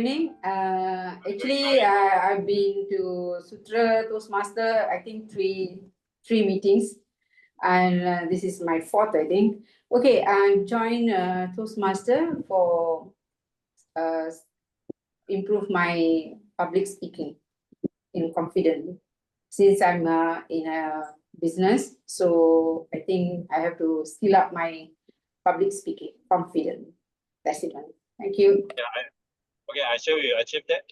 evening. Actually, I've been to Sutera Toastmaster, I think three meetings, and this is my fourth, I think. Okay, I joined Toastmaster for improve my public speaking in confidence. Since I'm in a business, so I think I have to skill up my public speaking confidence. That's it. Thank you. Okay, I sure you achieve that.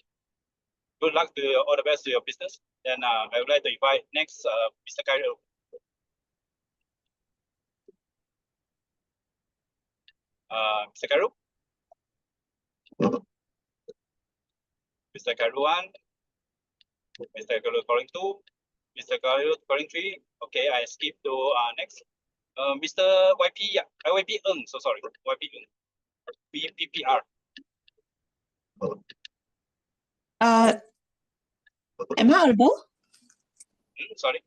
Good luck to all the best to your business. Then I would like to invite next Mr. Cairo. Mr. Cairo? Mr. Cairo 1, Mr. Cairo calling 2, Mr. Cairo calling 3. Okay, I skip to next. Mr. YP, YP Yeung, so sorry, YP Yeung. PPR. Am I audible? Sorry.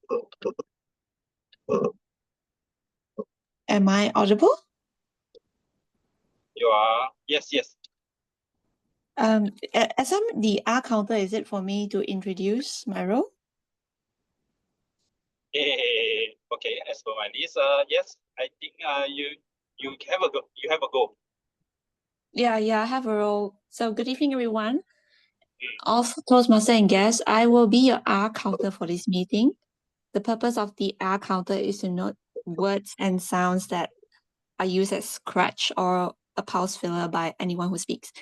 Am I audible? You are, yes. As I'm the R counter, is it for me to introduce my role? Okay, as for my list, yes, I think you have a go. You have a go. Yeah, I have a role. So good evening, everyone. All Toastmaster and guests, I will be your R counter for this meeting. The purpose of the R counter is to note words and sounds that are used as crutch or a pause filler by anyone who speaks.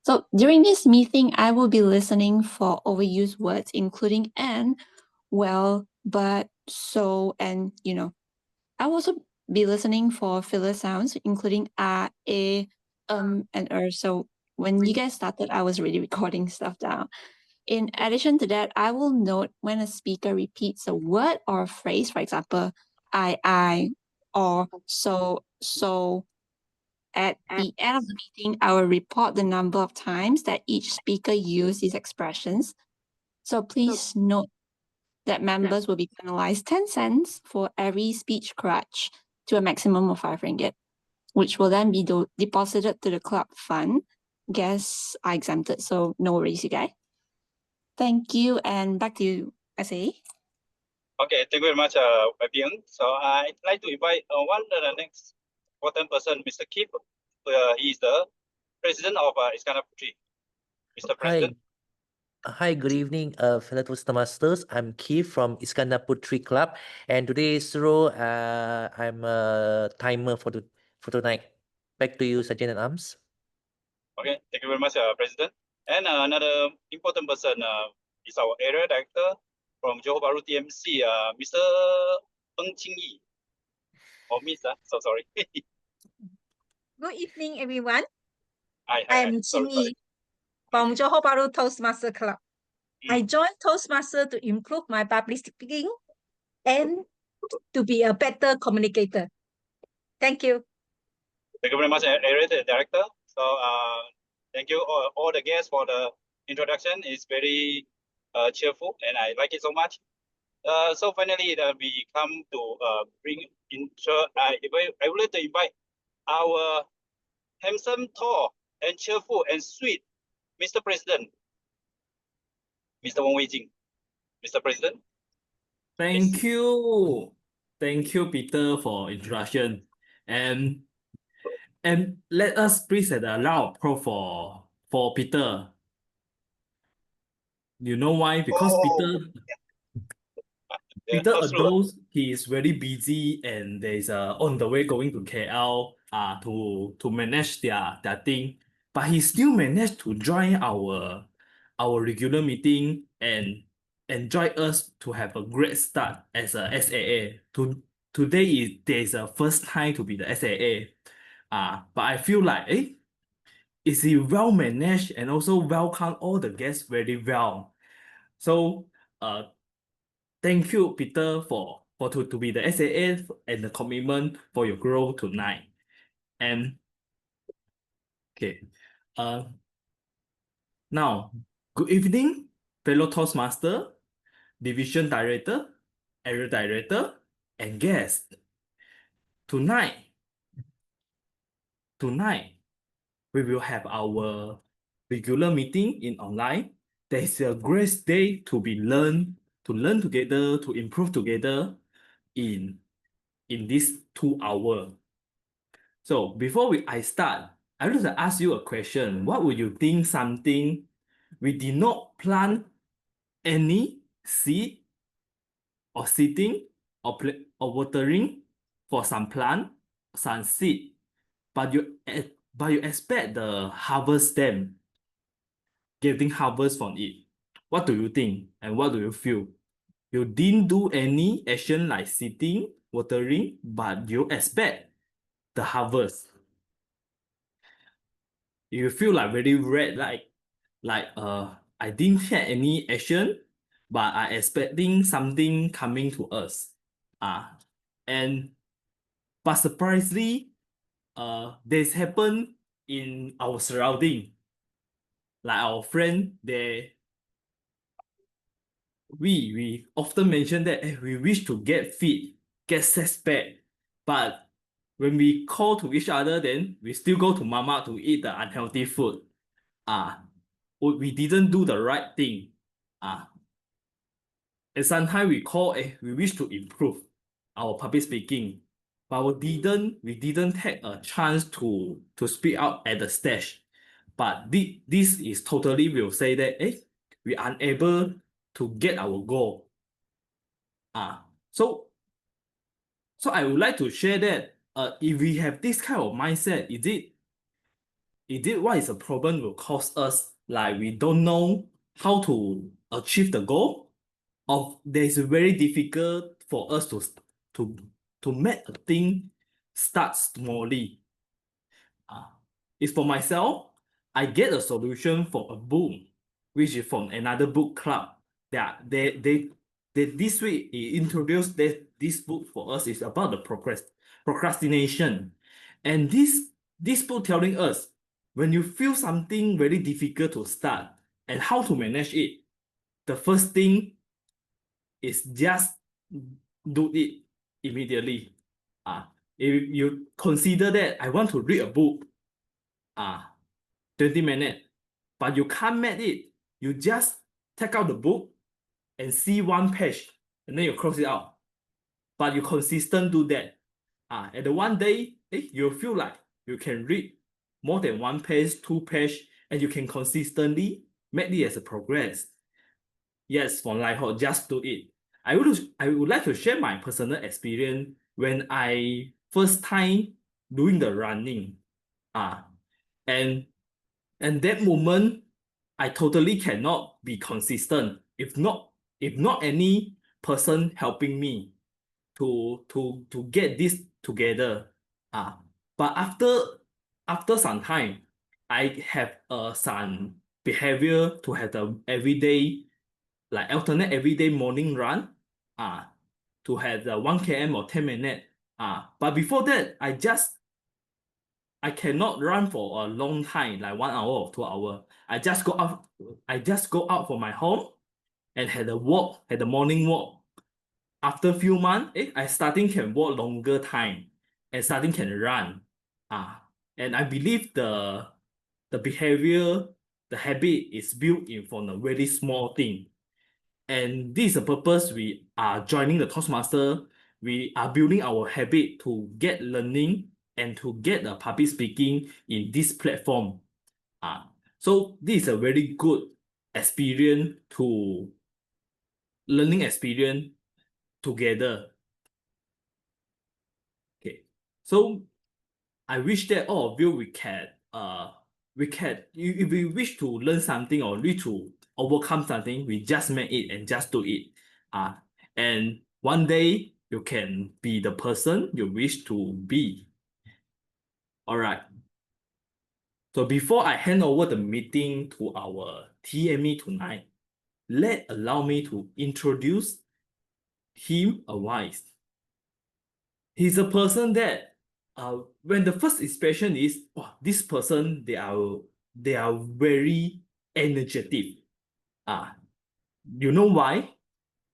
So during this meeting, I will be listening for overused words, including and, well, but, so, and, I will also be listening for filler sounds, including a, and So when you guys started, I was really recording stuff down. In addition to that, I will note when a speaker repeats a word or a phrase, for example, I, or so. At the end of the meeting, I will report the number of times that each speaker used these expressions. So please note that members will be penalized 10 cents for every speech crutch to a maximum of 5 ringgit, which will then be deposited to the club fund. Guests are exempted, so no worries, you guys. Thank you, and back to you, SA. Okay, thank you very much, Yeung. So I'd like to invite one of the next important person, Mr. Kip. He is the president of Iskandar Putri. Mr. President. Hi, good evening, fellow Toastmasters. I'm Keith from Iskandar Putri Club, and today's role, I'm a timer for tonight. Back to you, Sergeant at Arms. Okay, thank you very much, President. And another important person is our area director from Johor Bahru TMC, Mr. Ching or Miss, so sorry. Good evening, everyone. Hi, I am Ching from Johor Bahru Toastmaster Club. I joined Toastmaster to improve my public speaking and to be a better communicator. Thank you. Thank you very much, Area Director. So thank you all the guests for the introduction. It's very cheerful and I like it so much. So finally, we come to bring intro. I would like to invite our handsome, tall, and cheerful and sweet Mr. President, Mr. Wong Wei Jing. Mr. President. Thank you. Thank you, Peter, for introduction. And let us please set a loud applause for Peter. You know why? Because Peter adores he is very busy and there's on the way going to KL to manage their thing, but he still managed to join our regular meeting and enjoy us to have a great start as a SAA. Today there's a first time to be the SAA. But I feel like is he well managed and also welcome all the guests very well. So thank you, Peter, for to be the SAA and the commitment for your growth tonight. And okay, now good evening, fellow Toastmaster, Division Director, Area Director, and guests. Tonight we will have our regular meeting in online, there's a great day to learn together, to improve together in this 2 hour. So before I start, I want to ask you a question. What would you think something we did not plant any seed or sitting or watering for some plant, some seed, but you expect the harvest them, getting harvest from it. What do you think and what do you feel? You didn't do any action like sitting, watering, but you expect the harvest. You feel like very red, like I didn't have any action, but I expecting something coming to us. And but surprisingly, this happened in our surrounding. Like our friend, we often mention that we wish to get fit, get six pack, but when we call to each other, then we still go to mama to eat the unhealthy food. We didn't do the right thing. And sometimes we call, we wish to improve our public speaking, but we didn't take a chance to speak out at the stage. But this is totally will say that we are unable to get our goal. So I would like to share that if we have this kind of mindset, is it what is the problem will cause us like we don't know how to achieve the goal, or there's very difficult for us to make a thing start smallly. It's for myself, I get a solution for a book, which is from another book club. They this week he introduced this book for us is about the procrastination. And this book telling us when you feel something very difficult to start and how to manage it, the first thing is just do it immediately. If you consider that I want to read a book, 20 minutes, but you can't make it, you just take out the book and see one page and then you close it out. But you consistent do that. And the one day, you feel like you can read more than one page, 2 page, and you can consistently make it as a progress. Yes, for Lighthole, just do it. I would like to share my personal experience when I first time doing the running. And that moment, I totally cannot be consistent if not any person helping me to get this together. But after some time, I have some behavior to have the everyday, like alternate everyday morning run, to have the 1 km or 10 minutes. But before that, I cannot run for a long time, like 1 hour or 2 hours. I just go out from my home and had a walk, had the morning walk. After a few months, I starting can walk longer time and starting can run. And I believe the behavior, the habit is built in from a very small thing. And this is the purpose we are joining the Toastmaster. We are building our habit to get learning and to get the public speaking in this platform. So this is a very good experience to learning experience together. Okay, so I wish that all of you we can if we wish to learn something or wish to overcome something, we just make it and just do it. And one day you can be the person you wish to be. All right. So before I hand over the meeting to our TME tonight, allow me to introduce him a wise. He's a person that when the first impression is, this person, they are very energetic. You know why?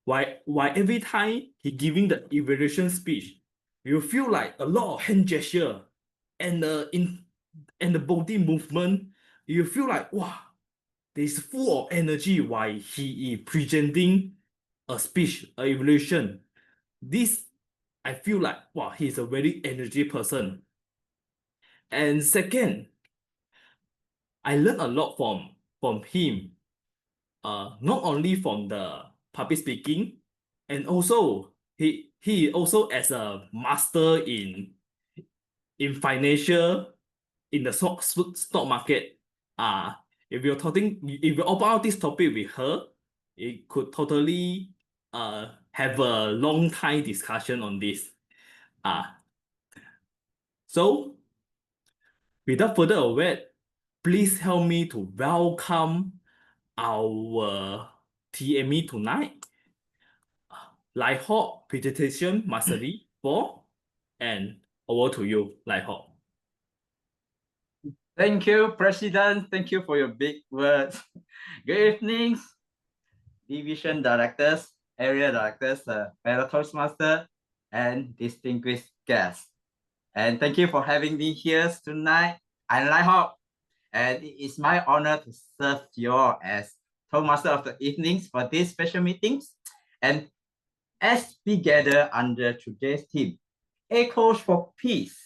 Why every time he giving the evaluation speech, you feel like a lot of hand gesture and the body movement, you feel like, wow, He's full of energy while he is presenting a speech, a evaluation. This, I feel like, wow, he's a very energy person. And second, I learned a lot from him. Not only from the public speaking, and also he also as a master in financial in the stock market. If you open out this topic with her, it could totally have a long time discussion on this. So without further ado, please help me to welcome our TME tonight. Lai Ho presentation mastery 4, and over to you, Lai Ho. Thank you, President. Thank you for your big words. Good evening, division directors, area directors, fellow Toastmasters, and distinguished guests. And thank you for having me here tonight. I'm Lai Ho, and it is my honor to serve you all as Toastmaster of the evenings for these special meetings. And as we gather under today's theme, Echoes for Peace.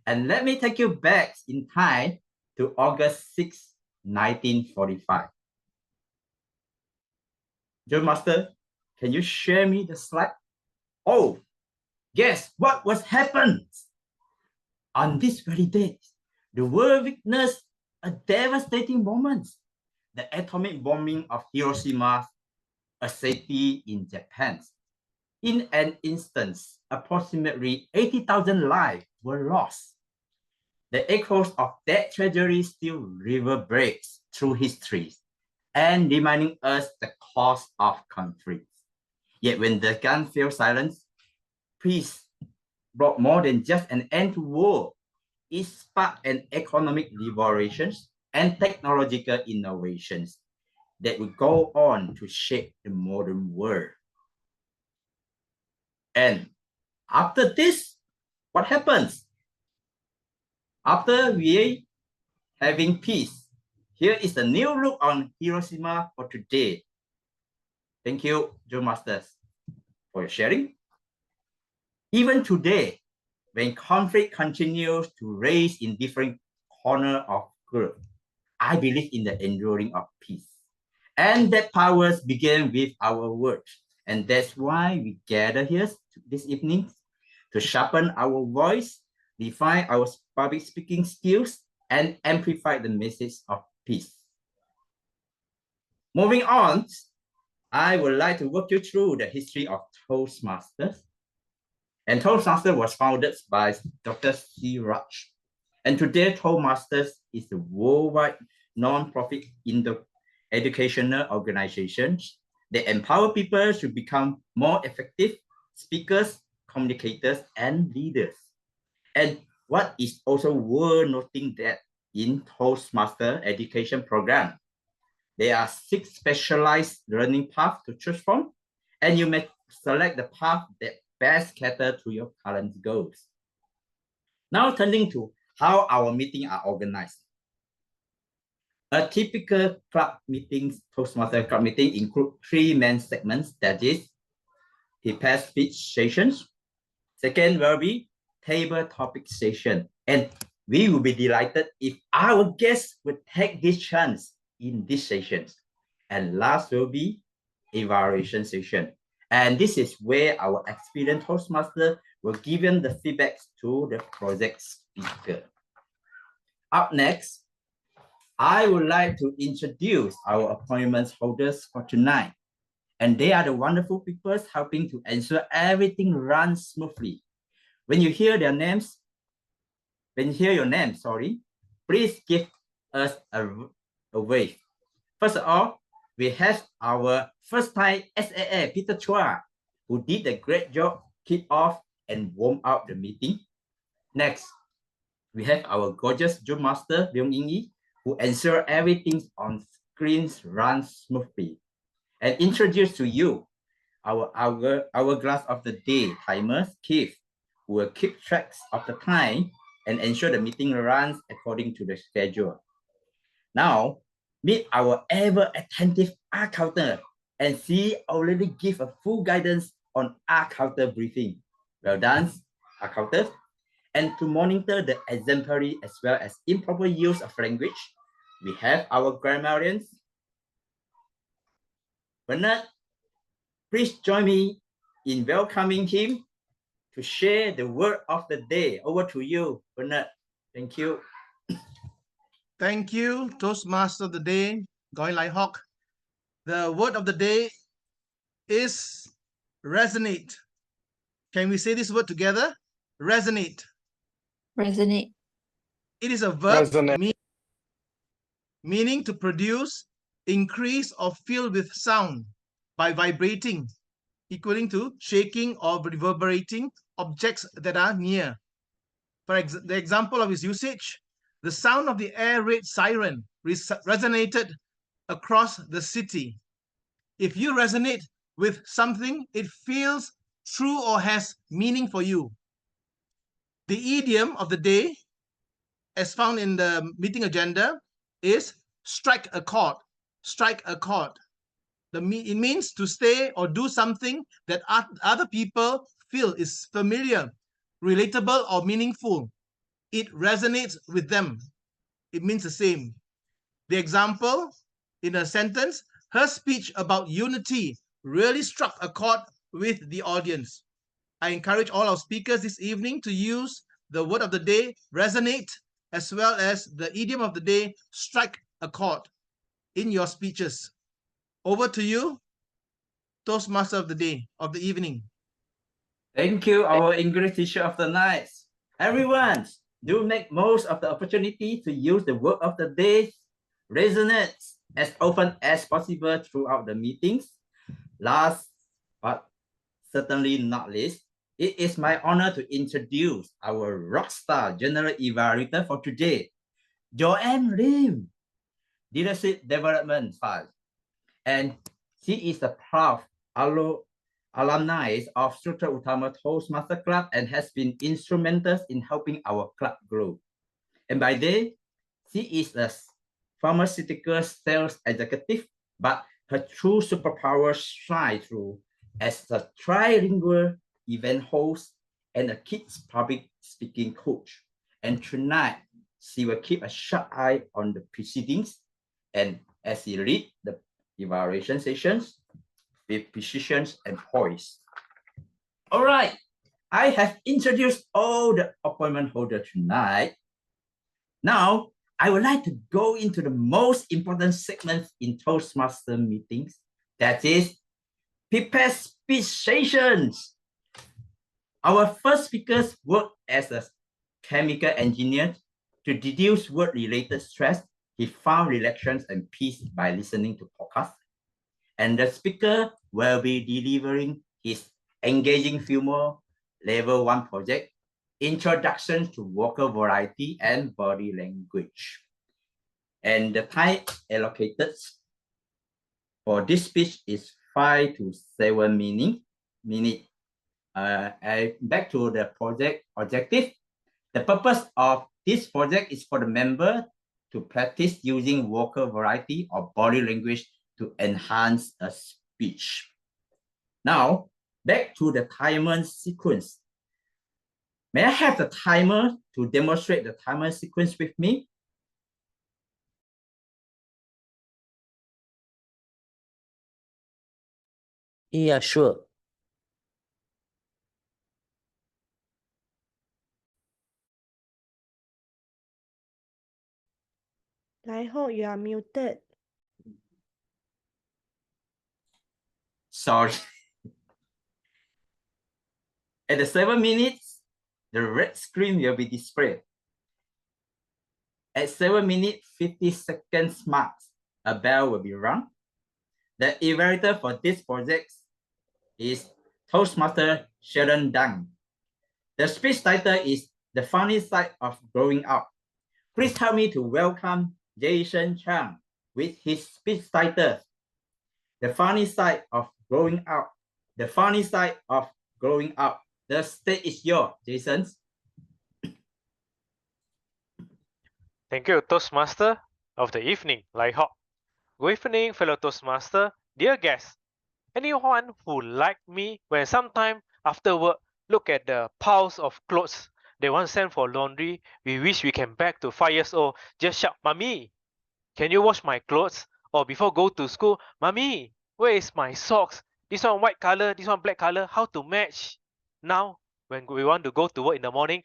And let me take you back in time to August 6, 1945. Joe Master, can you share me the slide? Oh, guess what was happened? On this very day, the world witnessed a devastating moment. The atomic bombing of Hiroshima, a city in Japan. In an instance, approximately 80,000 lives were lost. The echoes of that tragedy still reverberates through history and reminding us the cause of conflict. Yet when the gun fell silent, peace brought more than just an end to war. It sparked an economic liberation and technological innovations that will go on to shape the modern world. And after this, what happens? After we having peace, here is the new look on Hiroshima for today. Thank you, Joe Masters, for your sharing. Even today, when conflict continues to rage in different corners of the world, I believe in the enduring of peace. And that powers begin with our words. And that's why we gather here this evening to sharpen our voice, refine our public speaking skills, and amplify the message of peace. Moving on, I would like to walk you through the history of Toastmasters. And Toastmasters was founded by Dr. C. Raj. And today, Toastmasters is a worldwide non-profit educational organization that empower people to become more effective speakers, communicators, and leaders. And what is also worth noting that in Toastmaster education program, there are 6 specialized learning paths to choose from, and you may select the path that best cater to your current goals. Now turning to how our meetings are organized. A typical club meetings, Toastmaster club meeting include 3 main segments, that is, prepared speech sessions. Second will be table topic session. And we will be delighted if our guests would take this chance in these sessions. And last will be evaluation session. And this is where our experienced Toastmaster will give them the feedback to the project speaker. Up next, I would like to introduce our appointment holders for tonight. And they are the wonderful people helping to ensure everything runs smoothly. When you hear their names, please give us a wave. First of all, we have our first time SAA, Peter Chua, who did a great job, kick off and warm up the meeting. Next, we have our gorgeous Zoom master, Yeung, who ensure everything on screens runs smoothly. And introduce to you our hourglass of the day timers, Keith, who will keep tracks of the time and ensure the meeting runs according to the schedule. Now, meet our ever attentive R counter, and she already give a full guidance on R counter briefing. Well done, R counter. And to monitor the exemplary as well as improper use of language, we have our grammarians. Bernard, please join me in welcoming him to share the word of the day. Over to you, Bernard. Thank you. Thank you, Toastmaster of the day, Goy Lai Hock. The word of the day is resonate. Can we say this word together? Resonate. Resonate. It is a verb Resonate. meaning to produce, increase, or fill with sound by vibrating, equaling to shaking or reverberating objects that are near. For the example of its usage, the sound of the air raid siren resonated across the city. If you resonate with something, it feels true or has meaning for you. The idiom of the day, as found in the meeting agenda, is strike a chord. Strike a chord. It means to say or do something that other people feel is familiar, relatable, or meaningful. It resonates with them. It means the same. The example in a sentence, her speech about unity really struck a chord with the audience. I encourage all our speakers this evening to use the word of the day, resonate, as well as the idiom of the day, strike a chord, in your speeches. Over to you, Toastmaster of the day, of the evening. Thank you, our English teacher of the night. Everyone, do make most of the opportunity to use the word of the day, resonate, as often as possible throughout the meetings. Last but certainly not least, it is my honor to introduce our rockstar general evaluator for today, Joanne Lim, Leadership Development 5. And she is a proud alumni of Sutera Utama Toastmasters Club and has been instrumental in helping our club grow. And by day, she is a pharmaceutical sales executive, but her true superpowers shine through as a trilingual event host and a kids public speaking coach. And tonight, she will keep a sharp eye on the proceedings and as she lead the evaluation sessions with precision and poise. All right, I have introduced all the appointment holders tonight. Now, I would like to go into the most important segment in Toastmaster meetings, that is, prepare speech sessions. Our first speakers work as a chemical engineer. To reduce work-related stress, he found relaxation and peace by listening to podcasts. And the speaker will be delivering his engaging humor level 1 project, Introduction to Vocal Variety and Body Language. And the time allocated for this speech is 5 to 7 minutes. Back to the project objective. The purpose of this project is for the member to practice using vocal variety or body language to enhance a speech. Now, back to the timer sequence. May I have the timer to demonstrate the timer sequence with me? Yeah, sure. Nigel, you are muted. Sorry. At the 7 minutes, the red screen will be displayed. At 7 minutes, 50 seconds marks, a bell will be rung. The evaluator for this project is Toastmaster Sheldon Dung. The speech title is The Funny Side of Growing Up. Please help me to welcome Jason Chang with his speech title, The Funny Side of Growing Up. The Funny Side of Growing Up. The stage is yours, Jason. Thank you, Toastmaster of the evening, Lai Hock. Good evening, fellow Toastmaster. Dear guests, anyone who like me when sometime after work look at the piles of clothes they want send for laundry, we wish we can back to 5 years old, just shout, Mommy, can you wash my clothes? Or before go to school, Mommy, where is my socks? This one white color, this one black color, how to match? Now, when we want to go to work in the morning,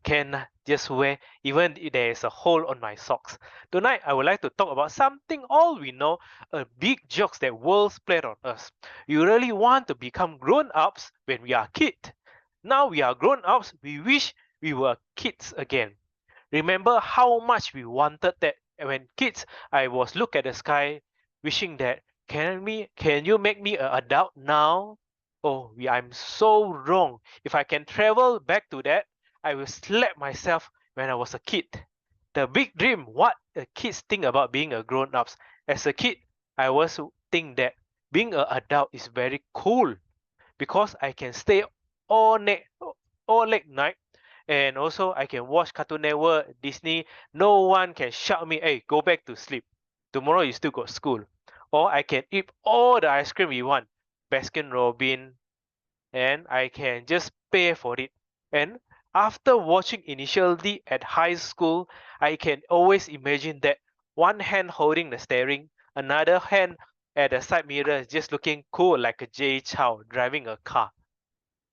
can just wear even if there is a hole on my socks. Tonight, I would like to talk about something all we know, a big jokes that worlds played on us. You really want to become grown-ups when we are kids. Now we are grown-ups, we wish we were kids again. Remember how much we wanted that when kids. I was look at the sky, wishing that can you make me an adult now? Oh, I'm so wrong. If I can travel back to that, I will slap myself when I was a kid. The big dream, what the kids think about being a grown-ups. As a kid, I was think that being an adult is very cool because I can stay all night, all late night, and also I can watch Cartoon Network, Disney. No one can shout me, hey, go back to sleep. Tomorrow you still got school. Or I can eat all the ice cream we want, Baskin Robbins, and I can just pay for it. And after watching initially at high school, I can always imagine that one hand holding the steering, another hand at the side mirror just looking cool like a Jay Chow driving a car.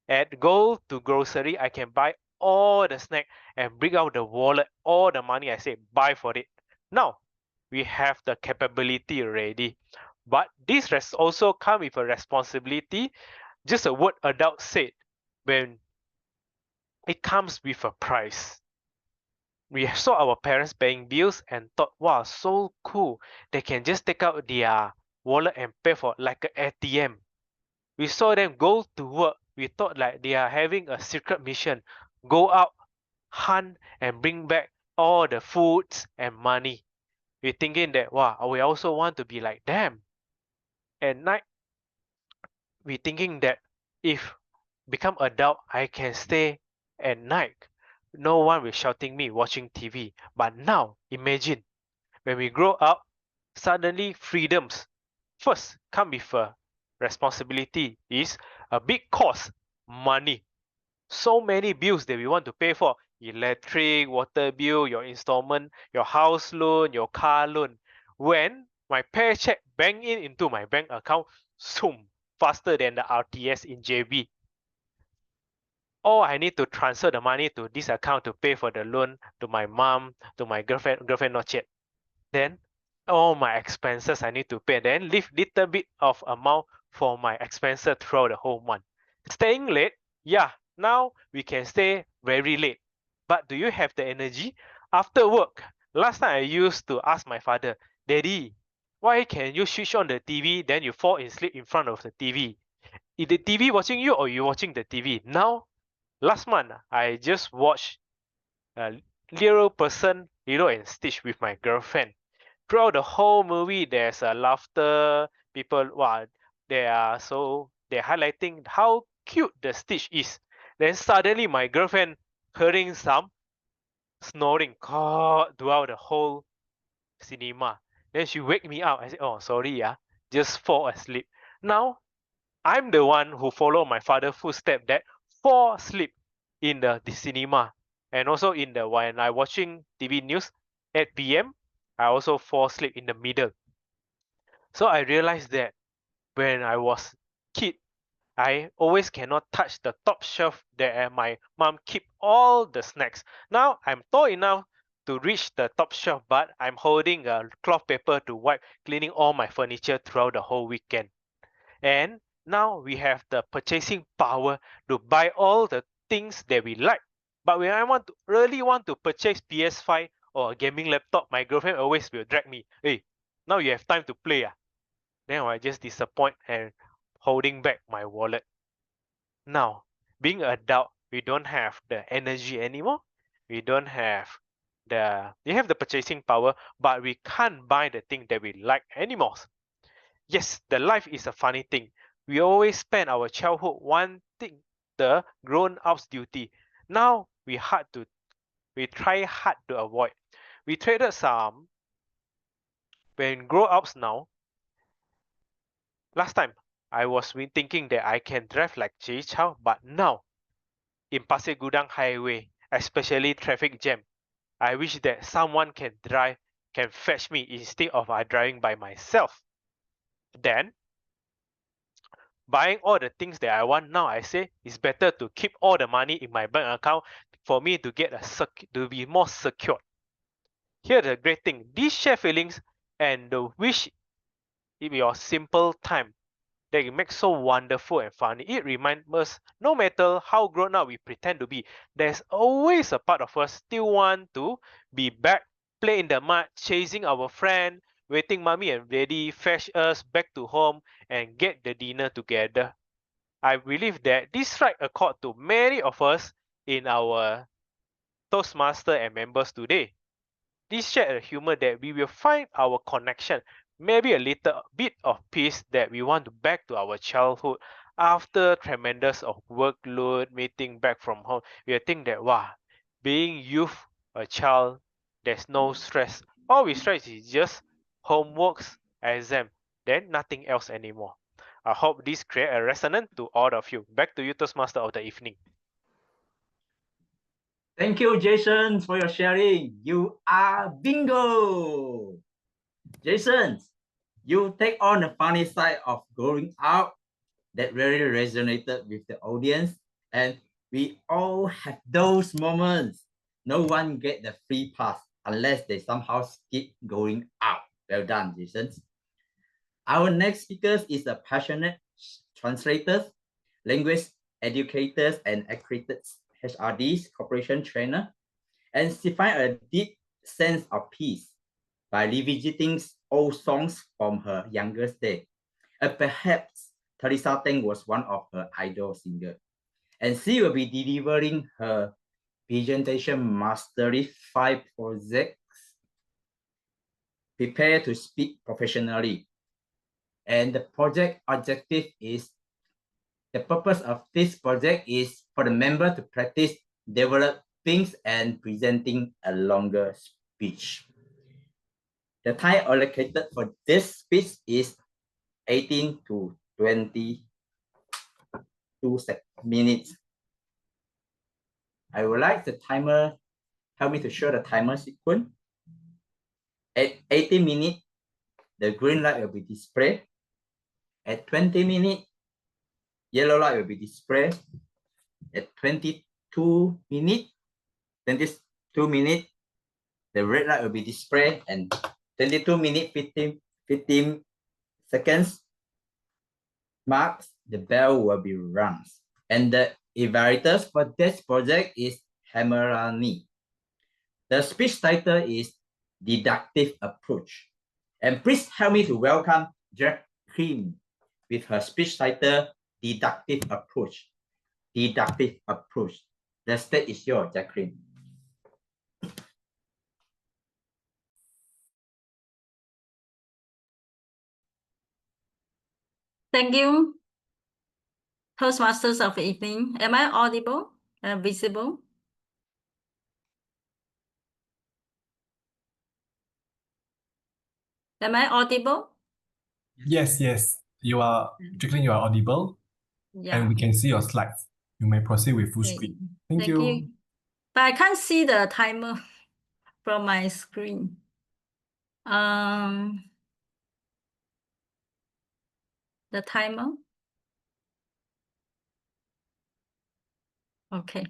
At go to grocery, I can buy all the snack and bring out the wallet, all the money I say buy for it. Now we have the capability already, but this also come with a responsibility. Just a word adult said, when it comes with a price. We saw our parents paying bills and thought, wow, so cool. They can just take out their wallet and pay for like an ATM. We saw them go to work. We thought like they are having a secret mission. Go out, hunt, and bring back all the foods and money. We're thinking that, wow, we also want to be like them. At night, we're thinking that if become adult, I can stay at night. No one will shouting me watching TV. But now, imagine, when we grow up, suddenly freedoms first come with a responsibility is a big cost, money. So many bills that we want to pay for, electric, water bill, your installment, your house loan, your car loan. When my paycheck bank in into my bank account, zoom, faster than the RTS in JB. Or I need to transfer the money to this account to pay for the loan to my mom, to my girlfriend not yet. Then all my expenses I need to pay. Then leave little bit of amount for my expenses throughout the whole month. Staying late, yeah, now we can stay very late. But do you have the energy? After work, last time I used to ask my father, Daddy, why can you switch on the TV, then you fall asleep in front of the TV? Is the TV watching you or you watching the TV? Now, last month, I just watched Little Person, Lilo and Stitch with my girlfriend. Throughout the whole movie, there's a laughter. People, wow, they're highlighting how cute the Stitch is. Then suddenly, my girlfriend hearing some snoring throughout the whole cinema. Then she wake me up. I said, "Oh, sorry, just fall asleep." Now I'm the one who follow my father's footstep that fall asleep in the cinema, and also in the when I watching TV news at PM, I also fall asleep in the middle. So I realized that when I was kid, I always cannot touch the top shelf that my mom keep all the snacks. Now I'm tall enough to reach the top shelf, but I'm holding a cloth paper to wipe cleaning all my furniture throughout the whole weekend. And now we have the purchasing power to buy all the things that we like. But when I really want to purchase PS5 or a gaming laptop, my girlfriend always will drag me. Hey, now you have time to play. Then I just disappoint and holding back my wallet. Now, being an adult, we don't have the energy anymore. We don't have we have the purchasing power, but we can't buy the thing that we like anymore. Yes, the life is a funny thing. We always spend our childhood wanting the grown-ups duty. Now we try hard to avoid. We traded some when grow ups now, last time I was thinking that I can drive like Jay Chow, but now in Pasir Gudang Highway, especially traffic jam, I wish that someone can fetch me instead of I driving by myself. Then buying all the things that I want now, I say it's better to keep all the money in my bank account for me to get to be more secure. Here the great thing, these share feelings and the wish in your simple time that it makes so wonderful and funny. It reminds us, no matter how grown up we pretend to be, there's always a part of us still want to be back, play in the mud, chasing our friend, waiting mommy and daddy fetch us back to home and get the dinner together. I believe that this strike a chord to many of us in our Toastmaster and members today. This shared humor that we will find our connection, maybe a little bit of peace that we want to back to our childhood after tremendous of workload, meeting back from home. We think that wow, being youth, a child, there's no stress. All we stress is just homeworks, exam, then nothing else anymore. I hope this create a resonance to all of you. Back to you, Toastmaster of the evening. Thank you, Jason, for your sharing. You are bingo. Jason, you take on the funny side of going out that really resonated with the audience. And we all have those moments. No one get the free pass unless they somehow skip going out. Well done, Jason. Our next speaker is a passionate translator, language educators, and accredited HRDs, corporation trainer, and she finds a deep sense of peace by revisiting old songs from her youngest day. And perhaps Teresa Teng was one of her idol singers. And she will be delivering her presentation Mastery 5 projects, Prepare to Speak Professionally. And the project objective is, the purpose of this project is for the member to practice developing and presenting a longer speech. The time allocated for this speech is 18 to 22 minutes. I would like the timer, help me to show the timer sequence. At 80 minutes, the green light will be displayed. At 20 minutes, yellow light will be displayed. At 22 minutes, the red light will be displayed, and 22 minutes, 15 seconds marks, the bell will be rung. And the evaluators for this project is Hamerani. The speech title is Deductive Approach. And please help me to welcome Jacqueline with her speech title, Deductive Approach. Deductive Approach. The stage is yours, Jacqueline. Thank you, Toastmasters of the evening. Am I audible and visible? Am I audible? Yes, you are, Jacqueline, you are audible, Yeah. and we can see your slides. You may proceed with full Okay. screen. Thank you. But I can't see the timer from my screen. The timer. Okay.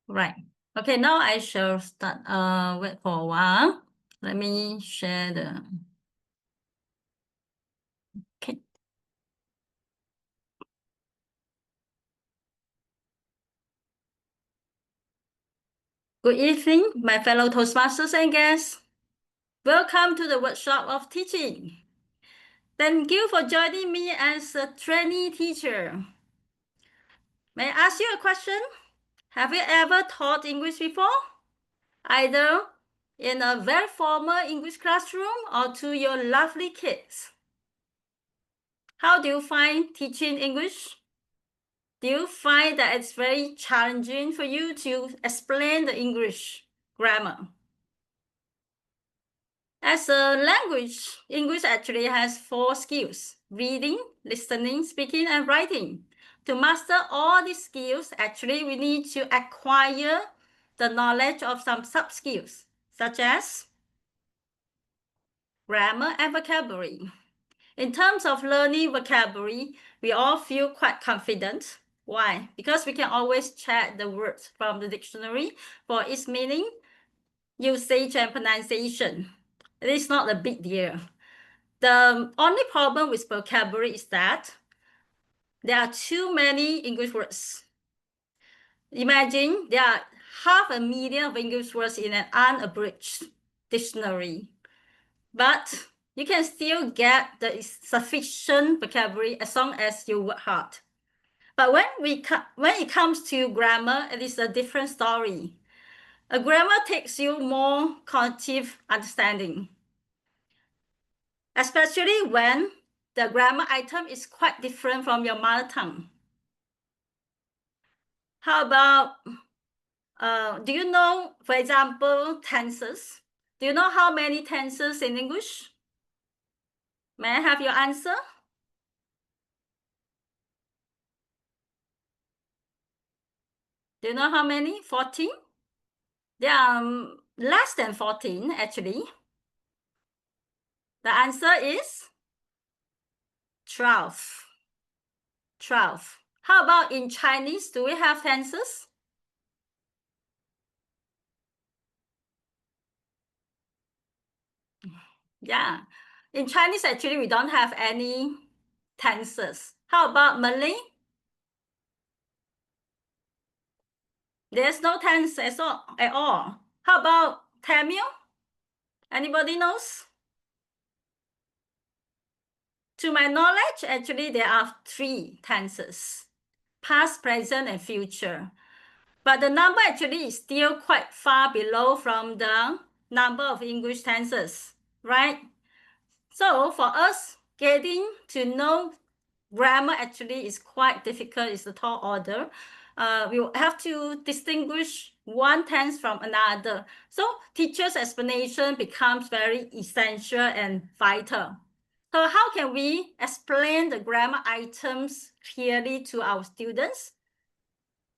Right. Okay, now I shall start. Wait for a while. Let me share the. Okay. Good evening, my fellow Toastmasters and guests. Welcome to the workshop of teaching. Thank you for joining me as a trainee teacher. May I ask you a question? Have you ever taught English before? Either in a very formal English classroom or to your lovely kids. How do you find teaching English? Do you find that it's very challenging for you to explain the English grammar? As a language, English actually has 4 skills: reading, listening, speaking, and writing. To master all these skills, actually, we need to acquire the knowledge of some sub-skills, such as grammar and vocabulary. In terms of learning vocabulary, we all feel quite confident. Why? Because we can always check the words from the dictionary for its meaning, usage, and pronunciation. It is not a big deal. The only problem with vocabulary is that there are too many English words. Imagine there are 500,000 English words in an unabridged dictionary, but you can still get the sufficient vocabulary as long as you work hard. But when it comes to grammar, it is a different story. A grammar takes you more cognitive understanding, especially when the grammar item is quite different from your mother tongue. How about, do you know, for example, tenses? Do you know how many tenses in English? May I have your answer? Do you know how many? 14? There are less than 14, actually. The answer is 12. 12. How about in Chinese? Do we have tenses? Yeah. In Chinese, actually, we don't have any tenses. How about Malay? There's no tense at all. How about Tamil? Anybody knows? To my knowledge, actually, there are 3 tenses: past, present, and future. But the number actually is still quite far below from the number of English tenses, right? So for us, getting to know grammar actually is quite difficult. It's a tall order. We will have to distinguish one tense from another. So teacher's explanation becomes very essential and vital. So how can we explain the grammar items clearly to our students?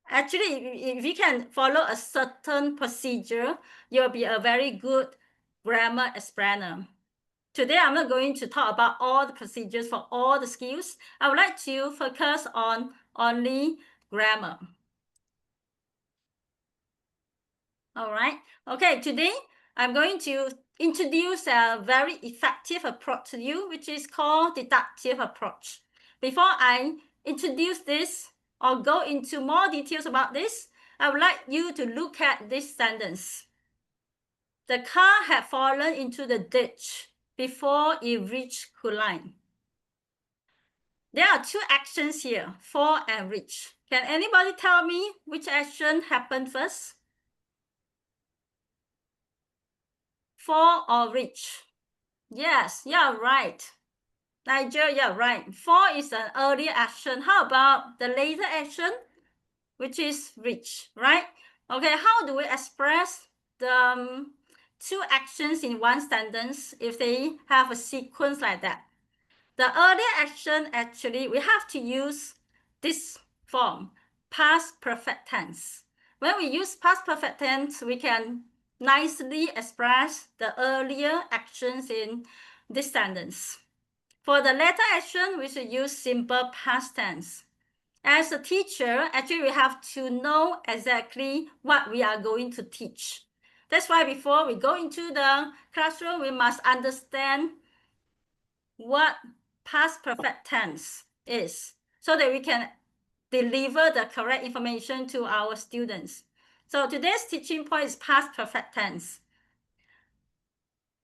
Actually, if you can follow a certain procedure, you'll be a very good grammar explainer. Today, I'm not going to talk about all the procedures for all the skills. I would like to focus on only grammar. All right. Okay, today, I'm going to introduce a very effective approach to you, which is called deductive approach. Before I introduce this or go into more details about this, I would like you to look at this sentence. The car had fallen into the ditch before it reached Kulang. There are 2 actions here, fall and reach. Can anybody tell me which action happened first? Fall or reach? Yes, you're right. Nigel, you're right. Fall is an earlier action. How about the later action, which is reach, right? Okay, how do we express the 2 actions in one sentence if they have a sequence like that? The earlier action, actually, we have to use this form, past perfect tense. When we use past perfect tense, we can nicely express the earlier actions in this sentence. For the later action, we should use simple past tense. As a teacher, actually, we have to know exactly what we are going to teach. That's why before we go into the classroom, we must understand what past perfect tense is so that we can deliver the correct information to our students. So today's teaching point is past perfect tense.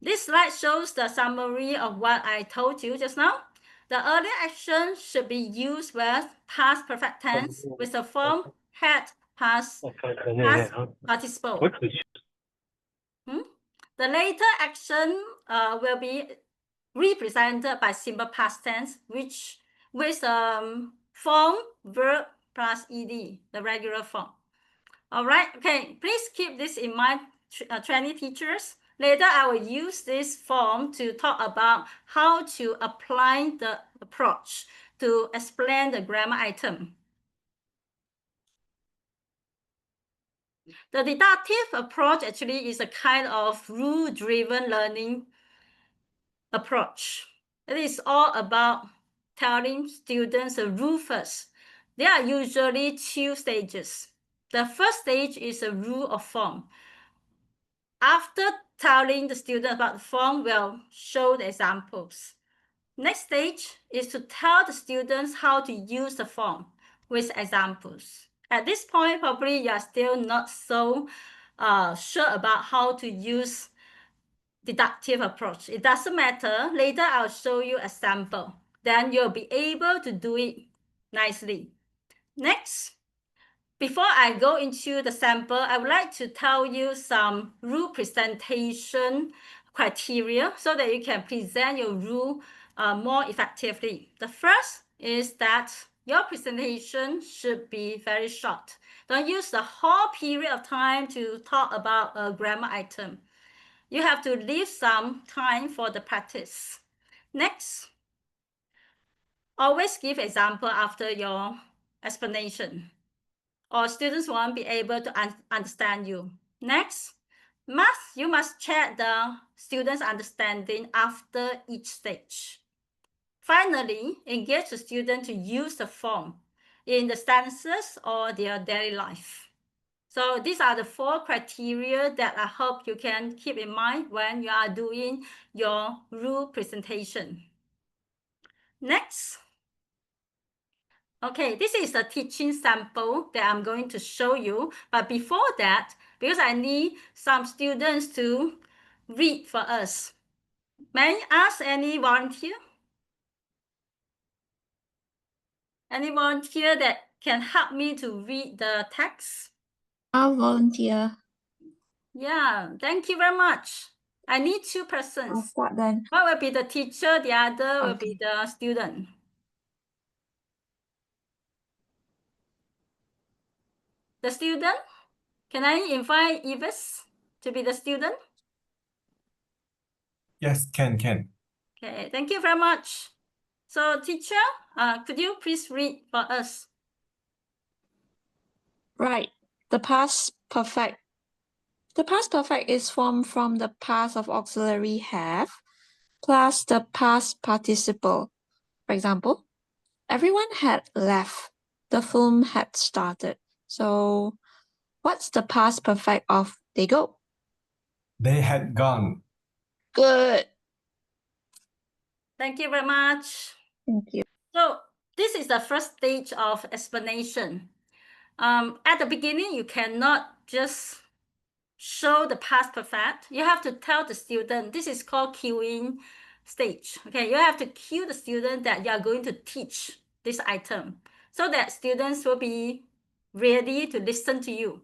This slide shows the summary of what I told you just now. The earlier action should be used with past perfect tense with the form had past participle. The later action will be represented by simple past tense, which with form verb plus ed, the regular form. All right. Okay. Please keep this in mind, training teachers. Later, I will use this form to talk about how to apply the approach to explain the grammar item. The deductive approach actually is a kind of rule-driven learning approach. It is all about telling students a rule first. There are usually two stages. The first stage is a rule of form. After telling the student about the form, we'll show the examples. Next stage is to tell the students how to use the form with examples. At this point, probably you are still not so sure about how to use deductive approach. It doesn't matter. Later, I'll show you a sample. Then you'll be able to do it nicely. Next, before I go into the sample, I would like to tell you some rule presentation criteria so that you can present your rule more effectively. The first is that your presentation should be very short. Don't use the whole period of time to talk about a grammar item. You have to leave some time for the practice. Next, always give example after your explanation, or students won't be able to understand you. Next, you must check the students' understanding after each stage. Finally, engage the student to use the form in the sentences or their daily life. So these are the 4 criteria that I hope you can keep in mind when you are doing your rule presentation. Next. Okay, this is a teaching sample that I'm going to show you. But before that, because I need some students to read for us, may I ask any volunteer? Any volunteer that can help me to read the text? I'll volunteer. Yeah, thank you very much. I need 2 I'll persons. start then. One will be the teacher, the other will be Okay. the student. The student? Can I invite Evis to be the student? Yes, can. Okay, thank you very much. So teacher, could you please read for us? Right. The past perfect. The past perfect is formed from the past of auxiliary have plus the past participle. For example, everyone had left. The film had started. So what's the past perfect of they go? They had gone. Good. Thank you very much. Thank you. So this is the first stage of explanation. At the beginning, you cannot just show the past perfect. You have to tell the student, this is called cueing stage. Okay, you have to cue the student that you are going to teach this item so that students will be ready to listen to you.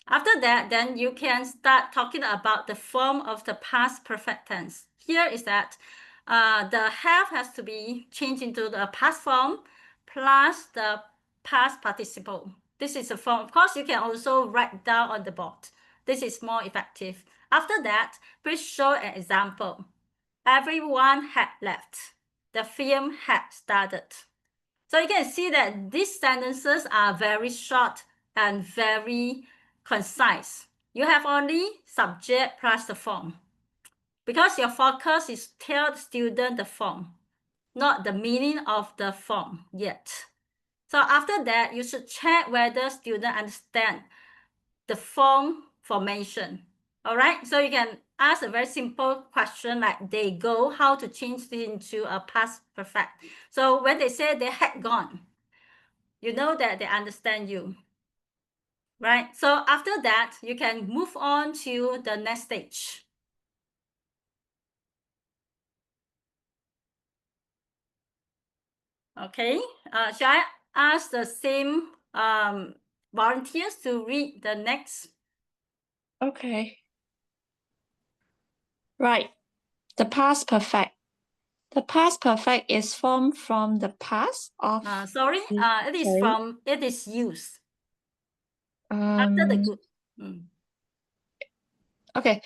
After that, then you can start talking about the form of the past perfect tense. Here is that the have has to be changed into the past form plus the past participle. This is a form. Of course, you can also write down on the board. This is more effective. After that, please show an example. Everyone had left. The film had started. So you can see that these sentences are very short and very concise. You have only subject plus the form. Because your focus is tell the student the form, not the meaning of the form yet. So after that, you should check whether student understand the form formation. All right, so you can ask a very simple question like they go, how to change it into a past perfect. So when they say they had gone, you know that they understand you, right? So after that, you can move on to the next stage. Okay, shall I ask the same volunteers to read the next? Okay. Right. The past perfect. The past perfect is formed from the past of. Sorry, it is sorry. from, it is used. After the good. Okay,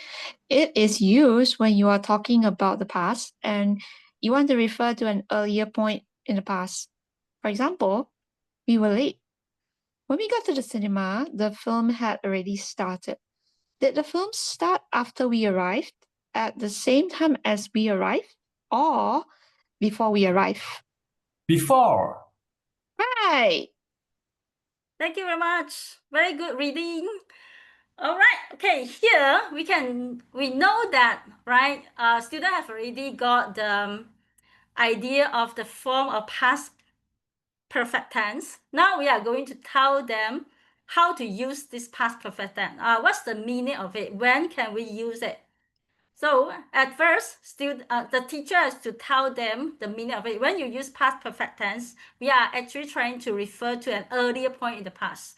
it is used when you are talking about the past and you want to refer to an earlier point in the past. For example, we were late. When we got to the cinema, the film had already started. Did the film start after we arrived, at the same time as we arrived, or before we arrived? Before. Right. Thank you very much. Very good reading. All right. Okay. Here we know that, right? Students have already got the idea of the form of past perfect tense. Now we are going to tell them how to use this past perfect tense. What's the meaning of it? When can we use it? So at first, the teacher has to tell them the meaning of it. When you use past perfect tense, we are actually trying to refer to an earlier point in the past,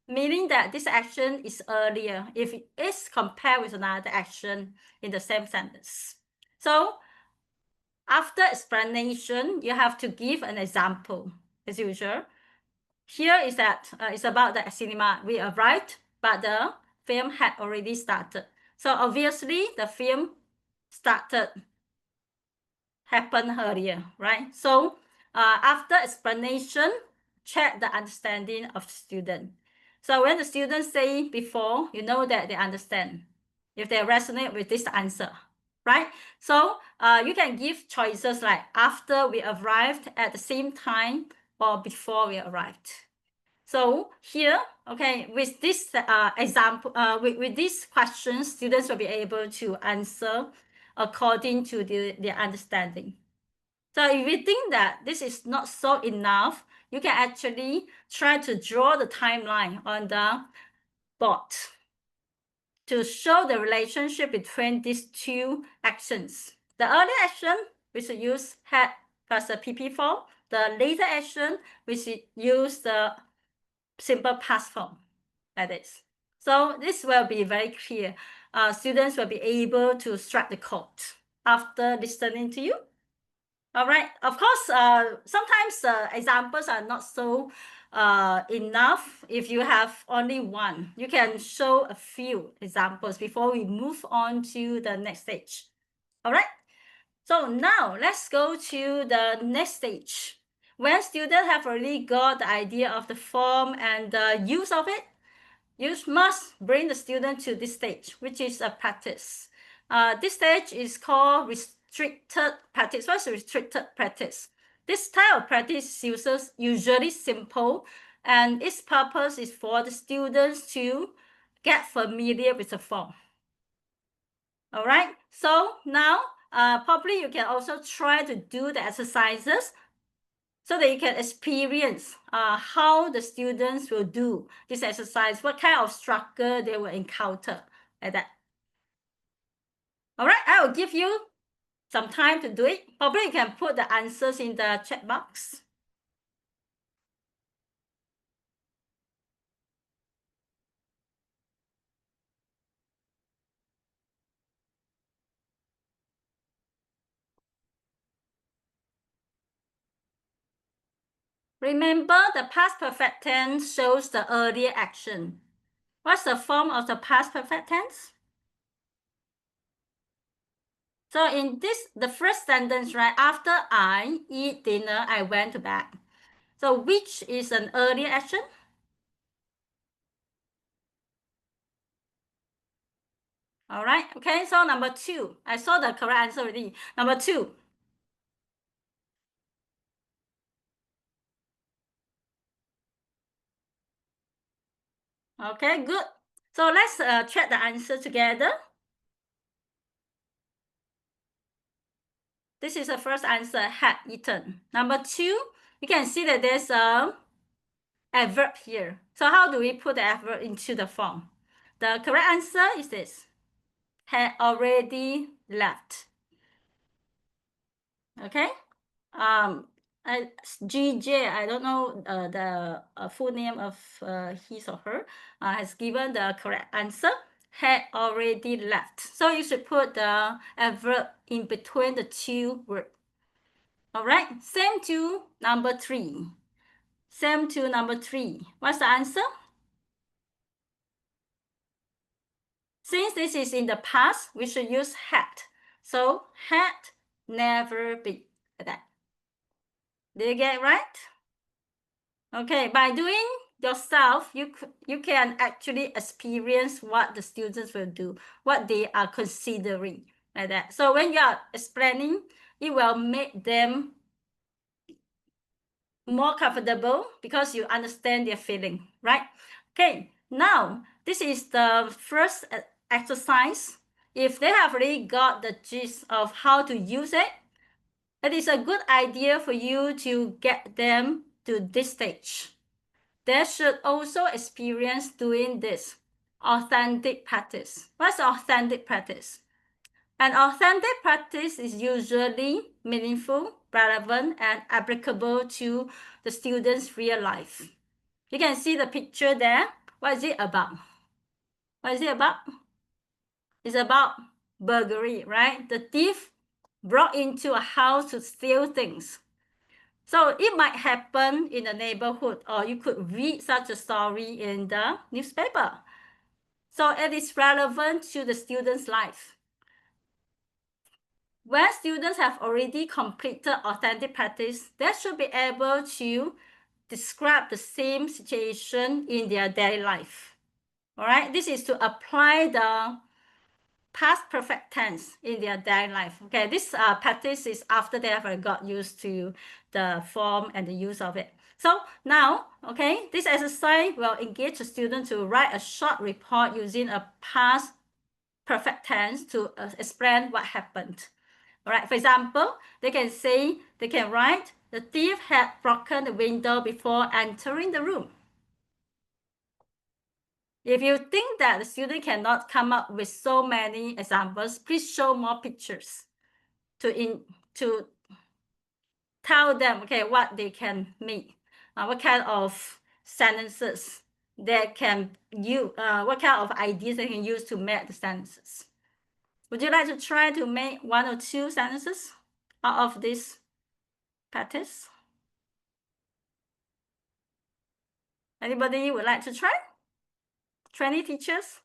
meaning that this action is earlier if it is compared with another action in the same sentence. So after explanation, you have to give an example as usual. Here is that it's about the cinema. We arrived, but the film had already started. So obviously the film happened earlier, right? So after explanation, check the understanding of the student. So when the students say before, you know that they understand if they resonate with this answer, right? So you can give choices like after we arrived, at the same time, or before we arrived. So here, okay, with this example, with these questions, students will be able to answer according to their understanding. So if you think that this is not so enough, you can actually try to draw the timeline on the board to show the relationship between these two actions. The earlier action, we should use had plus the PP form. The later action, we should use the simple past form, like this. So this will be very clear. Students will be able to strike the chord after listening to you. All right. Of course, sometimes examples are not so enough. If you have only one, you can show a few examples before we move on to the next stage. All right. So now let's go to the next stage. When students have already got the idea of the form and the use of it, you must bring the student to this stage, which is a practice. This stage is called restricted practice. What's restricted practice? This type of practice uses usually simple, and its purpose is for the students to get familiar with the form. All right, so now probably you can also try to do the exercises so that you can experience how the students will do this exercise, what kind of struggle they will encounter, like that. All right, I will give you some time to do it. Probably you can put the answers in the chat box. Remember, the past perfect tense shows the earlier action. What's the form of the past perfect tense? So in this, the first sentence, right, after I eat dinner, I went to bed. So which is an earlier action? All right, okay, so number 2. I saw the correct answer already. Number 2. Okay, good. So let's check the answer together. This is the first answer, had eaten. Number 2, you can see that there's a adverb here. So how do we put the adverb into the form? The correct answer is this, had already left. Okay. GJ, I don't know the full name of his or her, has given the correct answer, had already left. So you should put the adverb in between the two words. All right, same to number 3. Same to number 3. What's the answer? since this is in the past, we should use had. So had never been, like that. Did you get it right? Okay, by doing yourself, you can actually experience what the students will do, what they are considering, like that. So when you are explaining, it will make them more comfortable because you understand their feeling, right? Okay, now this is the first exercise. If they have already got the gist of how to use it, it is a good idea for you to get them to this stage. They should also experience doing this authentic practice. What's authentic practice? An authentic practice is usually meaningful, relevant, and applicable to the student's real life. You can see the picture there. What is it about? What is it about? It's about burglary, right? The thief broke into a house to steal things. So it might happen in the neighborhood, or you could read such a story in the newspaper. So it is relevant to the student's life. When students have already completed authentic practice, they should be able to describe the same situation in their daily life. All right, this is to apply the past perfect tense in their daily life. Okay, this practice is after they have got used to the form and the use of it. So now, okay, this exercise will engage the student to write a short report using a past perfect tense to explain what happened. All right, for example, they can write, the thief had broken the window before entering the room. If you think that the student cannot come up with so many examples, please show more pictures to tell them, okay, what they can make, what kind of sentences they can use, what kind of ideas they can use to make the sentences. Would you like to try to make 1 or 2 sentences out of this practice? Anybody would like to try? Trainee teachers?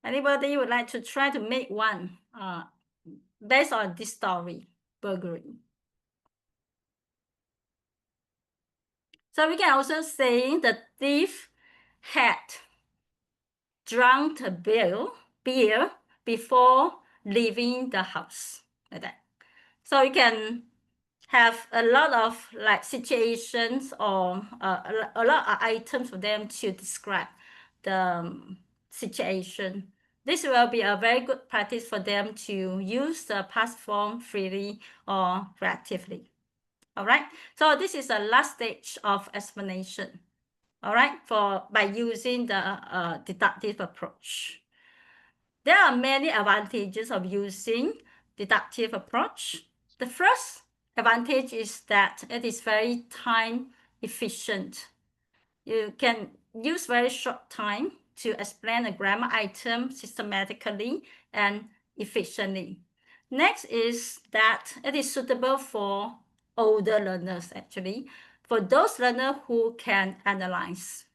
Anybody would like to try to make one based on this story, burglary? So we can also say the thief had drunk a beer before leaving the house, like that. So you can have a lot of like situations or a lot of items for them to describe the situation. This will be a very good practice for them to use the past form freely or reactively. All right, so this is the last stage of explanation. All right, by using the deductive approach. There are many advantages of using deductive approach. The first advantage is that it is very time efficient. You can use very short time to explain a grammar item systematically and efficiently. Next is that it is suitable for older learners, actually, for those learners who can analyze.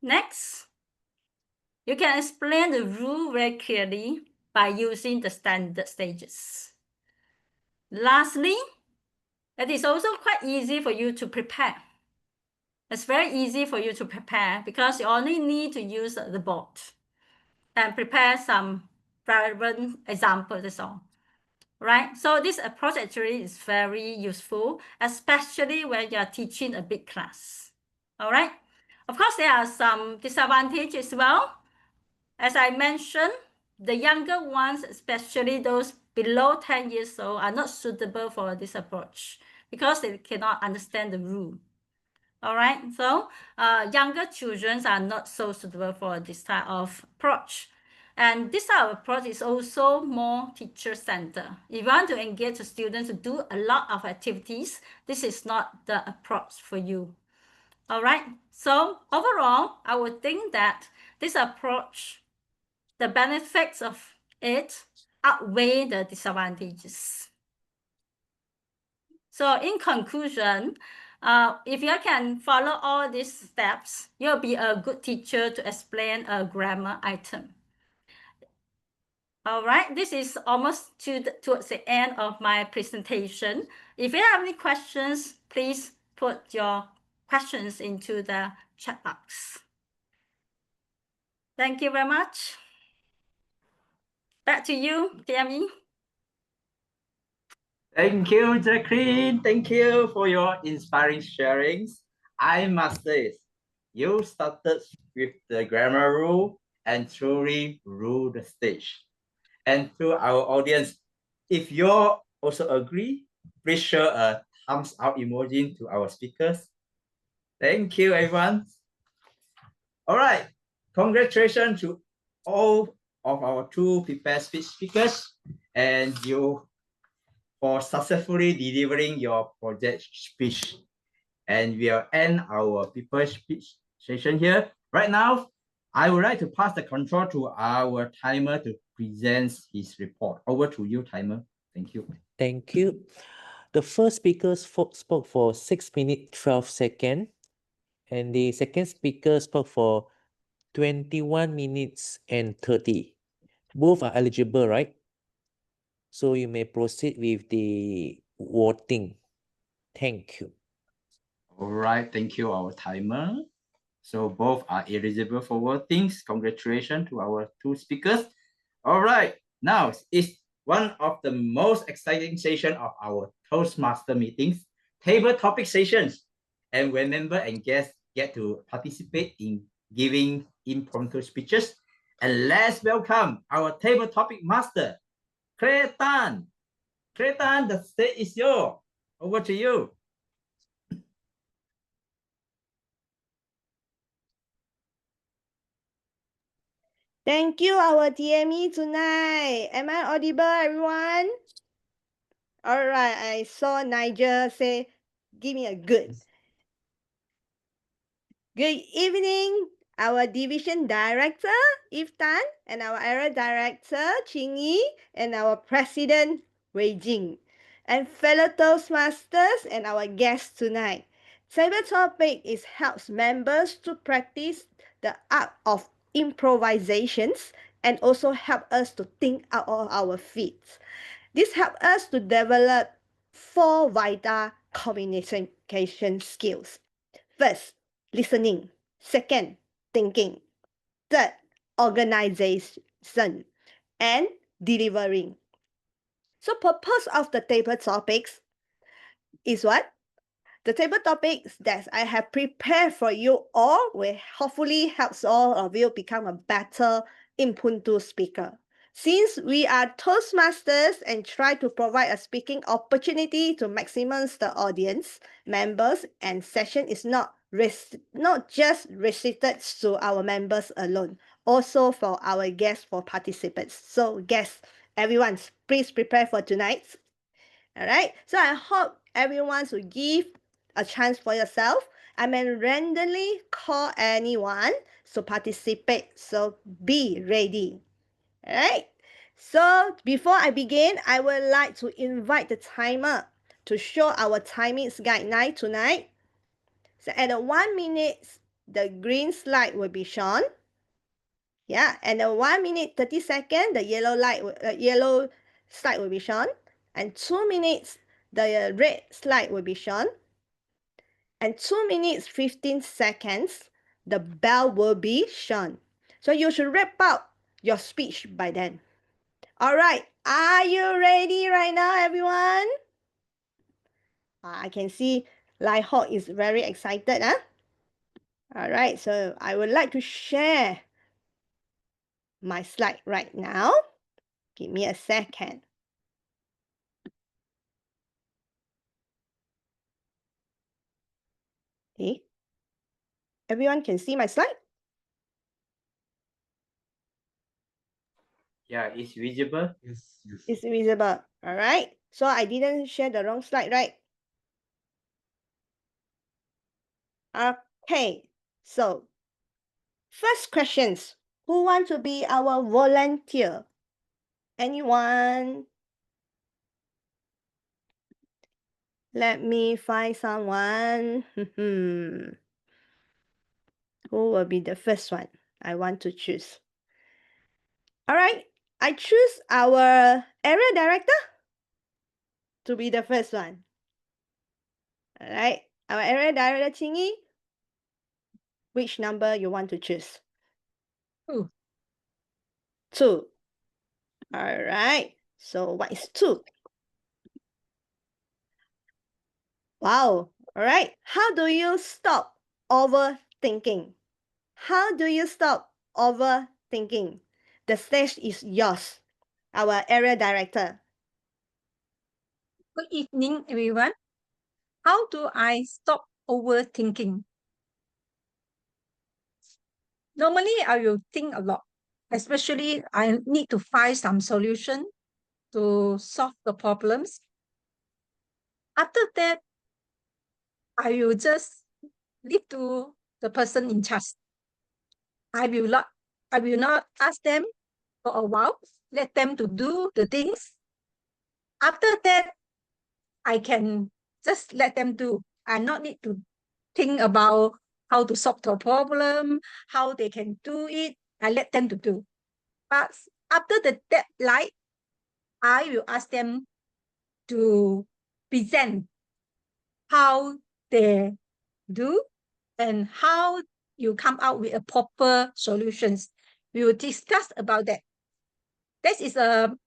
Next, you can explain the rule very clearly by using the standard stages. Lastly, it is also quite easy for you to prepare. It's very easy for you to prepare because you only need to use the board and prepare some relevant examples, that's all. Right? So this approach actually is very useful, especially when you're teaching a big class. All right? Of course, there are some disadvantages as well. As I mentioned, the younger ones, especially those below 10 years old, are not suitable for this approach because they cannot understand the rule. All right, so younger children are not so suitable for this type of approach. And this type of approach is also more teacher-centered. If you want to engage the students to do a lot of activities, this is not the approach for you. All right, so overall, I would think that this approach, the benefits of it outweigh the disadvantages. So in conclusion, if you can follow all these steps, you'll be a good teacher to explain a grammar item. All right, this is almost towards the end of my presentation. If you have any questions, please put your questions into the chat box. Thank you very much. Back to you, PME. Thank you, Jacqueline. Thank you for your inspiring sharings. I must say, you started with the grammar rule and truly ruled the stage. And to our audience, if you also agree, please show a thumbs up emoji to our speakers. Thank you, everyone. All right, congratulations to all of our two prepared speakers and you for successfully delivering your project speech. And we'll end our people speech session here. Right now, I would like to pass the control to our timer to present his report. Over to you, timer. Thank you. Thank you. The first speaker spoke for 6 minutes 12 seconds, and the second speaker spoke for 21 minutes and 30. Both are eligible, right? So you may proceed with the voting. Thank you. All right, thank you, our timer. So both are eligible for voting. Congratulations to our two speakers. All right, now it's one of the most exciting sessions of our Toastmaster meetings, table topic sessions. And where members and guests get to participate in giving impromptu speeches. And let's welcome our table topic master, Claire Tan. Claire Tan, the stage is yours. Over to you. Thank you, our TME tonight. Am I audible, everyone? All right, I saw Nigel say, give me a good. Good evening, our division director, Tan, and our area director, Ching, and our president, Jing, and fellow Toastmasters and our guests tonight. Table topic is helps members to practice the art of improvisations and also help us to think out of our feet. This helps us to develop 4 vital communication skills. First, listening. Second, thinking. Third, organization. And delivering. So purpose of the table topics is what? The table topics that I have prepared for you all will hopefully help all of you become a better impromptu speaker. Since we are Toastmasters and try to provide a speaking opportunity to maximize the audience, members, and session is not just restricted to our members alone, also for our guests, for participants. So guests, everyone, please prepare for tonight. All right, so I hope everyone will give a chance for yourself. I may randomly call anyone to participate, so be ready. All right, so before I begin, I would like to invite the timer to show our timings guideline tonight. So at 1 minute, the green slide will be shown. Yeah, and at 1 minute 30 seconds, the yellow slide will be shown. And 2 minutes, the red slide will be shown. And 2 minutes 15 seconds, the bell will be shown. So you should wrap up your speech by then. All right, are you ready right now, everyone? I can see Lai Ho is very excited. Huh? All right, so I would like to share my slide right now. Give me a second. Okay. Everyone can see my slide? Yeah, it's visible. Yes. It's visible. All right. So I didn't share the wrong slide, right? Okay. So first questions. Who want to be our volunteer? Anyone? Let me find someone. Who will be the first one I want to choose? All right, I choose our area director to be the first one. All right, our area director, Ching, which number you want to choose? 2. 2. All right, so what is 2? Wow, all right. How do you stop overthinking? How do you stop overthinking? The stage is yours, our area director. Good evening, everyone. How do I stop overthinking? Normally, I will think a lot, especially I need to find some solution to solve the problems. After that, I will just leave to the person in charge. I will not ask them for a while, let them to do the things. After that, I can just let them do. I not need to think about how to solve the problem, how they can do it. I let them to do. But after the deadline, I will ask them to present how they do and how you come out with a proper solutions. We will discuss about that. This is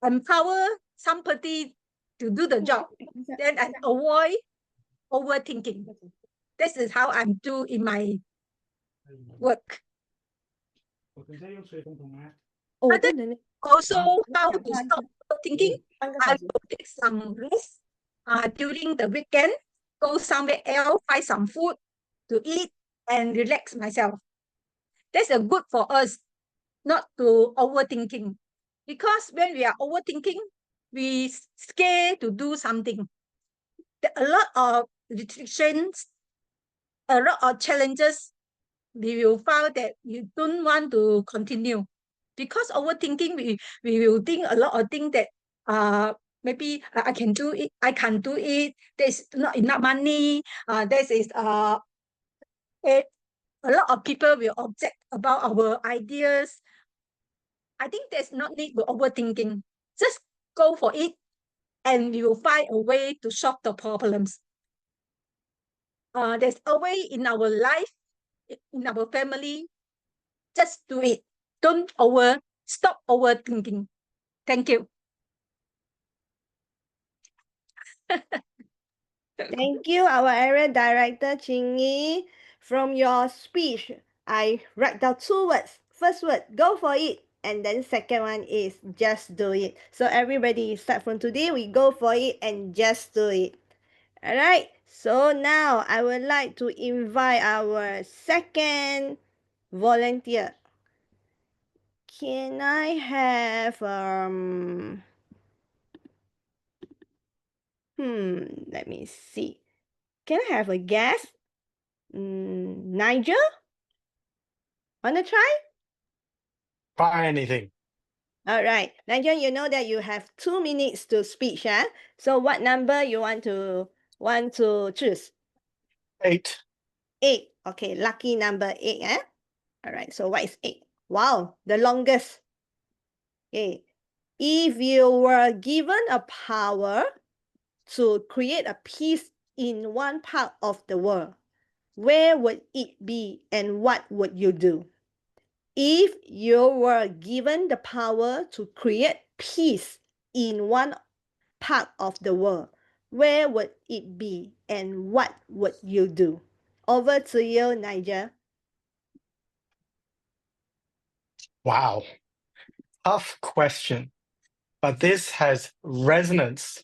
empower somebody to do the job. Then I avoid overthinking. This is how I'm do in my work. Oh, Also, how to stop overthinking. I will take some rest during the weekend, go somewhere else, find some food to eat and relax myself. That's a good for us, not to overthinking. Because when we are overthinking, we scared to do something. A lot of restrictions, a lot of challenges, we will find that you don't want to continue. Because overthinking, we will think a lot of things that maybe I can do it, I can't do it, there's not enough money, this is a lot of people will object about our ideas. I think there's not need to overthinking. Just go for it and you will find a way to solve the problems. There's a way in our life, in our family. Just do it. Don't stop overthinking. Thank you. Thank you, our area director, Ching. From your speech, I write down 2 words. First word, go for it. And then second one is just do it. So everybody start from today, we go for it and just do it. All right. So now I would like to invite our second volunteer. Can I have let me see. Can I have a guess? Nigel? Wanna try? Try anything. All right. Nigel, you know that you have 2 minutes to speak, huh? So what number you want to choose? 8. 8. Okay, lucky number 8, eh? All right, so what is 8? Wow, the longest. Okay. If you were given a power to create a peace in one part of the world, where would it be and what would you do? If you were given the power to create peace in one part of the world, where would it be and what would you do? Over to you, Nigel. Wow. Tough question. But this has resonance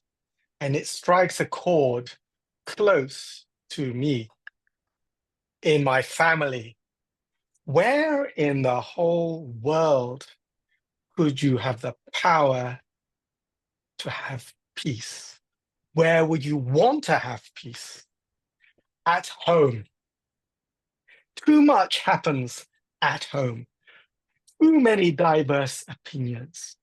and it strikes a chord close to me. In my family, where in the whole world could you have the power to have peace? Where would you want to have peace? At home. Too much happens at home. Too many diverse opinions.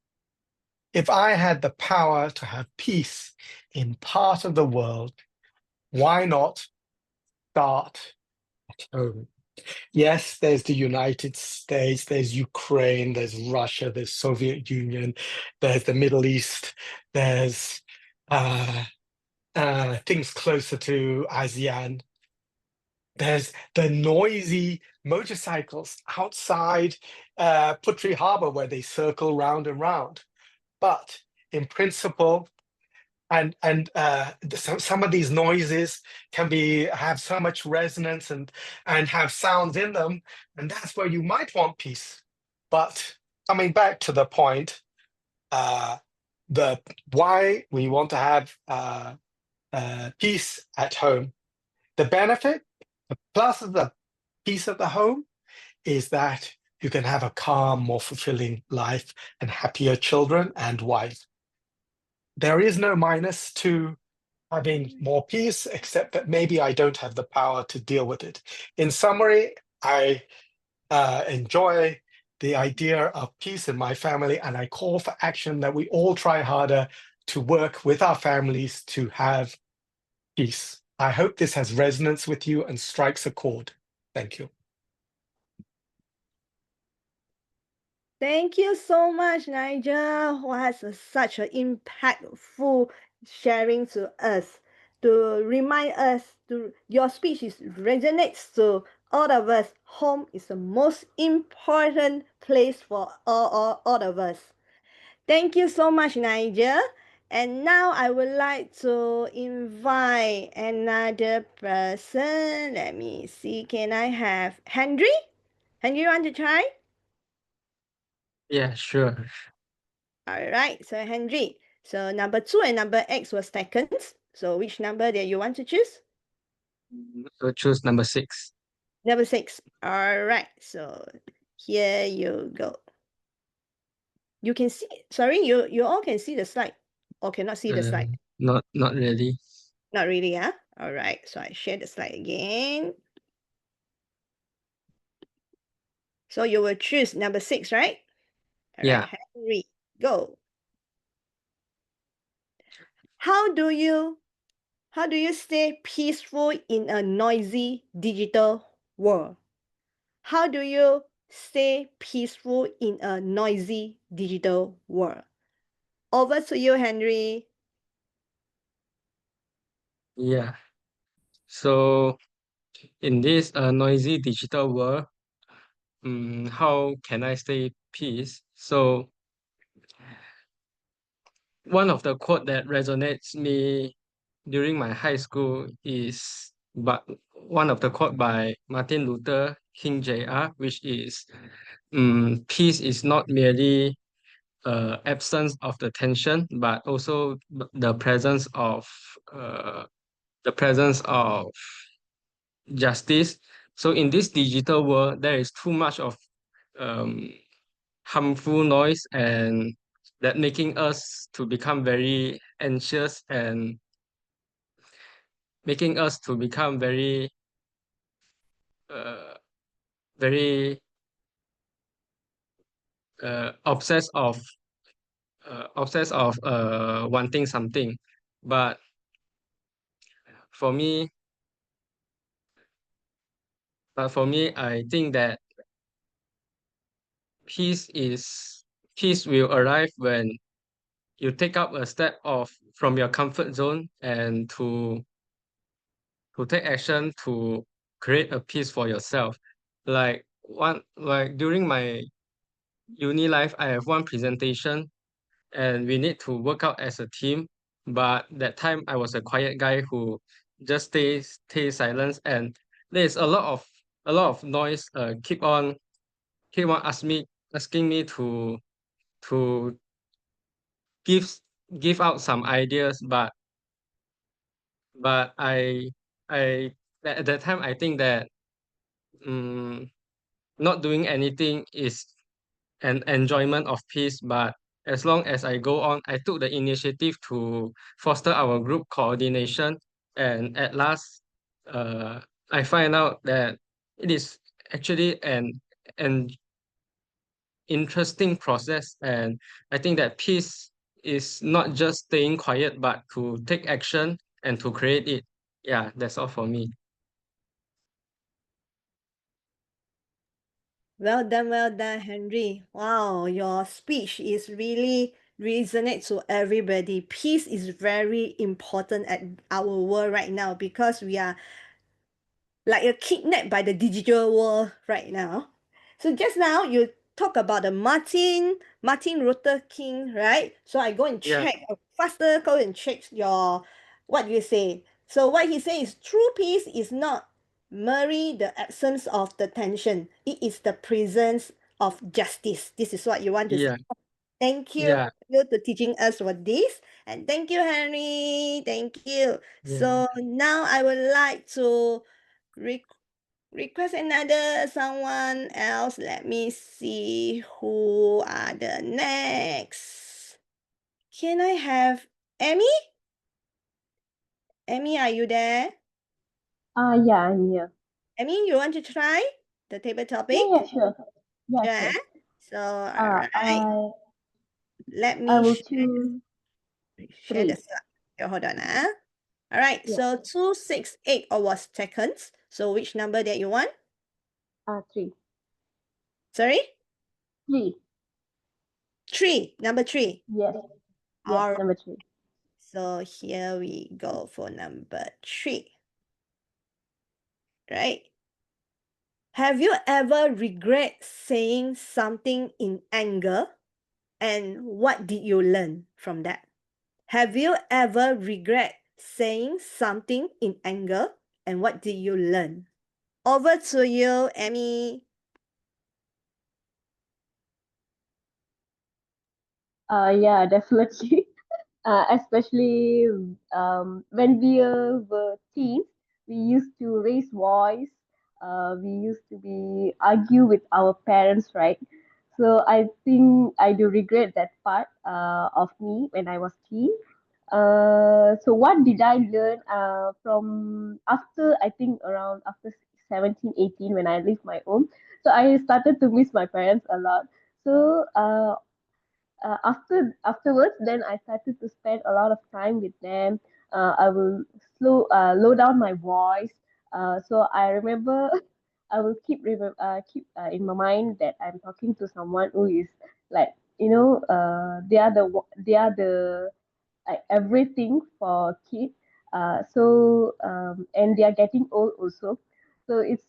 If I had the power to have peace in part of the world, why not start at home? Yes, there's the United States, there's Ukraine, there's Russia, there's Soviet Union, there's the Middle East, there's things closer to ASEAN. There's the noisy motorcycles outside Putri Harbor where they circle round and round. But in principle, some of these noises can have so much resonance and have sounds in them, and that's where you might want peace. But coming back to the point, the why we want to have peace at home, the benefit, the plus of the peace of the home is that you can have a calm, more fulfilling life and happier children and wife. There is no minus to having more peace, except that maybe I don't have the power to deal with it. In summary, I enjoy the idea of peace in my family, and I call for action that we all try harder to work with our families to have peace. I hope this has resonance with you and strikes a chord. Thank you. Thank you so much, Nigel. Was such an impactful sharing to us to remind us to your speech resonates to all of us. Home is the most important place for all of us. Thank you so much, Nigel. And now I would like to invite another person. Let me see. Can I have Henry? Henry, you want to try? Yeah, sure. All right. So Henry. So number 2 and number X was taken. So which number that you want to choose? So choose number 6. Number 6. All right. So here you go. You can see. Sorry, you all can see the slide, or cannot see the slide? Not really. Not really, huh? All right. So I share the slide again. So you will choose number 6, right? All Yeah. right, Henry, go. How do you stay peaceful in a noisy digital world? How do you stay peaceful in a noisy digital world? Over to you, Henry. Yeah. So in this noisy digital world, how can I stay peace? So one of the quote that resonates me during my high school is one of the quote by Martin Luther King Jr., which is peace is not merely absence of the tension, but also the presence of justice. So in this digital world, there is too much of um, harmful noise and that making us to become very anxious and making us to become very uh, very obsessed of wanting something. But for me I think that peace will arrive when you take up a step from your comfort zone and to take action to create a peace for yourself. Like during my uni life, I have one presentation and we need to work out as a team. But that time I was a quiet guy who just stay silent, and there's a lot of noise keep on asking me to give give out some ideas, but I at that time I think that not doing anything is an enjoyment of peace. But as long as I go on, I took the initiative to foster our group coordination, and at last I find out that it is actually an interesting process. And I think that peace is not just staying quiet, but to take action and to create it. Yeah, that's all for me. Well done, Henry. Wow, your speech is really resonates to everybody. Peace is very important at our world right now because we are like a kidnapped by the digital world right now. So just now you talk about the Martin Luther King, right? So I go and Yeah. check faster. Go and check your what you say. So what he says, true peace is not merely the absence of the tension. It is the presence of justice. This is what you want to say. Yeah. Thank you Yeah. to teaching us for this. And thank you, Henry. Thank you. Yeah. So now I would like to request another someone else. Let me see who are the next. Can I have Emmy? Emmy, are you there? Yeah, I'm here. Emmy, you want to try the table topic? Yeah, sure. Yeah, Sure. sure. So, all right. Let I me will share choose the 3. slide. Okay, hold on. All right. Yeah. So 268 was seconds. So which number that you want? 3. Sorry? 3. 3. Number 3. Yes. Yes, All right. number 3. So here we go for number 3. Right? Have you ever regret saying something in anger? And what did you learn from that? Have you ever regret saying something in anger? And what did you learn? Over to you, Emmy. Yeah, definitely. Especially when we were teens, we used to raise voice. We used to be argue with our parents, right? So I think I do regret that part of me when I was teen. So what did I learn from after, I think around after 17, 18, when I leave my home? So I started to miss my parents a lot. So afterwards, then I started to spend a lot of time with them. I will low down my voice. So I remember I will keep in my mind that I'm talking to someone who is like, they are the like everything for kids. And they are getting old also. So it's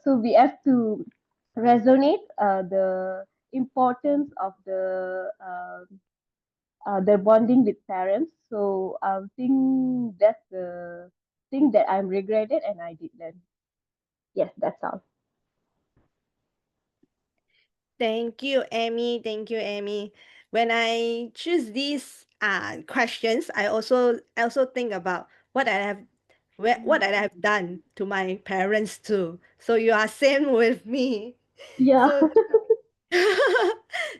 so we have to resonate the importance of the bonding with parents. So I think that's the thing that I'm regretted and I did learn. Yes, that's all. Thank you, Amy. Thank you, Amy. When I choose these questions, I also think about what I have done to my parents too. So you are same with me. Yeah. So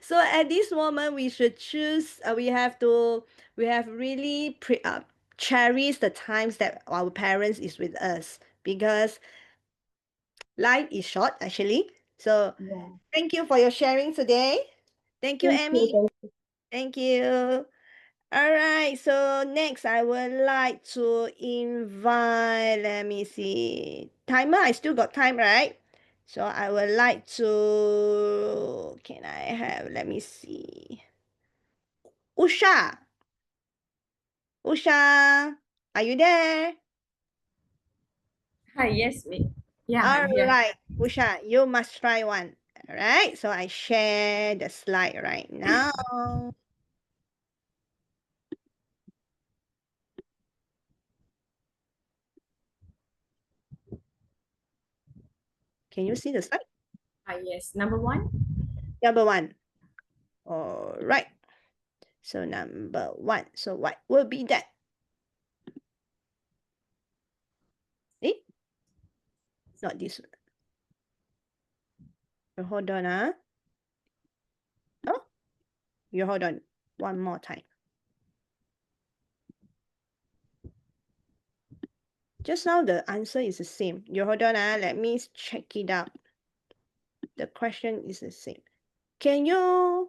so at this moment we should choose. We have really cherish the times that our parents is with us because life is short actually. So Yeah. thank you for your sharing today. Thank you, Thank you. Amy. Thank you. Thank you. All right. So next, I would like to invite. Let me see. Timer. I still got time, right? So I would like to. Can I have? Let me see. Usha. Usha, are you there? Hi, yes, me. Yeah, All I'm here. right, Usha, you must try one. All right. So I share the slide right now. Can you see the slide? Yes, number 1. Number 1. All right. So number 1. So what will be that? Eh? Not this one. You hold on, Oh, you hold on one more time. Just now the answer is the same. You hold on, let me check it out. The question is the same. Can you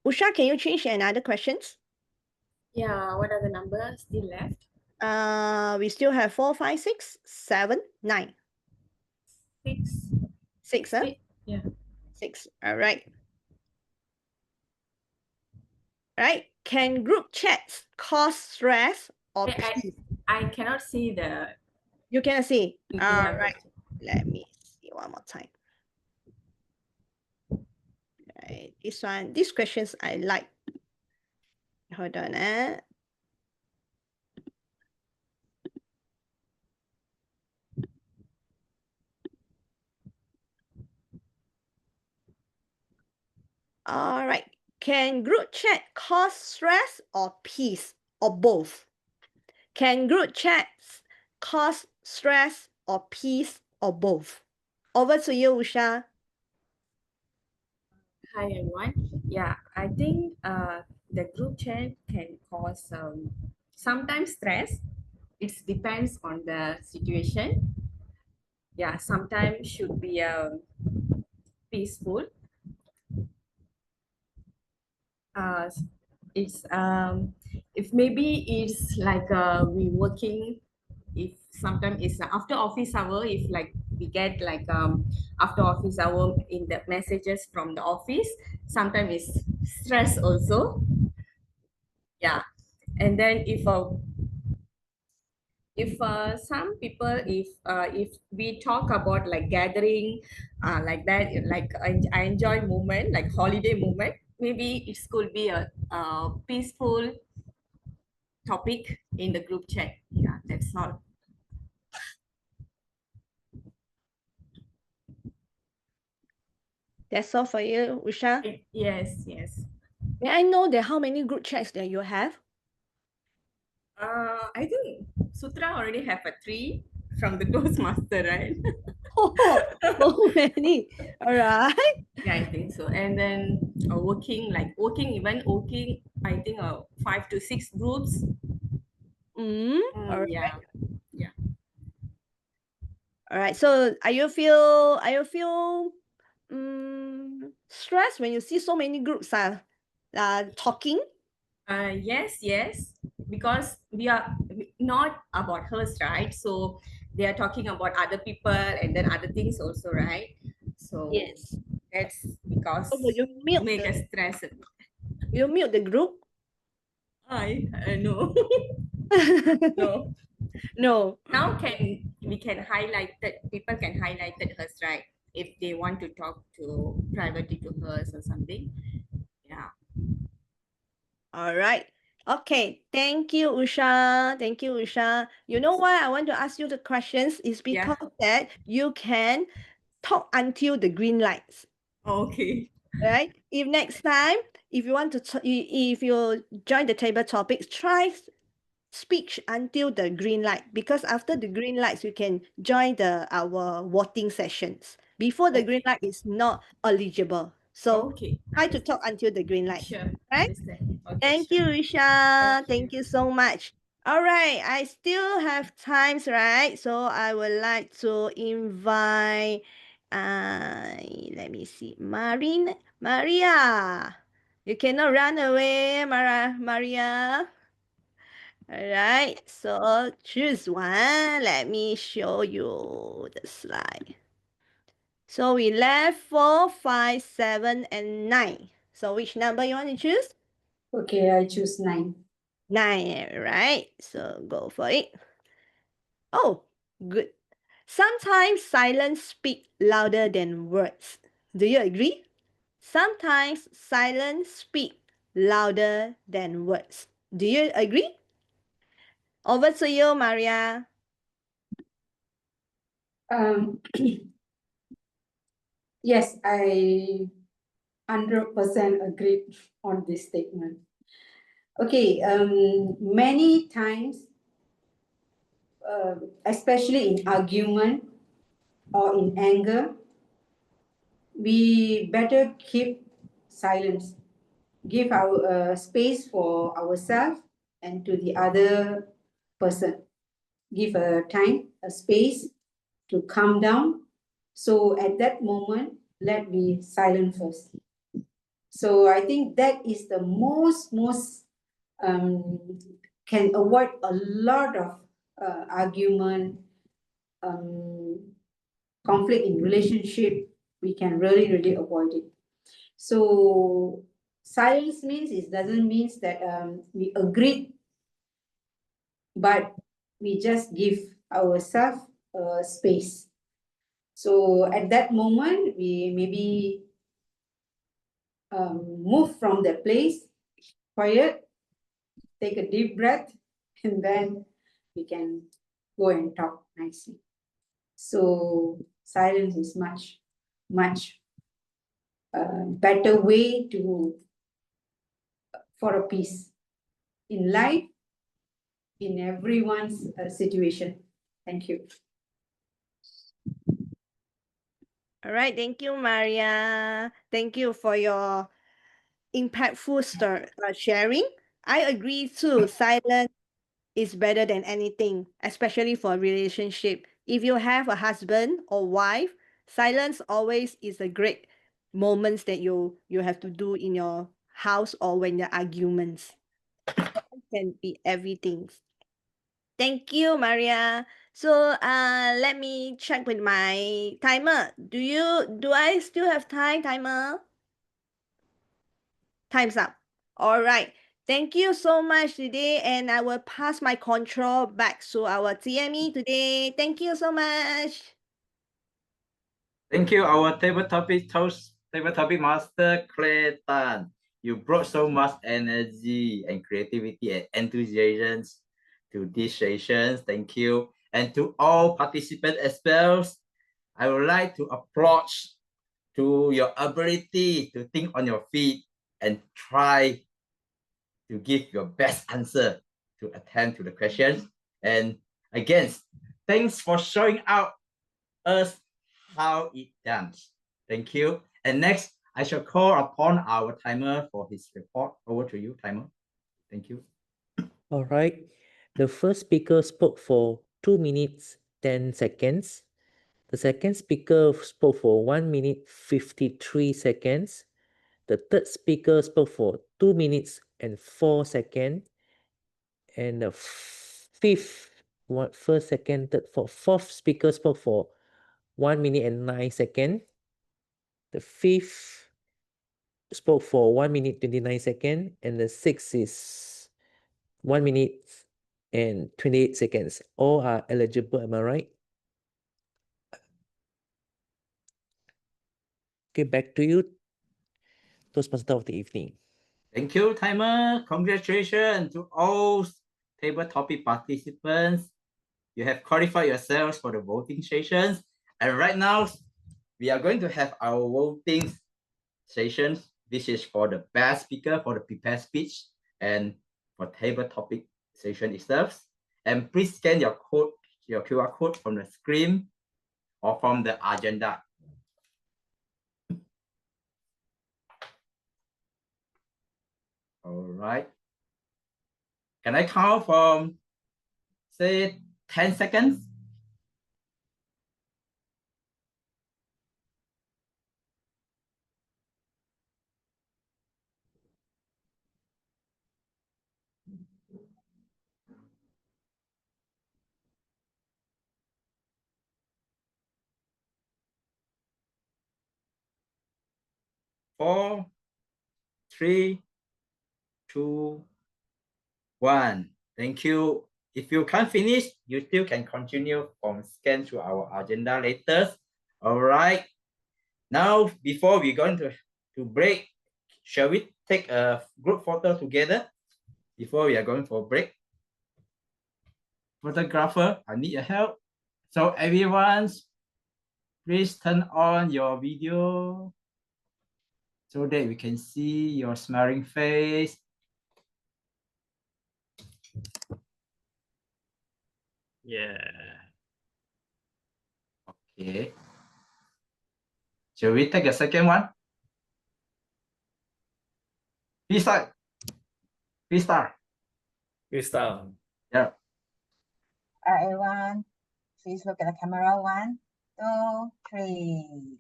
Usha, can you change another questions? Yeah, what are the numbers still left? We still have 4, 5, 6, 7, 9. 6. 6, huh? Yeah. 6. All right. Right? Can group chats cause stress or peace? I cannot see the. You cannot see. All Yeah. right. Let me see one more time. Right. This one, these questions I like. Hold on. All right. Can group chat cause stress or peace or both? Can group chats cause stress or peace or both? Over to you, Usha. Hi everyone. Yeah, I think the group chat can cause sometimes stress. It depends on the situation. Yeah, sometimes should be peaceful. It's if maybe it's like we working, if sometimes it's after office hour, if like we get like after office hour in the messages from the office, sometimes it's stress also. Yeah, and then if some people, if we talk about like gathering like that, like I enjoy moment like holiday moment, maybe it could be a peaceful topic in the group chat. Yeah, that's all. That's all for you, Usha. Yes, yes. May I know that how many group chats that you have? I think Sutera already have a 3 from the Toastmaster, right? Oh, so many. All right. Yeah, I think so. And then working, I think 5 to 6 groups. All right. Yeah, yeah. All right. So are you feel stressed when you see so many groups talking? Yes, yes, because we are not about hers, right? So they are talking about other people and then other things also, right? So Yes. that's because So will you mute make the us stress. will you mute the group? I no. No. No. Now we can highlight that people can highlight it hers, right? If they want to talk to privately to hers or something. Yeah. All right. Okay. Thank you, Usha. Thank you, Usha. You know why I want to ask you the questions is because that you can talk until the green lights. Okay. Right? If next time, if you want to, if you join the table topics, try speak until the green light, because after the green lights, you can join our voting sessions. Before the green light is not eligible. So try to talk until the green light. Sure. Right? Understand. Okay, Thank sure. you, Isha. Thank you so much. All right, I still have times, right? So I would like to invite, let me see, Maria. You cannot run away, Maria. All right, so choose one. Let me show you the slide. So we left 4, 5, 7, and 9. So which number you want to choose? Okay, I choose 9. 9, right? So go for it. Oh, good. Sometimes silence speak louder than words. Do you agree? Sometimes silence speak louder than words. Do you agree? Over to you, Maria. Yes, I 100% agree on this statement. Okay, many times, especially in argument or in anger, we better keep silence. Give our space for ourselves and to the other person. Give a time, a space to calm down. So at that moment, let be silent first. So I think that is the most can avoid a lot of argument, conflict in relationship. We can really avoid it. So silence means it doesn't mean that we agree, but we just give ourselves space. So at that moment, we maybe move from the place, quiet, take a deep breath, and then we can go and talk nicely. So silence is much better way for a peace in life, in everyone's situation. Thank you. All right, thank you, Maria. Thank you for your impactful sharing. I agree too. Silence is better than anything, especially for a relationship. If you have a husband or wife, silence always is a great moments that you have to do in your house or when there are arguments. Silence can be everything. Thank you, Maria. So let me check with my timer. Do I still have time, timer? Time's up. All right. Thank you so much today, and I will pass my control back to our TME today. Thank you so much. Thank you, our table topic master, Clay Tan. You brought so much energy and creativity and enthusiasm to these sessions. Thank you. And to all participants as well, I would like to applaud to your ability to think on your feet and try to give your best answer to attend to the questions. And again, thanks for showing out us how it done. Thank you. And next, I shall call upon our timer for his report. Over to you, timer. Thank you. All right. The first speaker spoke for 2 minutes 10 seconds. The second speaker spoke for 1 minute 53 seconds. The third speaker spoke for 2 minutes and 4 seconds. And the first, second, third, fourth speaker spoke for 1 minute and 9 seconds. The fifth spoke for 1 minute 29 seconds. And the sixth is 1 minute and 28 seconds. All are eligible, am I right? Okay, back to you, Toastmaster of the evening. Thank you, timer. Congratulations to all table topic participants. You have qualified yourselves for the voting sessions. And right now, we are going to have our voting sessions. This is for the best speaker for the prepared speech and for table topic session itself. And please scan your QR code from the screen or from the agenda. All right. Can I count from, say, 10 seconds? Four, three, two, one. Thank you. If you can't finish, you still can continue from scan to our agenda later. All right. Now, before we're going to break, shall we take a group photo together before we are going for a break? Photographer, I need your help. So everyone, please turn on your video so that we can see your smiling face. Yeah. Okay. Shall we take a second one? Please start. Please start. We start. Yeah. Everyone, please look at the camera. 1, 2, 3.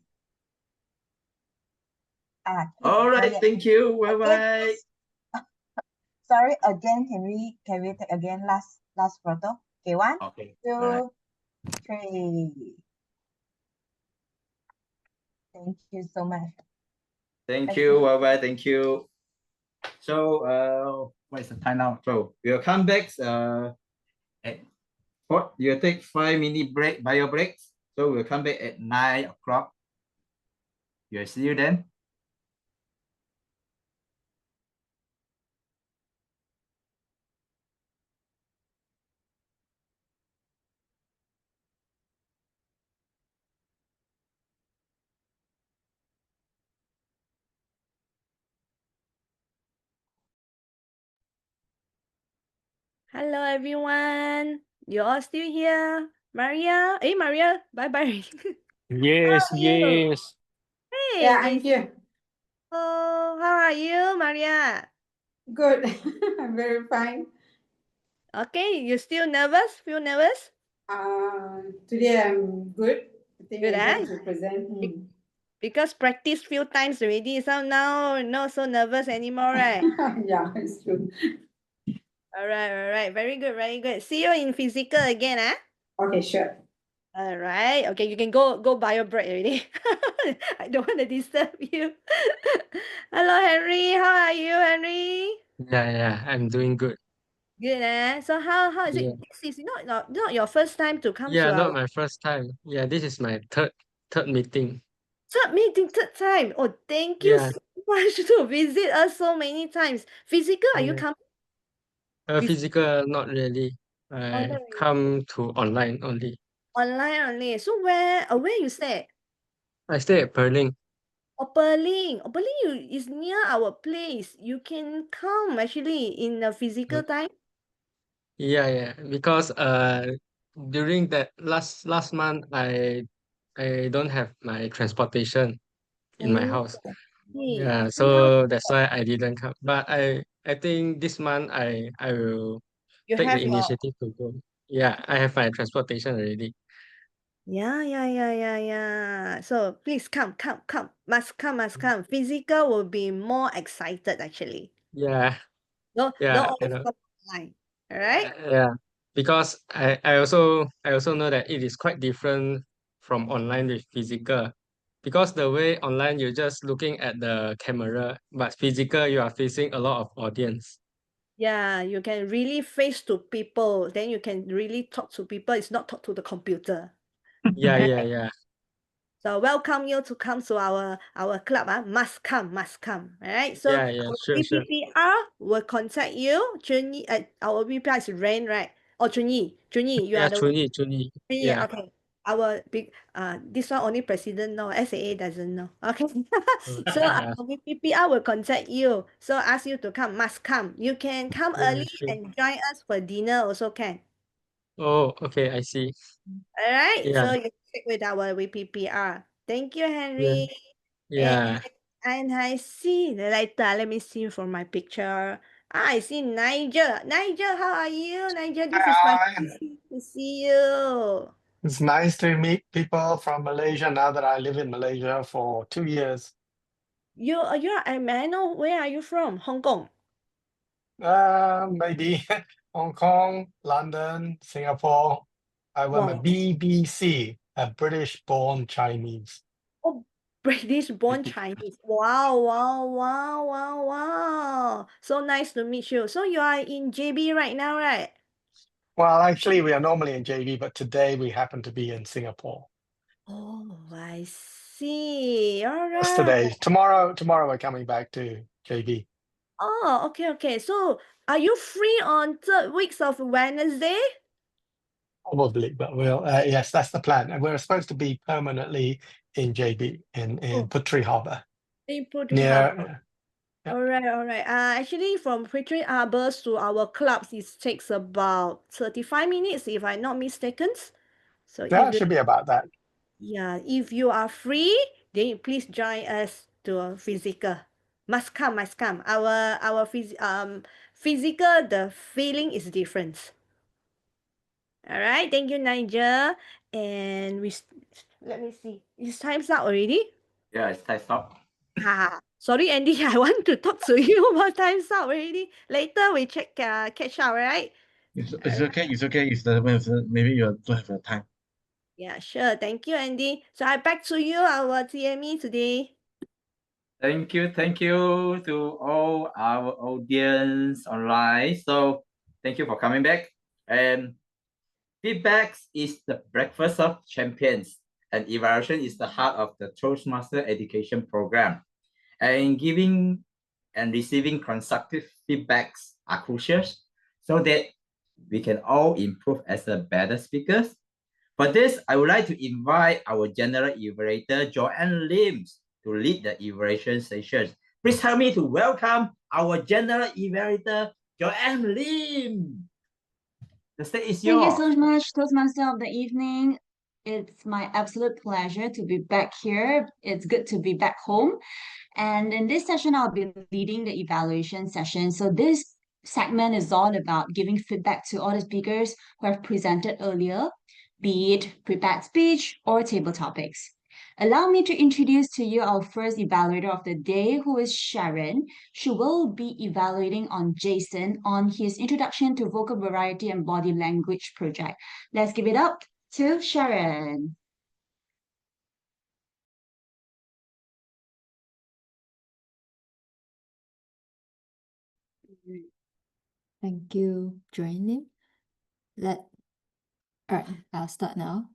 All right, thank you. Bye bye. Sorry, again, can we take again last photo? Okay, one, Okay. two, All right. three. Thank you so much. Thank you. Bye bye. Thank you. So what is the time now? So we'll come back at you take 5-minute break, bio breaks. So we'll come back at 9 o'clock. We'll see you then. Hello, everyone. You all still here? Maria? Hey, Maria. Bye-bye. Yes, How are you? yes. Hey, Yeah, I'm Miss. here. Oh, how are you, Maria? Good. I'm very fine. Okay, you still nervous? Feel nervous? Today I'm good. I think Good, I'm eh? going to present. Because practice few times already, so now not so nervous anymore, right? Yeah, it's true. All right. Very good, very good. See you in physical again, eh? Okay, sure. All right. Okay, you can go bio break already. I don't want to disturb you. Hello, Henry. How are you, Henry? Yeah, I'm doing good. Good, eh? So how is it? Yeah. This is not your first time to come Yeah, to not our my first time. Yeah, this is my third meeting. third time. Oh, thank you Yeah. so much to visit us so many times. Physical, are you Yeah. coming? Physical, not really. I Not really. come to online only. Online only. So where you stay? I stay at Perling. Opening is near our place. You can come actually in the physical time. Yeah. Because during that last month I don't have my transportation in my house. Okay. Yeah, so that's why I didn't come. But I think this month I will You take the have your initiative to go. Yeah, I have my transportation already. yeah. So please come. Must come. Physical will be more excited actually. Yeah, Don't yeah, always come online. All right? yeah. Because I also know that it is quite different from online with physical. Because the way online you're just looking at the camera, but physical you are facing a lot of audience. Yeah, you can really face to people. Then you can really talk to people. It's not talk to the computer. Yeah. So welcome you to come to our club. Must come. All right. So Yeah, our sure. VPPR will contact you. Junyi, our VPPR is Rain, right? Or Junyi. You Yeah, are the Chuni. Junyi, Yeah. okay. Our big this one only president know. SAA doesn't know. Okay. So Yeah, our VPPR will contact you. So ask you to come. Must come. You can come early sure. and join us for dinner also can. Oh, okay, I see. All right. Yeah, So you check with our VPPR. Thank you, yeah, Henry. yeah. And I see later. Let me see from my picture. I see Nigel. Nigel, how are you? Nigel, this is my Hi. first time to see you. It's nice to meet people from Malaysia now that I live in Malaysia for 2 years. May I know where are you from? Hong Kong. Maybe Hong Kong, London, Singapore. I'm a Wow. BBC, a British-born Chinese. Oh, British-born Chinese. Wow. So nice to meet you. So you are in JB right now, right? Well, actually, we are normally in JB, but today we happen to be in Singapore. Oh, I see. All Just right. today. Tomorrow we're coming back to JB. Oh, okay. So are you free on third weeks of Wednesday? Probably, but yes, that's the plan. And we're supposed to be permanently in JB in Putri Harbour. In Putri Near, Harbour. yeah. All right. Actually, from Putri Harbour to our clubs, it takes about 35 minutes, if I'm not mistaken. So Yeah, if it should be about that. if you are free, then you please join us to a physical. Must come. Our physical, the feeling is different. All right. Thank you, Nigel. And let me see. Is time's up already? Yeah, it's time stop. Sorry, Andy, I want to talk to you, but time's up already. Later we check catch up, right? It's okay. It's okay. Maybe you don't have the time. Yeah, sure. Thank you, Andy. So I back to you, our TME today. Thank you to all our audience online. So thank you for coming back. And feedback is the breakfast of champions, and evaluation is the heart of the Toastmaster education program. And giving and receiving constructive feedbacks are crucial so that we can all improve as a better speakers. For this, I would like to invite our general evaluator, Joanne Lim, to lead the evaluation session. Please help me to welcome our general evaluator, Joanne Lim. The stage is Thank you yours. so much, Toastmaster of the evening. It's my absolute pleasure to be back here. It's good to be back home. And in this session, I'll be leading the evaluation session. So this segment is all about giving feedback to all the speakers who have presented earlier, be it prepared speech or table topics. Allow me to introduce to you our first evaluator of the day, who is Sharon. She will be evaluating on Jason on his Introduction to Vocal Variety and Body Language project. Let's give it up to Sharon. Thank you, joining. Alright, I'll start now.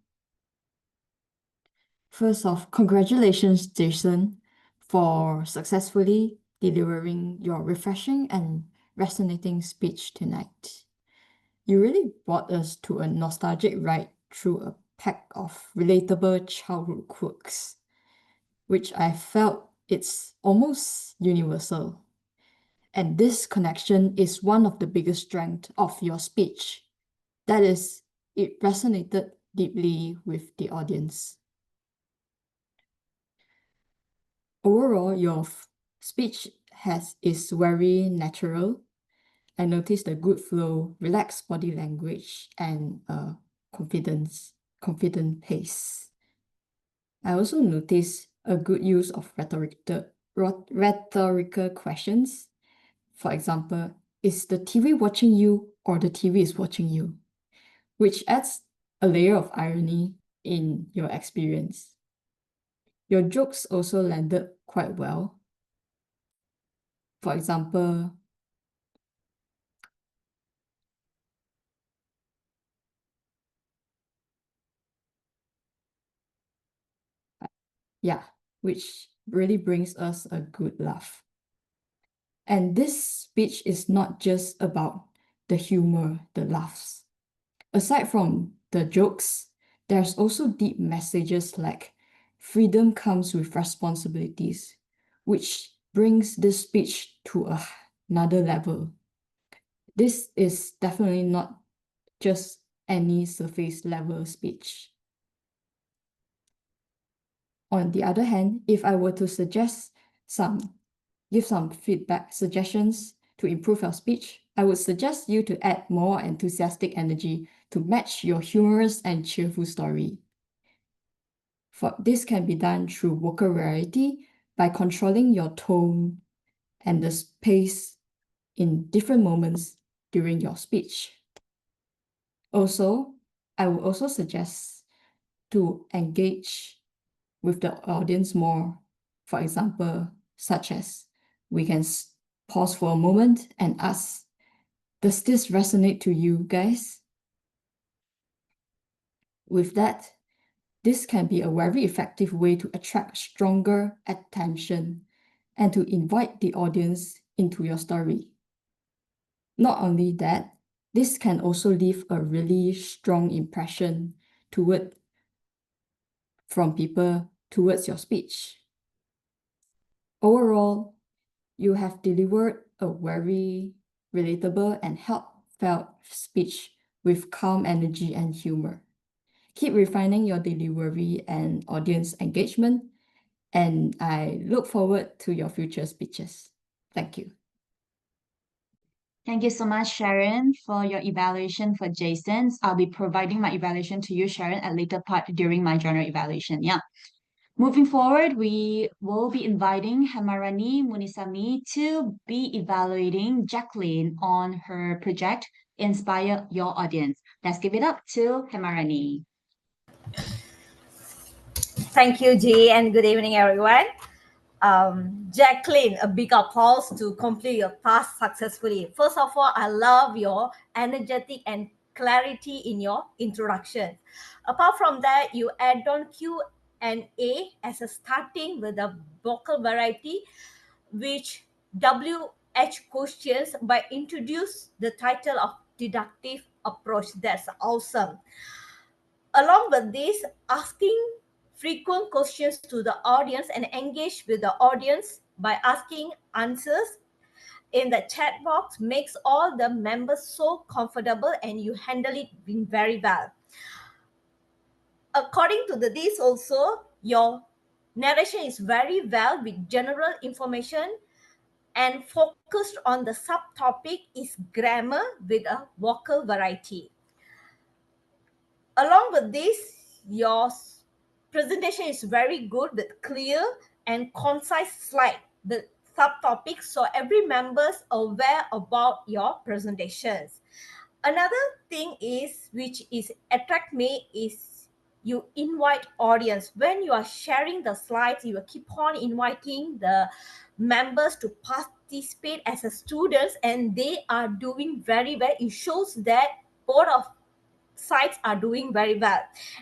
First off, congratulations, Jason, for successfully delivering your refreshing and resonating speech tonight. You really brought us to a nostalgic ride through a pack of relatable childhood quirks, which I felt it's almost universal. And this connection is one of the biggest strengths of your speech. That is, it resonated deeply with the audience. Overall, your speech is very natural. I noticed a good flow, relaxed body language, and confident pace. I also noticed a good use of rhetorical questions. For example, is the TV watching you or the TV is watching you? Which adds a layer of irony in your experience. Your jokes also landed quite well. For example, yeah, which really brings us a good laugh. And this speech is not just about the humor, the laughs. Aside from the jokes, there's also deep messages like freedom comes with responsibilities, which brings this speech to another level. This is definitely not just any surface level speech. On the other hand, if I were to give some feedback suggestions to improve your speech, I would suggest you to add more enthusiastic energy to match your humorous and cheerful story. This can be done through vocal variety by controlling your tone and the pace in different moments during your speech. Also, I would also suggest to engage with the audience more. For example, such as we can pause for a moment and ask, does this resonate to you guys? With that, this can be a very effective way to attract stronger attention and to invite the audience into your story. Not only that, this can also leave a really strong impression from people towards your speech. Overall, you have delivered a very relatable and heartfelt speech with calm energy and humor. Keep refining your delivery and audience engagement, and I look forward to your future speeches. Thank you. Thank you so much, Sharon, for your evaluation for Jason. I'll be providing my evaluation to you, Sharon, at later part during my general evaluation. Yeah. Moving forward, we will be inviting Hemarani Munisami to be evaluating Jacqueline on her project, Inspire Your Audience. Let's give it up to Hemarani. Thank you, G, and good evening, everyone. Jacqueline, a big applause to complete your task successfully. First of all, I love your energetic and clarity in your introduction. Apart from that, you add on Q&A as a starting with a vocal variety, which WH questions by introduce the title of deductive approach. That's awesome. Along with this, asking frequent questions to the audience and engage with the audience by asking answers in the chat box makes all the members so comfortable, and you handle it very well. According to this also, your narration is very well with general information and focused on the subtopic is grammar with a vocal variety. Along with this, your presentation is very good with clear and concise slide, the subtopics, so every member's aware about your presentations. Another thing is, which is attract me, is you invite audience. When you are sharing the slides, you will keep on inviting the members to participate as a students, and they are doing very well. It shows that both of sites are doing very well,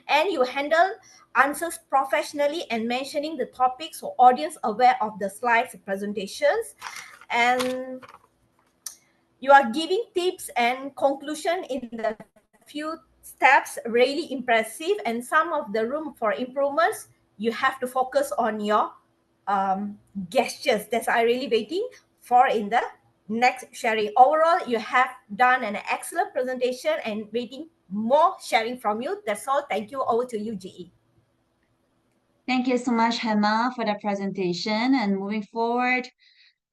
and you handle answers professionally and mentioning the topics so audience aware of the slides presentations, and you are giving tips and conclusion in the few steps, really impressive. And some of the room for improvements, you have to focus on your gestures. That's I really waiting for in the next sharing. Overall, you have done an excellent presentation and waiting more sharing from you. That's all. Thank you. Over to you, GE. Thank you so much, Hema, for the presentation. And moving forward,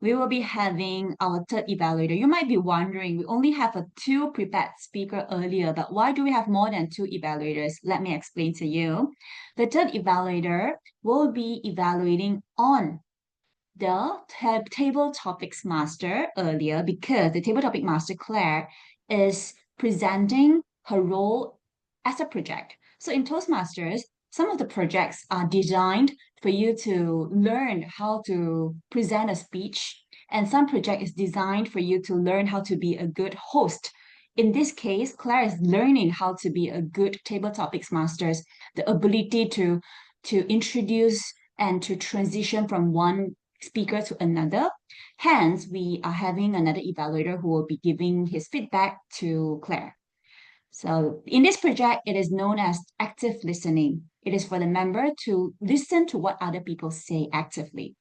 we will be having our third evaluator. You might be wondering, we only have a 2 prepared speaker earlier, but why do we have more than 2 evaluators? Let me explain to you. The third evaluator will be evaluating on the table topics master earlier, because the table topic master, Claire, is presenting her role as a project. So in Toastmasters, some of the projects are designed for you to learn how to present a speech, and some project is designed for you to learn how to be a good host. In this case, Claire is learning how to be a good table topics masters, the ability to introduce and to transition from one speaker to another. Hence, we are having another evaluator who will be giving his feedback to Claire. So in this project, it is known as active listening. It is for the member to listen to what other people say actively.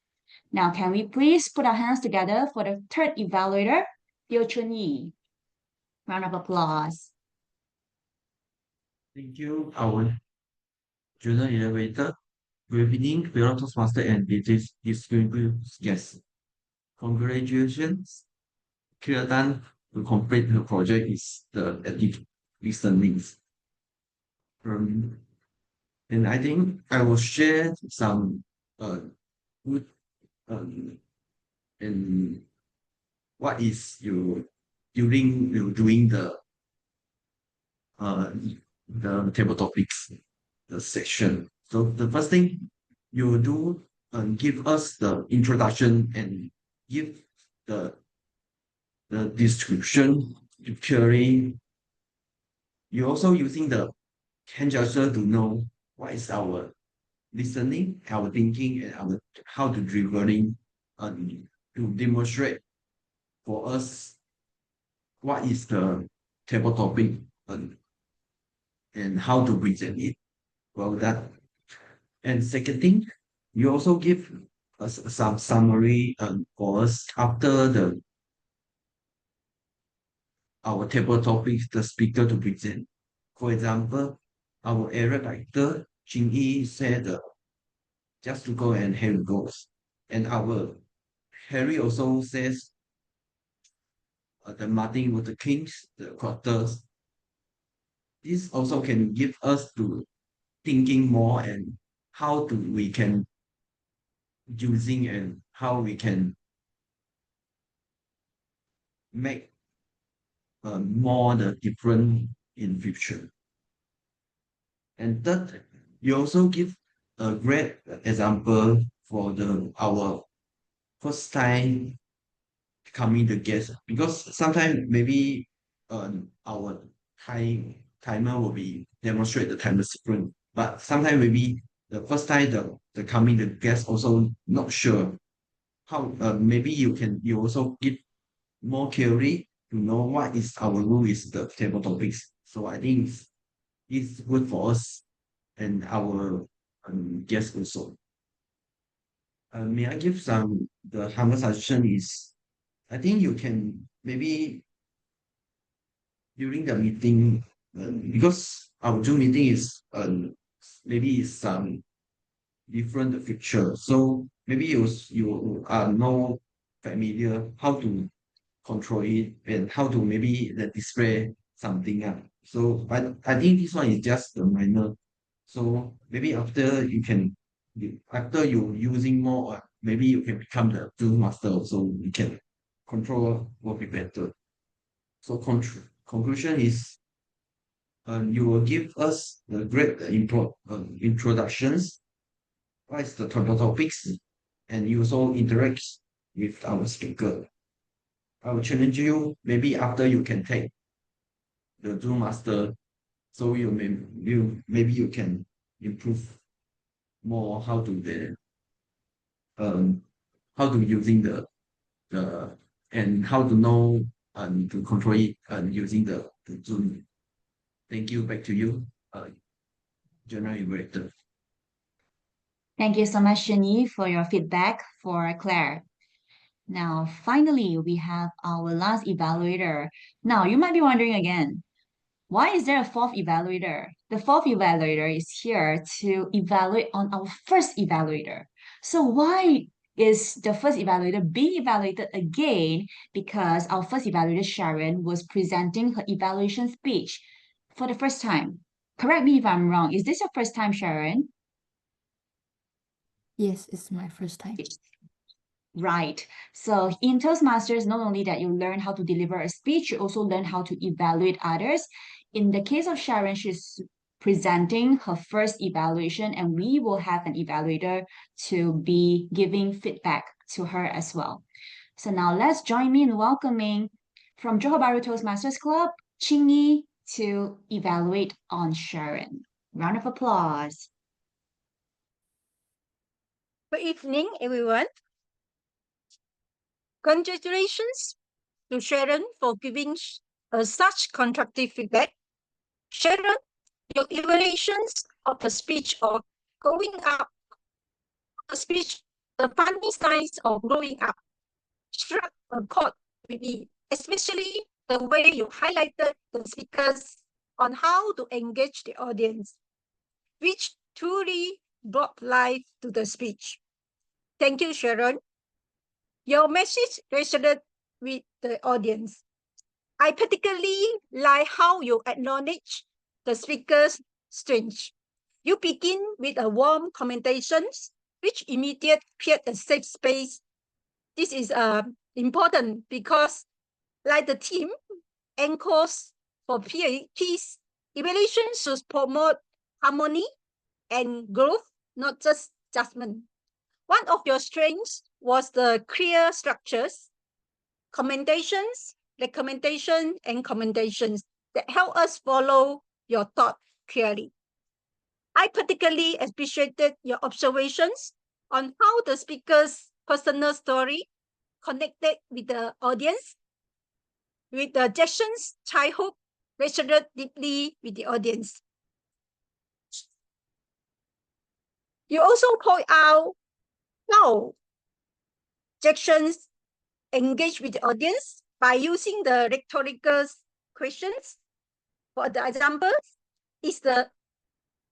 Now, can we please put our hands together for the third evaluator, Teo Chun Yi? Round of applause. Thank you, our junior elevator. Good evening, fellow Toastmaster and distinguished guests. Congratulations, clear done to complete the project is the active listening. And I think I will share some good and what is you during you doing the table topics, the section. So the first thing you do give us the introduction and give the description, theory. You're also using the hand gesture to know what is our listening, our thinking, and our how to delivering to demonstrate for us what is the table topic and how to present it. Well, that. And second thing, you also give us some summary for us after our table topics, the speaker to present. For example, our area director, Ching said, just to go and Harry goes. And our Harry also says, the Martin Luther King's, the quarters. This also can give us to thinking more and how do we can using and how we can make more the different in future. And third, you also give a great example for our first time coming the guest, because sometimes maybe our timer will be demonstrate the timer sequence, but sometimes maybe the first time the coming the guest also not sure how, maybe you also give more theory to know what is our rule is the table topics. So I think it's good for us and our guests also. May I give the humble suggestion is, I think you can maybe during the meeting, because our Zoom meeting is maybe some different feature. So maybe you are more familiar how to control it and how to maybe display something up. So I think this one is just the minor. So maybe after after you using more, maybe you can become the Zoom master, so you can control will be better. So conclusion is, you will give us the great introductions, what is the topics, and you also interact with our speaker. I will challenge you, maybe after you can take the Zoom master, so maybe you can improve more how to using the and how to know to control it using the Zoom. Thank you. Back to you, General Evaluator. Thank you so much, Shani, for your feedback for Claire. Now, finally, we have our last evaluator. Now, you might be wondering again, why is there a fourth evaluator? The fourth evaluator is here to evaluate on our first evaluator. So why is the first evaluator being evaluated again? Because our first evaluator, Sharon, was presenting her evaluation speech for the first time. Correct me if I'm wrong. Is this your first time, Sharon? Yes, it's my first time. Right. So in Toastmasters, not only that you learn how to deliver a speech, you also learn how to evaluate others. In the case of Sharon, she's presenting her first evaluation, and we will have an evaluator to be giving feedback to her as well. So now let's join me in welcoming from Johor Bahru Toastmasters Club, Ching to evaluate on Sharon. Round of applause. Good evening, everyone. Congratulations to Sharon for giving us such constructive feedback. Sharon, your evaluations of the speech of growing up, the funny signs of growing up, struck a chord with me, especially the way you highlighted the speakers on how to engage the audience, which truly brought life to the speech. Thank you, Sharon. Your message resonated with the audience. I particularly like how you acknowledge the speaker's strengths. You begin with a warm commentations, which immediately create a safe space. This is important because, like the team anchors for peace, evaluation should promote harmony and growth, not just judgment. One of your strengths was the clear structures, commentations, recommendation, and commentations that help us follow your thought clearly. I particularly appreciated your observations on how the speaker's personal story connected with the audience, with the Jackson's childhood resonated deeply with the audience. You also point out how Jackson's engage with the audience by using the rhetorical questions. For the examples, is the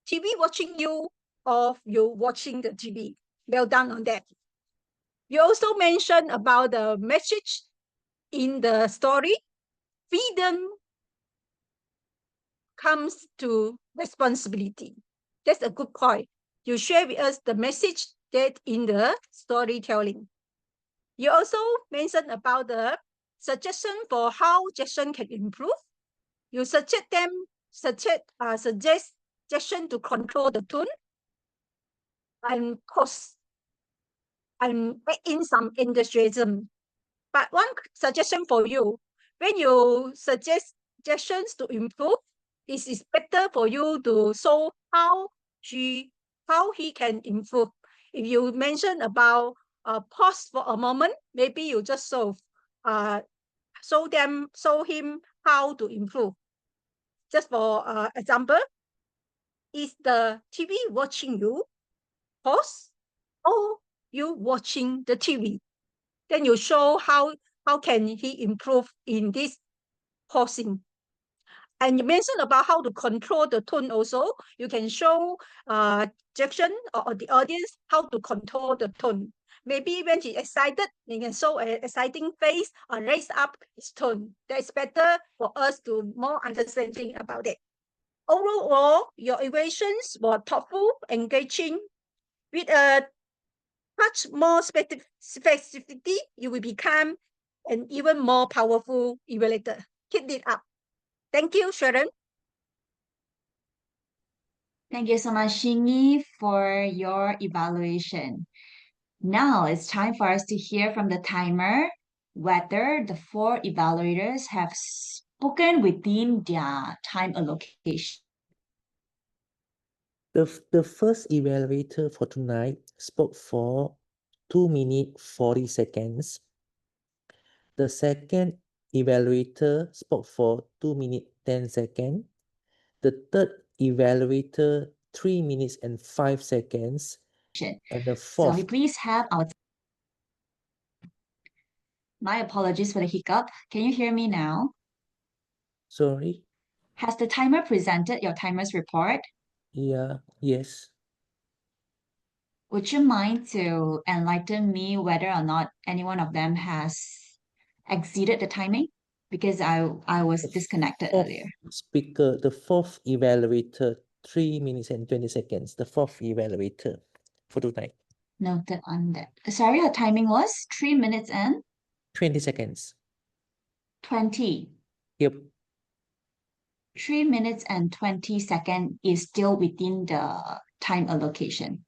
TV watching you or you watching the TV? Well done on that. You also mentioned about the message in the story. Freedom comes to responsibility. That's a good point. you share with us the message that in the storytelling. You also mentioned about the suggestion for how Jason can improve. You suggest suggestion to control the tone and cause and add in some enthusiasm. But one suggestion for you, when you suggest suggestions to improve, it is better for you to show how he can improve. If you mention about pause for a moment, maybe you just show him how to improve. Just for example, is the TV watching you? Pause, or you watching the TV? Then you show how can he improve in this pausing. And you mentioned about how to control the tone also. You can show Jackson or the audience how to control the tone. Maybe when he's excited, you can show an exciting face or raise up his tone. That's better for us to more understanding about it. Overall, your evaluations were thoughtful, engaging. With a much more specificity, you will become an even more powerful evaluator. Keep it up. Thank you, Sharon. Thank you so much, Shingy, for your evaluation. Now it's time for us to hear from the timer whether the 4 evaluators have spoken within their time allocation. The first evaluator for tonight spoke for 2 minutes 40 seconds. The second evaluator spoke for 2 minutes 10 seconds. The third evaluator 3 minutes and 5 seconds. And the So fourth. we please have our... My apologies for the hiccup. Can you hear me now? Sorry? Has the timer presented your timer's report? Yeah, yes. Would you mind to enlighten me whether or not any one of them has exceeded the timing? Because I was disconnected earlier. Speaker, the fourth evaluator, 3 minutes and 20 seconds. The fourth evaluator for tonight. Noted on that. Sorry, her timing was 3 minutes and 20 seconds. 20. Yep. 3 minutes and 20 seconds is still within the time allocation.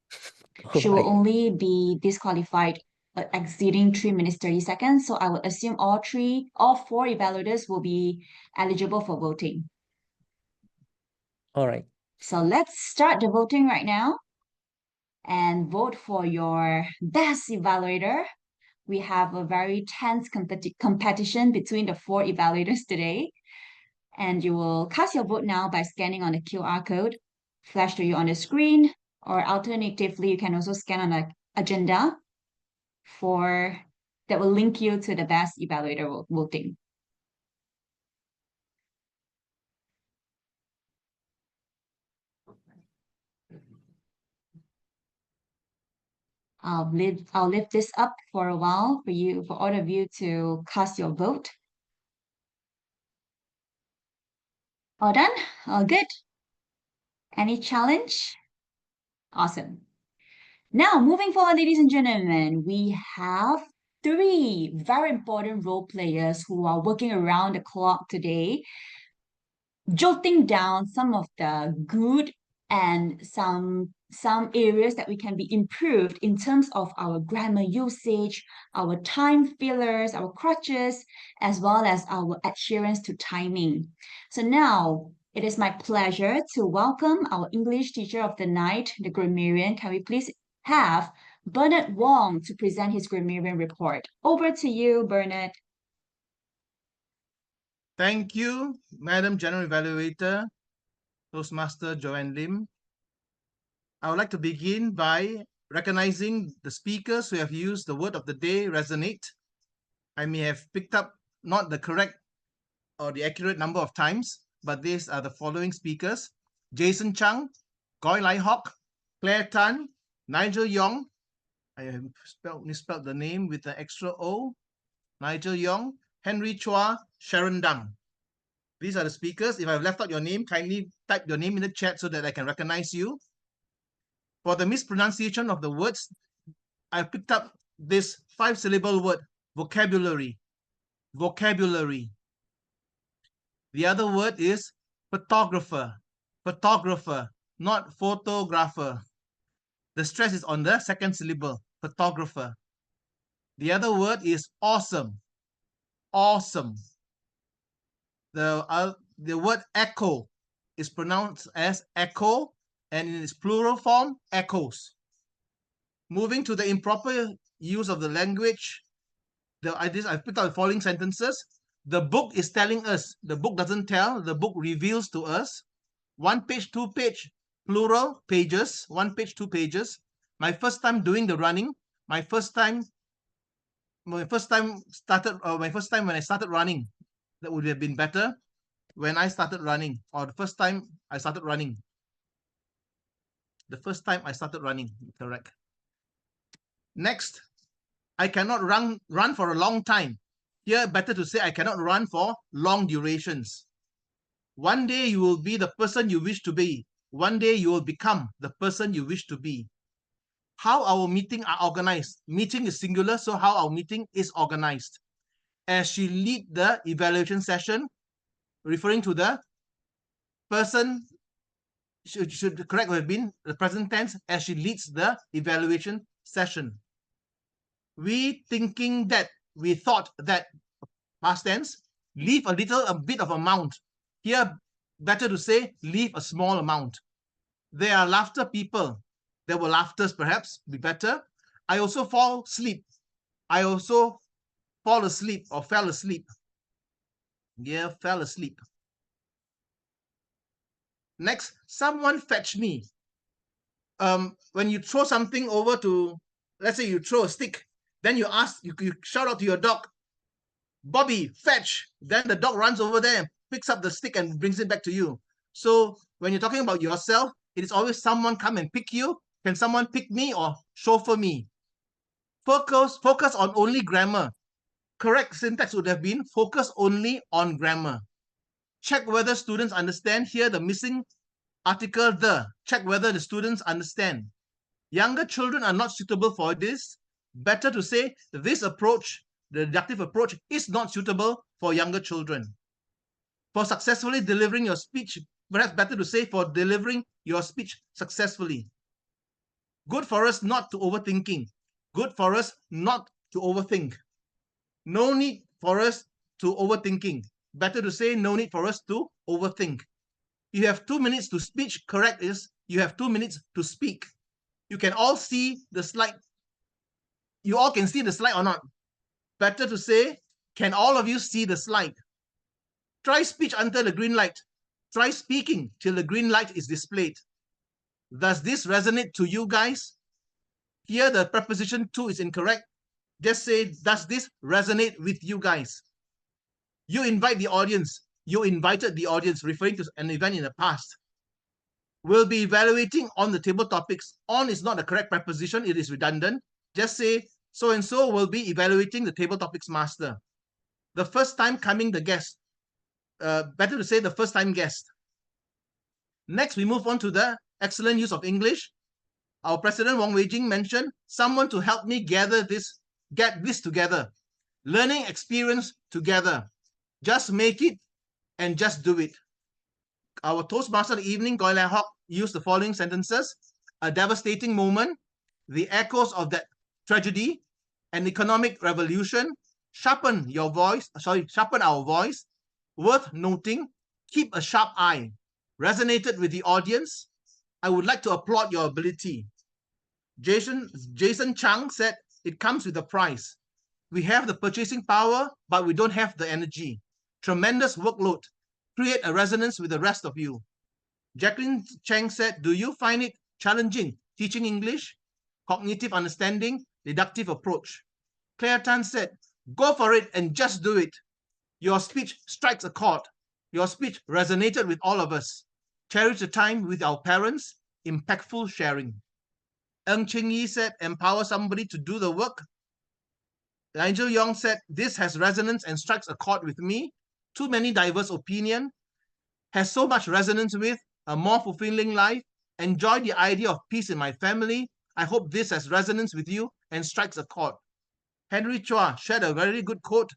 She will only be disqualified exceeding 3 minutes 30 seconds. So I would assume all 4 evaluators will be eligible for voting. All right. So let's start the voting right now and vote for your best evaluator. We have a very tense competition between the 4 evaluators today. And you will cast your vote now by scanning on the QR code flashed to you on the screen, or alternatively, you can also scan on the agenda that will link you to the best evaluator voting. I'll leave this up for a while for all of you to cast your vote. All done? All good? Any challenge? Awesome. Now, moving forward, ladies and gentlemen, we have 3 very important role players who are working around the clock today, jotting down some of the good and some areas that we can be improved in terms of our grammar usage, our time fillers, our crutches, as well as our adherence to timing. So now it is my pleasure to welcome our English teacher of the night, the grammarian. Can we please have Bernard Wong to present his grammarian report? Over to you, Bernard. Thank you, Madam General Evaluator, Toastmaster Joanne Lim. I would like to begin by recognizing the speakers who have used the word of the day, resonate. I may have picked up not the correct or the accurate number of times, but these are the following speakers: Jason Chang, Goy Lai Hock, Claire Tan, Nigel Yeung. I have misspelled the name with an extra O. Nigel Yeung, Henry Chua, Sharon Dang. These are the speakers. If I've left out your name, kindly type your name in the chat so that I can recognize you. For the mispronunciation of the words, I picked up this 5-syllable word, vocabulary. Vocabulary. The other word is photographer. Photographer, not photographer. The stress is on the second syllable, photographer. The other word is awesome. Awesome. The word echo is pronounced as echo, and in its plural form, echoes. Moving to the improper use of the language, I picked out the following sentences. The book is telling us. The book doesn't tell. The book reveals to us. 1 page, 2 page, plural pages. 1 page, 2 pages. My first time doing the running. My first time when I started running. That would have been better. When I started running, or the first time I started running. The first time I started running, correct. Next, I cannot run for a long time. Here, better to say I cannot run for long durations. One day you will be the person you wish to be. One day you will become the person you wish to be. How our meeting are organized. Meeting is singular, so how our meeting is organized. As she lead the evaluation session, referring to the person, should correct would have been the present tense, as she leads the evaluation session. We thinking that, we thought that, past tense, leave a bit of amount. Here, better to say, leave a small amount. There are laughter people. There were laughters, perhaps, be better. I also fall asleep. I also fall asleep or fell asleep. Yeah, fell asleep. Next, someone fetch me. When you throw something over to, let's say you throw a stick, then you shout out to your dog, Bobby, fetch. Then the dog runs over there and picks up the stick and brings it back to you. So when you're talking about yourself, it is always someone come and pick you. Can someone pick me or chauffeur me? Focus on only grammar. Correct syntax would have been focus only on grammar. Check whether students understand. Here the missing article the. Check whether the students understand. Younger children are not suitable for this. Better to say this approach, the deductive approach, is not suitable for younger children. For successfully delivering your speech, perhaps better to say for delivering your speech successfully. Good for us not to overthinking. Good for us not to overthink. No need for us to overthinking. Better to say no need for us to overthink. You have 2 minutes to speech. Correct is you have 2 minutes to speak. You can all see the slide. You all can see the slide or not? Better to say, can all of you see the slide? Try speech until the green light. Try speaking till the green light is displayed. Does this resonate to you guys? Here the preposition to is incorrect. Just say, does this resonate with you guys? You invite the audience. You invited the audience, referring to an event in the past. We'll be evaluating on the table topics. On is not the correct preposition. It is redundant. Just say, so-and-so will be evaluating the table topics master. The first time coming the guest. Better to say the first time guest. Next, we move on to the excellent use of English. Our President Wong Wei-jing mentioned someone to help me get this together. Learning experience together. Just make it and just do it. Our Toastmaster evening, Goy Lai Hock, used the following sentences. A devastating moment, the echoes of that tragedy, an economic revolution, sharpen our voice, worth noting, keep a sharp eye, resonated with the audience. I would like to applaud your ability. Jason Chang said, it comes with a price. We have the purchasing power, but we don't have the energy. Tremendous workload. Create a resonance with the rest of you. Jacqueline Chang said, do you find it challenging teaching English? Cognitive understanding, deductive approach. Claire Tan said, go for it and just do it. Your speech strikes a chord. Your speech resonated with all of us. Cherish the time with our parents. Impactful sharing. Ching Yi said, empower somebody to do the work. Nigel Yeung said, this has resonance and strikes a chord with me. Too many diverse opinion. Has so much resonance with a more fulfilling life enjoy the idea of peace in my family. I hope this has resonance with you and strikes a chord. Henry Chua shared a very good quote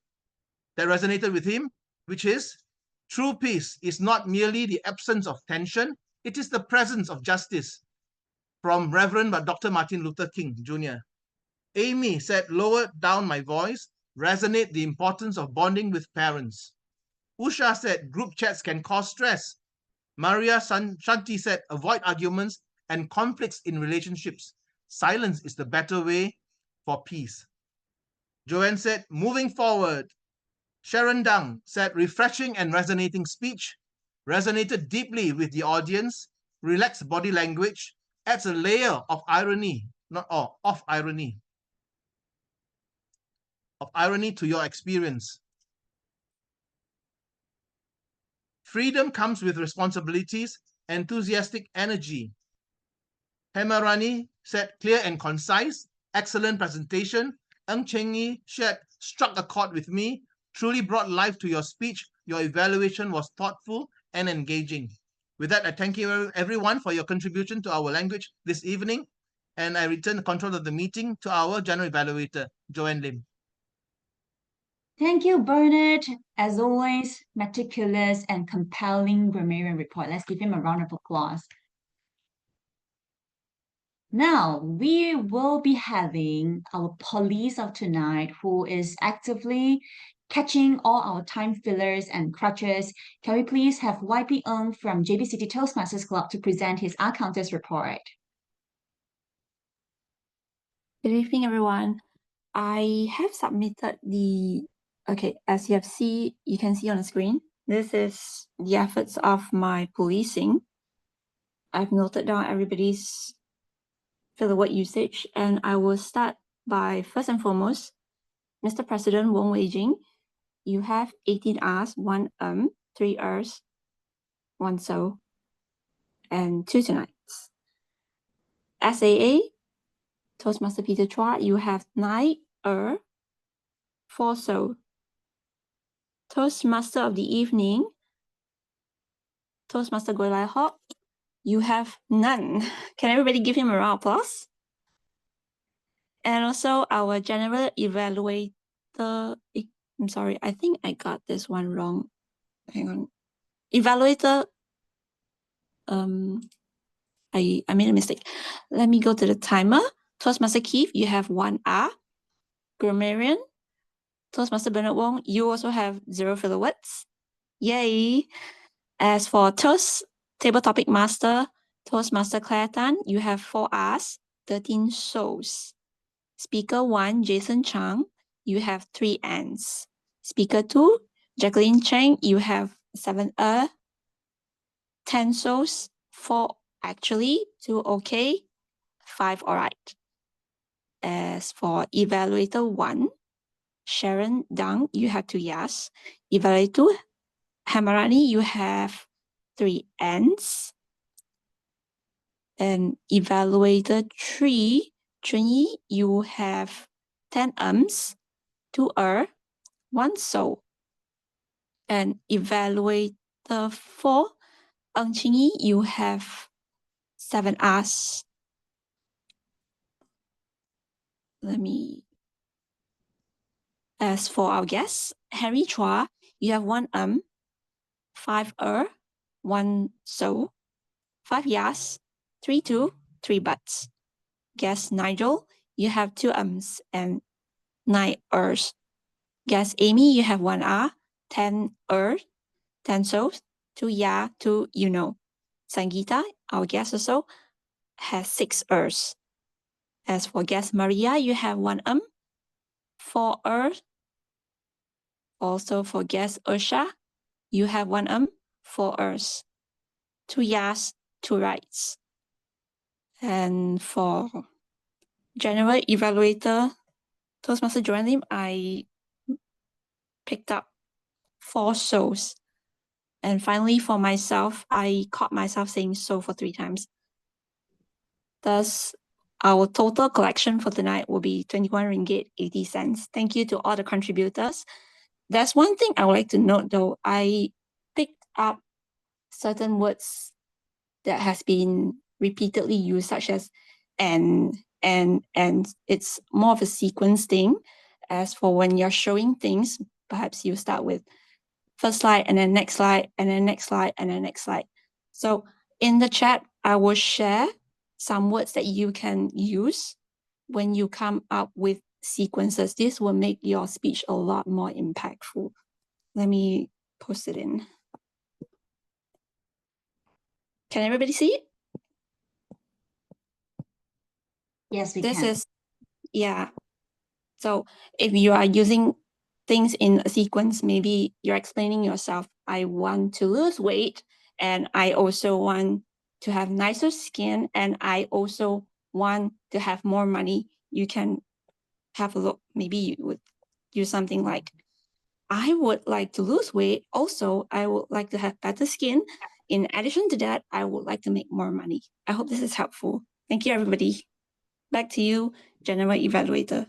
that resonated with him, which is, true peace is not merely the absence of tension, it is the presence of justice. From Reverend Dr. Martin Luther King Jr. Amy said, lower down my voice, resonate the importance of bonding with parents. Usha said, group chats can cause stress. Maria Shanti said, avoid arguments and conflicts in relationships. Silence is the better way for peace. Joanne said, moving forward. Sharon Dung said, refreshing and resonating speech, resonated deeply with the audience, relaxed body language, adds a layer of irony, of irony to your experience. Freedom comes with responsibilities, enthusiastic energy. Hemarani said, clear and concise, excellent presentation. Ng Cheng shared, struck a chord with me, truly brought life to your speech. Your evaluation was thoughtful and engaging. With that, I thank you everyone for your contribution to our language this evening, and I return the control of the meeting to our General Evaluator, Joanne Lim. Thank you, Bernard. As always, meticulous and compelling grammarian report. Let's give him a round of applause. Now, we will be having our police of tonight who is actively catching all our time fillers and crutches. Can we please have YP Yeung from JB City Toastmasters Club to present his Countess report? Good evening, everyone. I have submitted the, as you can see on the screen, this is the efforts of my policing. I've noted down everybody's filler word usage, and I will start by, first and foremost, Mr. President Wong Wei Jing, you have 18 R's, 1 3 R's, 1 so, and 2 tonights. SAA, Toastmaster Peter Chua, you have 9 4 so. Toastmaster of the evening, Toastmaster Goi Lai Hock, you have none. Can everybody give him a round of applause? And also our general evaluator, I'm sorry, I think I got this one wrong. Hang on. Evaluator, I made a mistake. Let me go to the timer. Toastmaster Keith, you have 1 R. Grammarian, Toastmaster Bernard Wong, you also have 0 filler words. Yay! As for Toast Table Topic Master, Toastmaster Claire Tan, you have 4 R's, 13 so's. Speaker 1, Jason Chang, you have 3 N's. Speaker 2, Jacqueline Chang, you have 7 10 so's, 4 actually, 2 okay, 5 alright. As for Evaluator 1, Sharon Dung, you have 2 yes. Evaluator 2, Hamarani, you have 3 N's. And Evaluator 3, Chunyi, you have 10 ums, 2 1 so. And Evaluator 4, Ng Chingy, you have 7 R's. As for our guests, Henry Chua, you have 1 5 1 so, 5 yes, 3 3 buts. Guest Nigel, you have 2 ums and 9 Guest Amy, you have 1 R, 10 10 so, 2 yeah, 2 you know. Sangeeta, our guest also, has 6 As for guest Maria, you have 1 4 Also for guest Ursha, you have 1 4 2 yes, 2 rights. And for general evaluator, Toastmaster Joanne Lim, I picked up 4 so's. And finally, for myself, I caught myself saying so for 3 times. Thus, our total collection for tonight will be 21 ringgit 80 cents. Thank you to all the contributors. There's one thing I would like to note though. I picked up certain words that has been repeatedly used, such as and it's more of a sequence thing. As for when you're showing things, perhaps you start with first slide and then next slide and then next slide and then next slide. So in the chat, I will share some words that you can use when you come up with sequences. This will make your speech a lot more impactful. Let me post it in. Can everybody see it? Yes, we This can. is, yeah. So if you are using things in a sequence, maybe you're explaining yourself, I want to lose weight, and I also want to have nicer skin, and I also want to have more money. You can have a look. Maybe you would use something like, I would like to lose weight. Also, I would like to have better skin. In addition to that, I would like to make more money. I hope this is helpful. Thank you, everybody. Back to you, General Evaluator.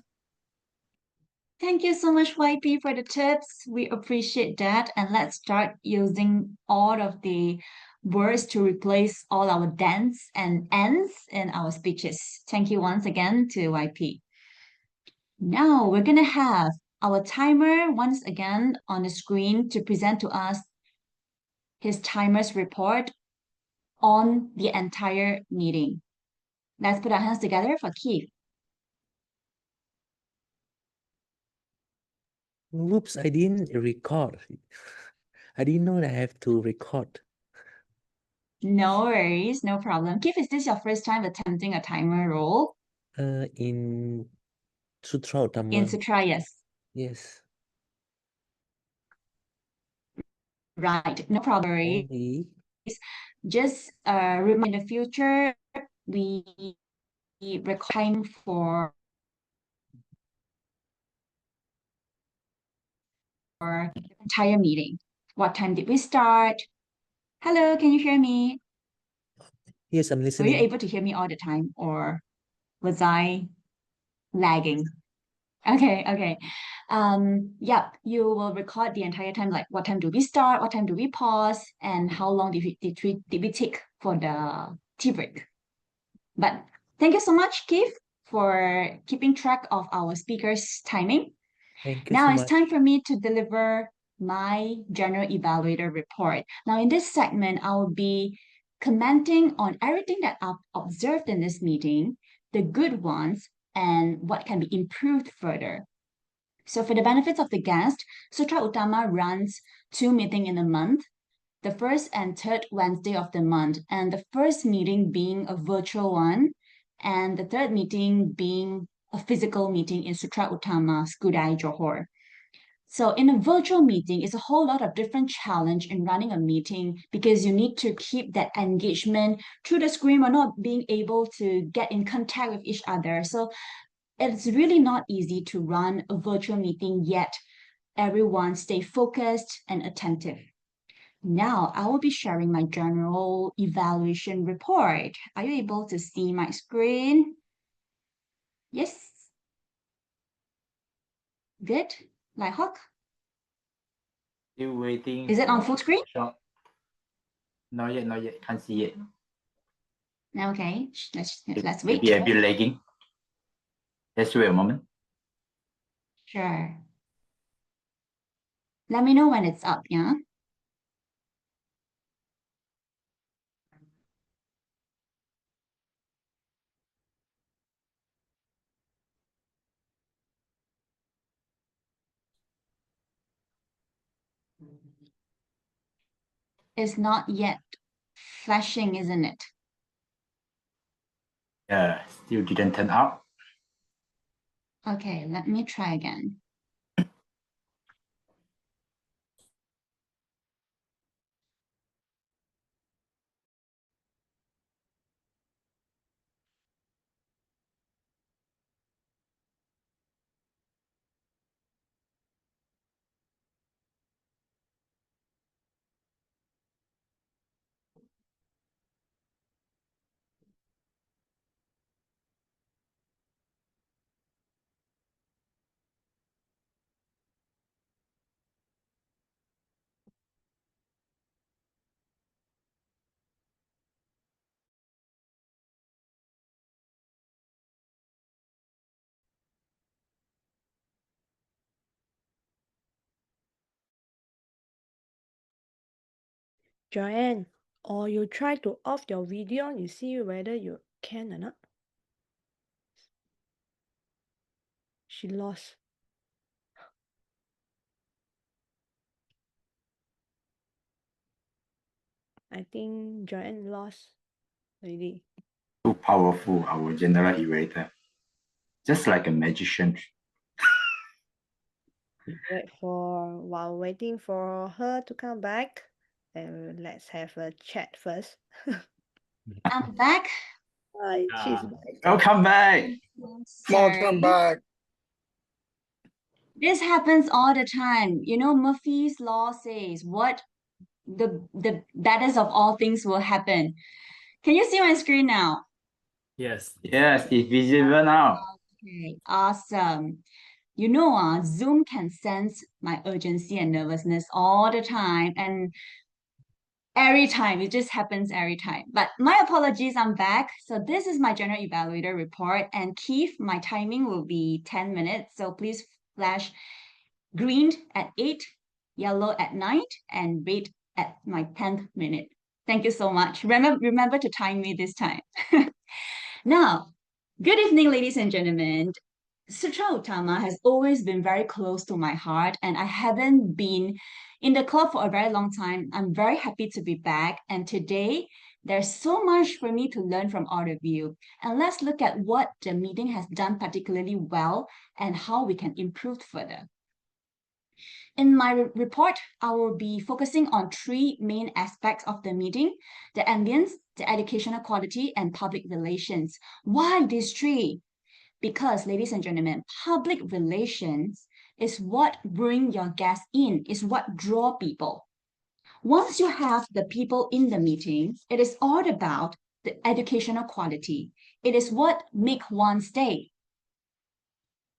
Thank you so much, YP, for the tips. We appreciate that. And let's start using all of the words to replace all our thens and ends in our speeches. Thank you once again to YP. Now we're going to have our timer once again on the screen to present to us his timer's report on the entire meeting. Let's put our hands together for Keith. Whoops, I didn't record. I didn't know that I have to record. No worries, no problem. Keith, is this your first time attempting a timer role? In Sutera Utama. In Sutera, yes. Yes. Right, no problem. Only. Just remind in the future, we record time for entire meeting. What time did we start? Hello, can you hear me? Yes, I'm Were you listening. able to hear me all the time, or was I lagging? Okay. Yeah, you will record the entire time, like what time do we start, what time do we pause, and how long did we take for the tea break. But thank you so much, Keith, for keeping track of our speakers' timing. Thank you Now so it's much. time for me to deliver my general evaluator report. Now in this segment, I will be commenting on everything that I've observed in this meeting, the good ones, and what can be improved further. So for the benefits of the guest, Sutera Utama runs 2 meetings in a month, the first and third Wednesday of the month, and the first meeting being a virtual one, and the third meeting being a physical meeting in Sutera Utama, Skudai, Johor. So in a virtual meeting, it's a whole lot of different challenge in running a meeting because you need to keep that engagement through the screen or not being able to get in contact with each other. So it's really not easy to run a virtual meeting, yet everyone stay focused and attentive. Now I will be sharing my general evaluation report. Are you able to see my screen? Yes. Good. Like Hawk? Still waiting. Is it on full screen? Not yet. Can't see it. Okay, let's wait. Maybe a bit lagging. Let's wait a moment. Sure. Let me know when it's up, yeah? It's not yet flashing, isn't it? Still didn't turn out. Okay, let me try again. Joanne, or you try to off your video, you see whether you can or not. She lost. I think Joanne lost already. Too powerful, our general evaluator. Just like a magician. While waiting for her to come back, let's have a chat first. I'm back. Hi, she's back. Welcome back. Welcome back. This happens all the time. You know, Murphy's law says what the baddest of all things will happen. Can you see my screen now? Yes. Yes, it's visible now. Okay, awesome. You know, Zoom can sense my urgency and nervousness all the time, and every time, it just happens every time. But my apologies, I'm back. So this is my general evaluator report, and Keith, my timing will be 10 minutes. So please flash green at 8, yellow at 9, and red at my 10th minute. Thank you so much. Remember to time me this time. Now, good evening, ladies and gentlemen. Sutera Utama has always been very close to my heart, and I haven't been in the club for a very long time. I'm very happy to be back, and today there's so much for me to learn from all of you. And let's look at what the meeting has done particularly well and how we can improve further. In my report, I will be focusing on 3 main aspects of the meeting: the ambience, the educational quality, and public relations. Why these 3? Because, ladies and gentlemen, public relations is what bring your guests in, is what draw people. Once you have the people in the meeting, it is all about the educational quality. It is what make one stay.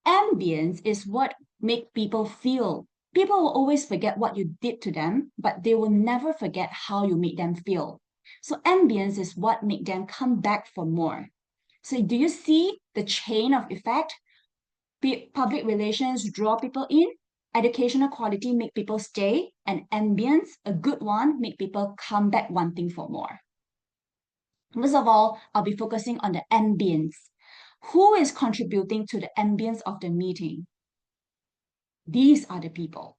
Ambience is what make people feel. People will always forget what you did to them, but they will never forget how you made them feel. So ambience is what make them come back for more. So do you see the chain of effect? Public relations draw people in, educational quality make people stay, and ambience, a good one, make people come back wanting for more. First of all, I'll be focusing on the ambience. Who is contributing to the ambience of the meeting? These are the people.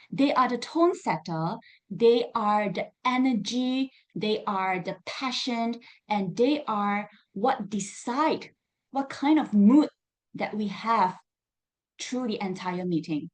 They are the tone setter, they are the energy, they are the passion, and they are what decide what kind of mood that we have through the entire meeting.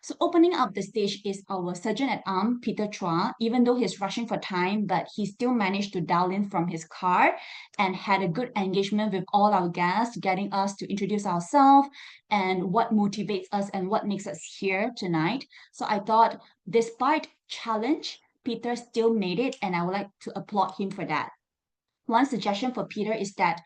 So opening up the stage is our Sergeant-at-Arms, Peter Chua. Even though he's rushing for time, but he still managed to dial in from his car and had a good engagement with all our guests, getting us to introduce ourselves and what motivates us and what makes us here tonight. So I thought, despite challenge, Peter still made it, and I would like to applaud him for that. One suggestion for Peter is that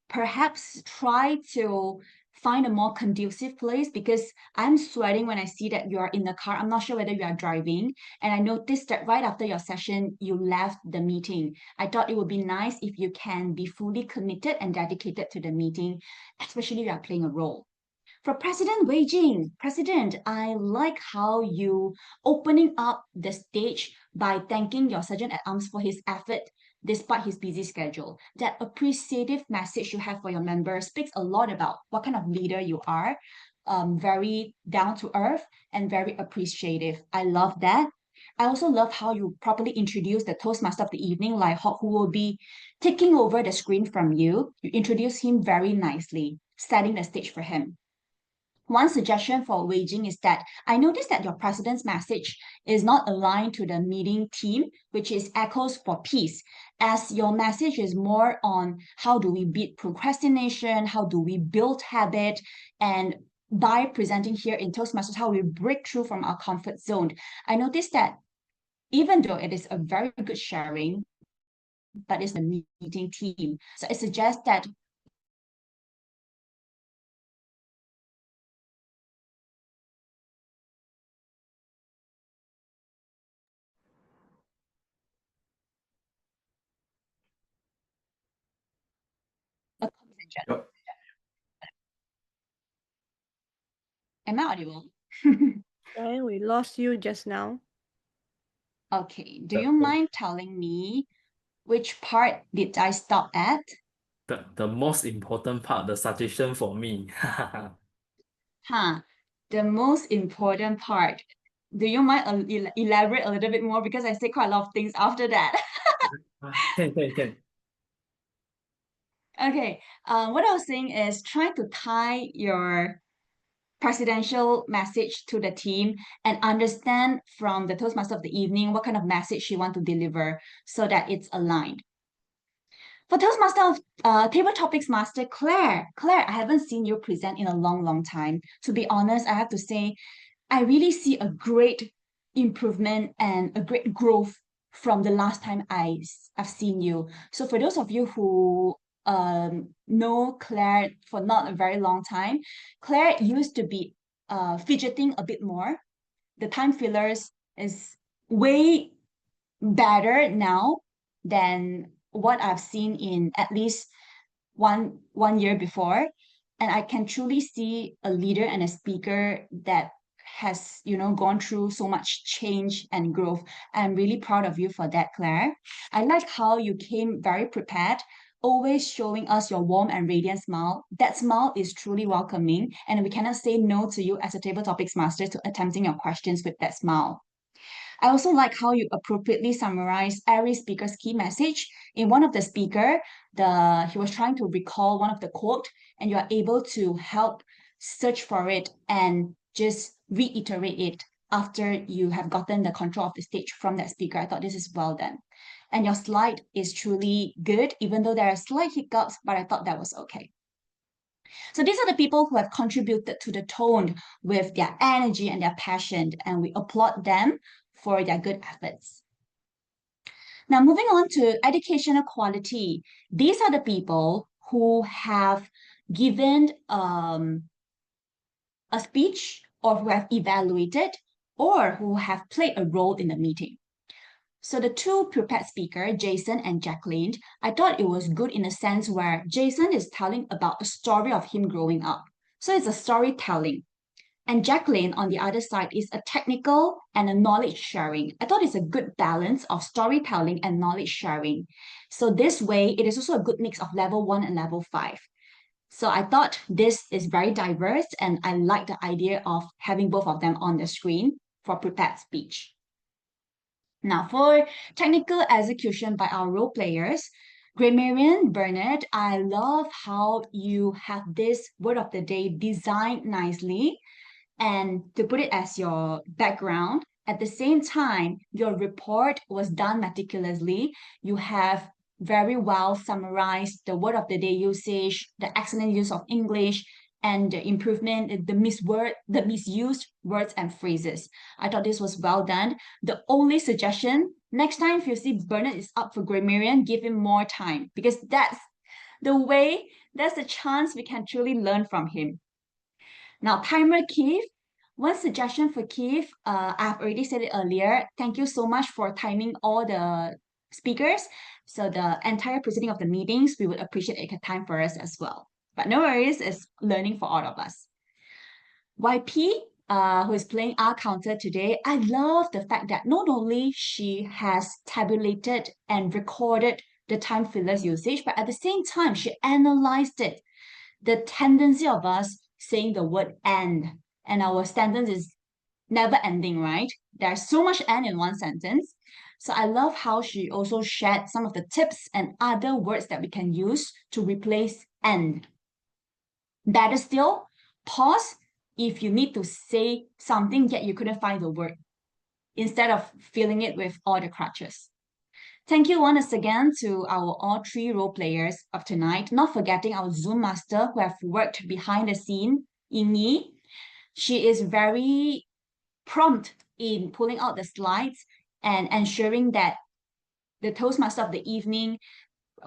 perhaps try to find a more conducive place, because I'm sweating when I see that you are in the car. I'm not sure whether you are driving. And I noticed that right after your session, you left the meeting. I thought it would be nice if you can be fully committed and dedicated to the meeting, especially if you are playing a role. For President Wei Jing, President, I like how you opening up the stage by thanking your Sergeant-at-Arms for his effort despite his busy schedule. That appreciative message you have for your members speaks a lot about what kind of leader you are. Very down to earth and very appreciative. I love that. I also love how you properly introduce the Toastmaster of the evening, Lai Hock, who will be taking over the screen from you. You introduce him very nicely, setting the stage for him. One suggestion for Wei Jing is that I noticed that your president's message is not aligned to the meeting theme, which is Echoes for Peace, as your message is more on how do we beat procrastination, how do we build habit, and by presenting here in Toastmasters, how we break through from our comfort zone. I noticed that even though it is a very good sharing, but it's the meeting theme. So I suggest that Am I audible? And we lost you just now. Okay, do you mind telling me which part did I stop at? The most important part, the suggestion for me. Huh, the most important part. Do you mind elaborate a little bit more because I say quite a lot of things after that? Can. Okay, what I was saying is try to tie your presidential message to the team and understand from the Toastmaster of the evening what kind of message you want to deliver so that it's aligned. For Toastmaster of Table Topics Master, Claire, I haven't seen you present in a long time. To be honest, I have to say, I really see a great improvement and a great growth from the last time I've seen you. So for those of you who know Claire for not a very long time, Claire used to be fidgeting a bit more. The time fillers is way better now than what I've seen in at least one year before. And I can truly see a leader and a speaker that has gone through so much change and growth. I'm really proud of you for that, Claire. I like how you came very prepared, always showing us your warm and radiant smile. That smile is truly welcoming, and we cannot say no to you as a table topics master to attempting your questions with that smile. I also like how you appropriately summarize every speaker's key message. In one of the speaker, he was trying to recall one of the quote, and you are able to help search for it and just reiterate it after you have gotten the control of the stage from that speaker. I thought this is well done. And your slide is truly good, even though there are slight hiccups, but I thought that was okay. So these are the people who have contributed to the tone with their energy and their passion, and we applaud them for their good efforts. Now, moving on to educational quality. These are the people who have given a speech, or who have evaluated, or who have played a role in the meeting. So the two prepared speakers, Jason and Jacqueline, I thought it was good in a sense where Jason is telling about a story of him growing up. So it's a storytelling. And Jacqueline, on the other side, is a technical and a knowledge sharing. I thought it's a good balance of storytelling and knowledge sharing. So this way, it is also a good mix of level 1 and level 5. So I thought this is very diverse, and I like the idea of having both of them on the screen for prepared speech. Now, for technical execution by our role players, Grammarian Bernard, I love how you have this word of the day designed nicely, and to put it as your background. At the same time, your report was done meticulously. You have very well summarized the word of the day usage, the excellent use of English, and the improvement, the misused words and phrases. I thought this was well done. The only suggestion, next time if you see Bernard is up for grammarian, give him more time, because that's the chance we can truly learn from him. Now, timer Keith, one suggestion for Keith, I've already said it earlier. Thank you so much for timing all the speakers. So the entire proceeding of the meetings, we would appreciate a time for us as well. But no worries, it's learning for all of us. YP, who is playing our counter today, I love the fact that not only she has tabulated and recorded the time fillers usage, but at the same time, she analyzed it. The tendency of us saying the word and our sentence is never ending, right? There's so much and in one sentence. So I love how she also shared some of the tips and other words that we can use to replace and. Better still, pause if you need to say something yet you couldn't find the word, instead of filling it with all the crutches. Thank you once again to our all three role players of tonight, not forgetting our Zoom master who have worked behind the scene, Yeung. She is very prompt in pulling out the slides and ensuring that the Toastmaster of the evening,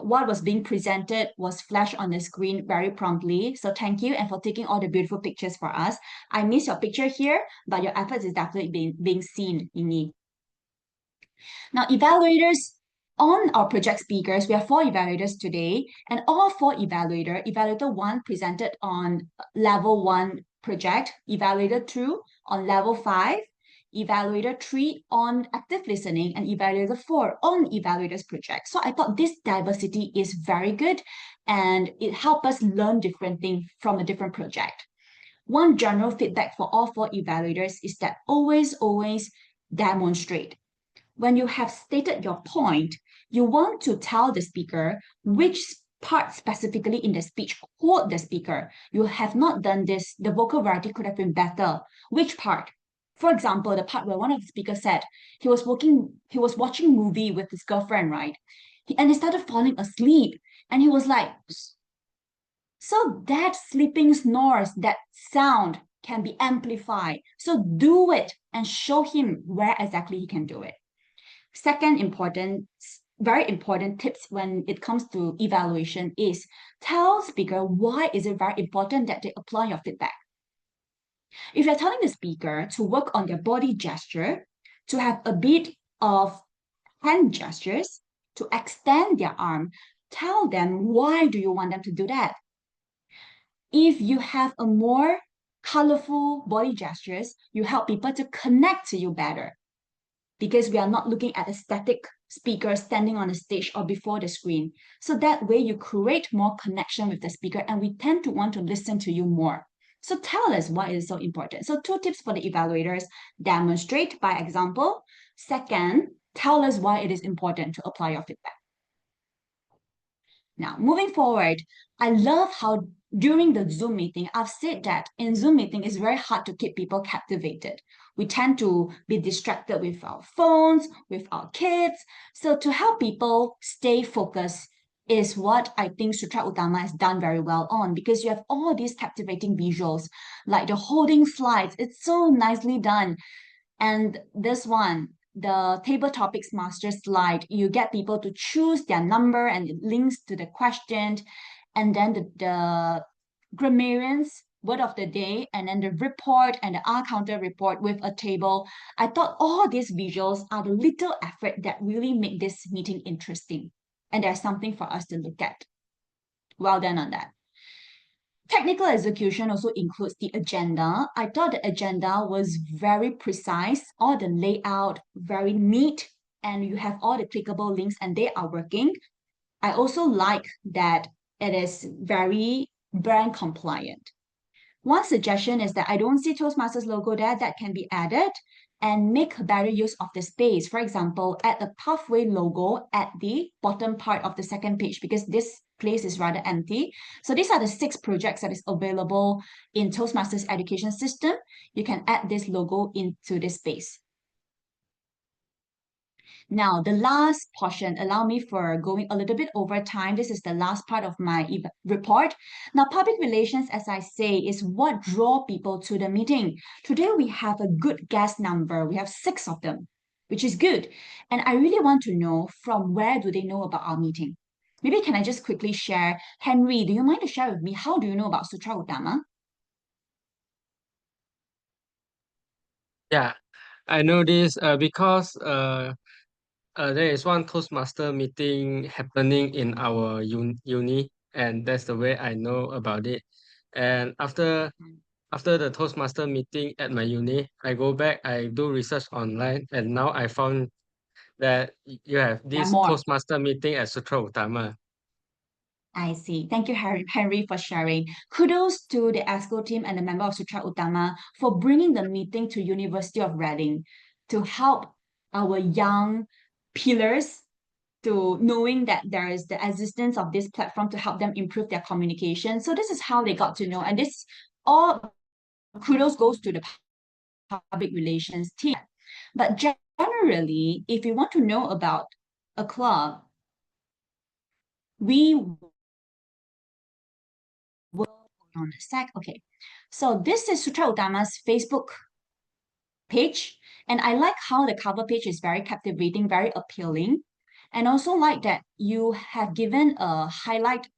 what was being presented was flashed on the screen very promptly. So thank you, and for taking all the beautiful pictures for us. I miss your picture here, but your efforts is definitely being seen, Yeung. Now, evaluators, on our project speakers, we have 4 evaluators today, and all 4 evaluator 1 presented on level 1 project, evaluator 2 on level 5, Evaluator 3 on active listening, and Evaluator 4 on Evaluator's project. So I thought this diversity is very good and it helped us learn different things from a different project. One general feedback for all 4 evaluators is that always demonstrate. When you have stated your point, you want to tell the speaker which part specifically in the speech, quote the speaker. You have not done this, the vocal variety could have been better. Which part? For example, the part where one of the speakers said he was watching movie with his girlfriend, right? And he started falling asleep. And he was like, so that sleeping snores, that sound can be amplified. So do it and show him where exactly he can do it. Second very important tips when it comes to evaluation is tell speaker why is it very important that they apply your feedback. If you're telling the speaker to work on their body gesture, to have a bit of hand gestures, to extend their arm, tell them why do you want them to do that. If you have a more colorful body gestures, you help people to connect to you better, because we are not looking at a static speaker standing on the stage or before the screen. So that way you create more connection with the speaker and we tend to want to listen to you more. So tell us why it is so important. So 2 tips for the evaluators: demonstrate by example. Second, tell us why it is important to apply your feedback. Now, moving forward, I love how during the Zoom meeting, I've said that in Zoom meeting, it's very hard to keep people captivated. We tend to be distracted with our phones, with our kids. So to help people stay focused is what I think Sutera Utama has done very well on, because you have all these captivating visuals, like the holding slides. It's so nicely done. And this one, the table topics master slide, you get people to choose their number and it links to the question, and then the grammarians word of the day, and then the report and the R counter report with a table. I thought all these visuals are the little effort that really make this meeting interesting, and there's something for us to look at. Well done on that. Technical execution also includes the agenda. I thought the agenda was very precise, all the layout very neat, and you have all the clickable links and they are working. I also like that it is very brand compliant. One suggestion is that I don't see Toastmasters logo there, that can be added, and make better use of the space. For example, add a pathway logo at the bottom part of the second page, because this place is rather empty. So these are the 6 projects that is available in Toastmasters education system. You can add this logo into this space. Now, the last portion, allow me for going a little bit over time. This is the last part of my report. Now, public relations, as I say, is what draw people to the meeting. Today, we have a good guest number. We have 6 of them, which is good. And I really want to know from where do they know about our meeting? Maybe can I just quickly share? Henry, do you mind to share with me, how do you know about Sutera Utama? Yeah, I know this because there is one Toastmaster meeting happening in our uni, and that's the way I know about it. And after the Toastmaster meeting at my uni, I go back, I do research online, and now I found that you have this more. Toastmaster meeting at Sutera Utama. I see. Thank you, Henry, for sharing. Kudos to the ESCO team and the member of Sutera Utama for bringing the meeting to University of Reading to help our young pillars to knowing that there is the existence of this platform to help them improve their communication. So this is how they got to know. And this all kudos goes to the public relations team. But generally, if you want to know about a club, we will on a sec. Okay, so this is Sutera Utama's Facebook page, and I like how the cover page is very captivating, very appealing, and also like that you have given a highlight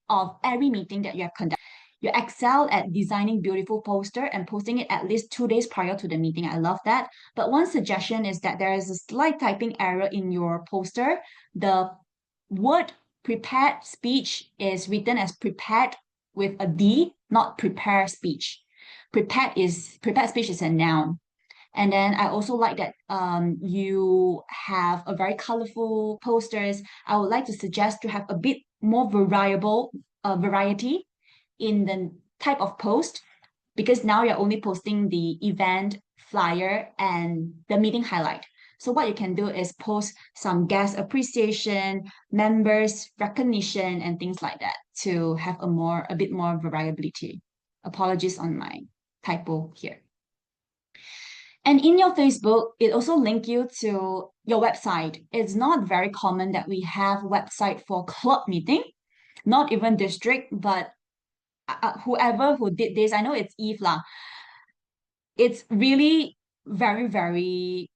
of every meeting that you have conducted. You excel at designing beautiful poster and posting it at least 2 days prior to the meeting. I love that. But one suggestion is that there is a slight typing error in your poster. The word prepared speech is written as prepared with a D, not prepare speech. Prepared speech is a noun. And then I also like that you have a very colorful posters. I would like to suggest to have a bit more variety in the type of post, because now you're only posting the event flyer and the meeting highlight. So what you can do is post some guest appreciation, members recognition, and things like that to have a bit more variability. Apologies on my typo here. And in your Facebook, it also links you to your website. It's not very common that we have website for club meeting, not even district, but whoever who did this, I know it's Eve lah. It's really very, very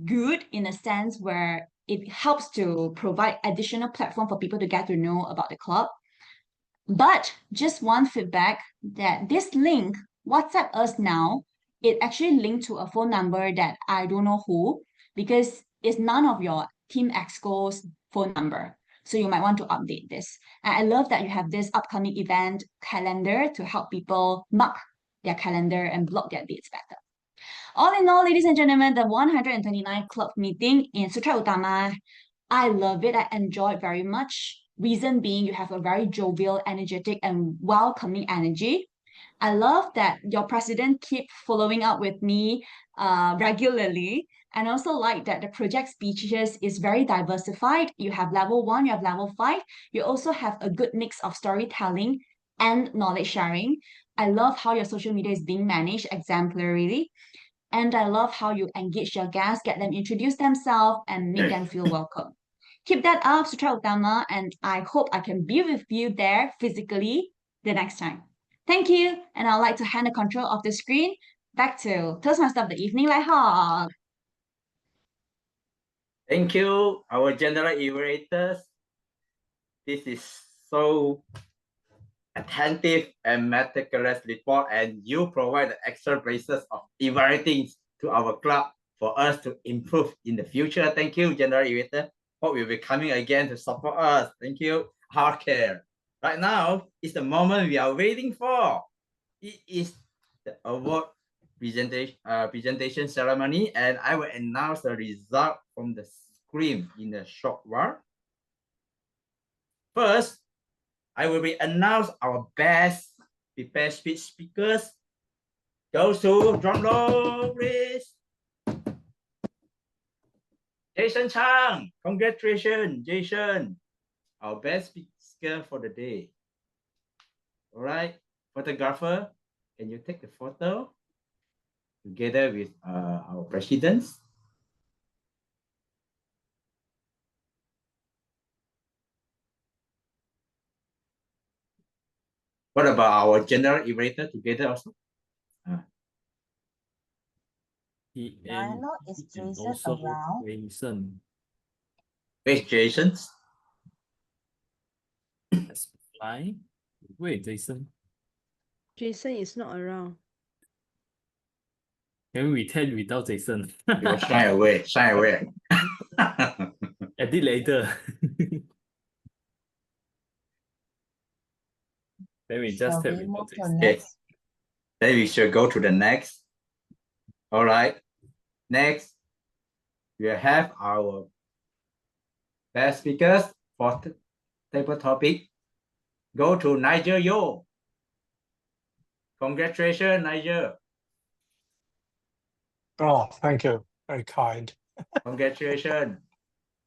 good in a sense where it helps to provide additional platform for people to get to know about the club. But just one feedback that this link, WhatsApp us now, it actually linked to a phone number that I don't know who, because it's none of your Team Exco's phone number. So you might want to update this. And I love that you have this upcoming event calendar to help people mark their calendar and block their dates better. All in all, ladies and gentlemen, the 129th club meeting in Sutera Utama, I love it. I enjoy it very much. Reason being, you have a very jovial, energetic, and welcoming energy. I love that your president keep following up with me regularly, and also like that the project speeches is very diversified. You have level 1, you have level 5. You also have a good mix of storytelling and knowledge sharing. I love how your social media is being managed exemplarily. And I love how you engage your guests, get them introduce themselves, and make them feel welcome. Keep that up, Sutera Utama, and I hope I can be with you there physically the next time. Thank you, and I'd like to hand the control of the screen back to Toastmaster of the Evening, Lai Hawk. Thank you, our general evaluators. This is so attentive and meticulous report, and you provide the extra basis of evaluating to our club for us to improve in the future. Thank you, general evaluator. Hope you'll be coming again to support us. Thank you. Healthcare. Right now is the moment we are waiting for. It is the award presentation ceremony, and I will announce the result from the screen in a short while. First, I will be announce our best prepared speech speakers. Goes to drum roll, please. Jason Chang, congratulations, Jason, our best speaker for the day. All right, photographer, can you take the photo together with our presidents? What about our general evaluator together also? I know is Jason around. Jason. Where's Jason? Fine. Wait, Jason. Jason is not around. Can we tell without Jason? You will shy away, shy away. Edit later. Then we just tell without Jason. Okay. Then we should go to the next. All right. Next, we have our best speakers for table topic. Go to Nigel Yeung. Congratulations, Nigel. Oh, thank you. Very kind. Congratulations.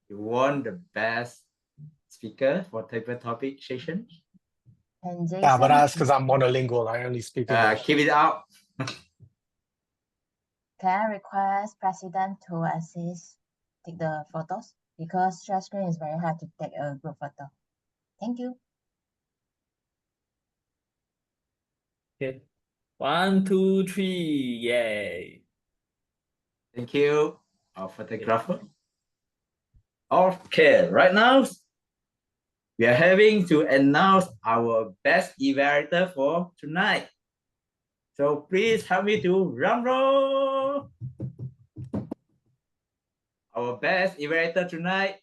You won the best speaker for table topic session. And Jason, Yeah, but that's because I'm monolingual. I only speak English. Keep it up. can I request President to assist take the photos? Because share screen is very hard to take a group photo. Thank you. Okay. 1, 2, 3. Yay. Thank you, our photographer. Okay, right now, we are having to announce our best evaluator for tonight. So please help me to drum roll. Our best evaluator tonight,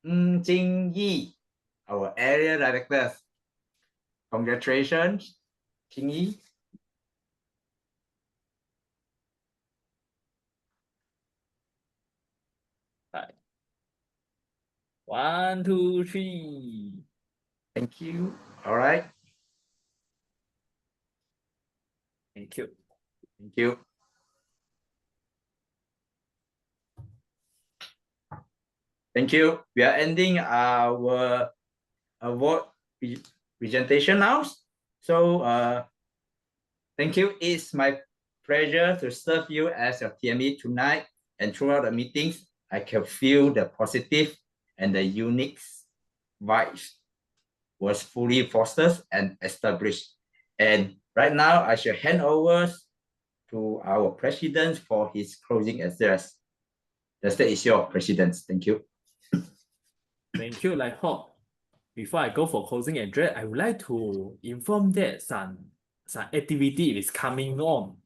Ching, our area director. Congratulations, Ching. Right. 1, 2, 3. Thank you. All right. Thank you. Thank you. Thank you. We are ending our award presentation now. So thank you. It's my pleasure to serve you as your TME tonight, and throughout the meetings, I can feel the positive and the unique vibes was fully fostered and established. And right now, I shall hand over to our president for his closing address. The stage is your president. Thank you. Thank you, Lai Ho. Before I go for closing address, I would like to inform that some activity is coming on.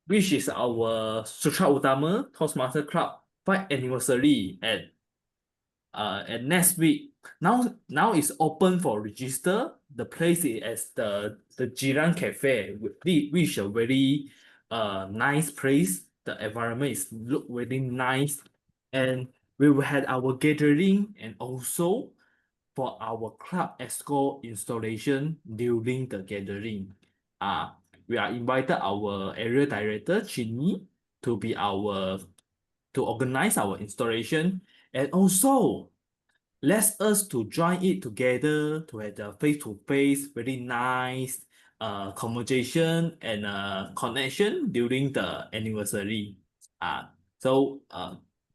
Which is our Sutera Utama Toastmaster Club 5th anniversary at next week. Now it's open for register. The place is as the Jiran Cafe, which is a very nice place. The environment is look very nice, and we will have our gathering and also for our club ESCO installation during the gathering. We are invited our area director Ching to be to organize our installation, and also let us to join it together to have the face-to-face very nice conversation and connection during the anniversary. So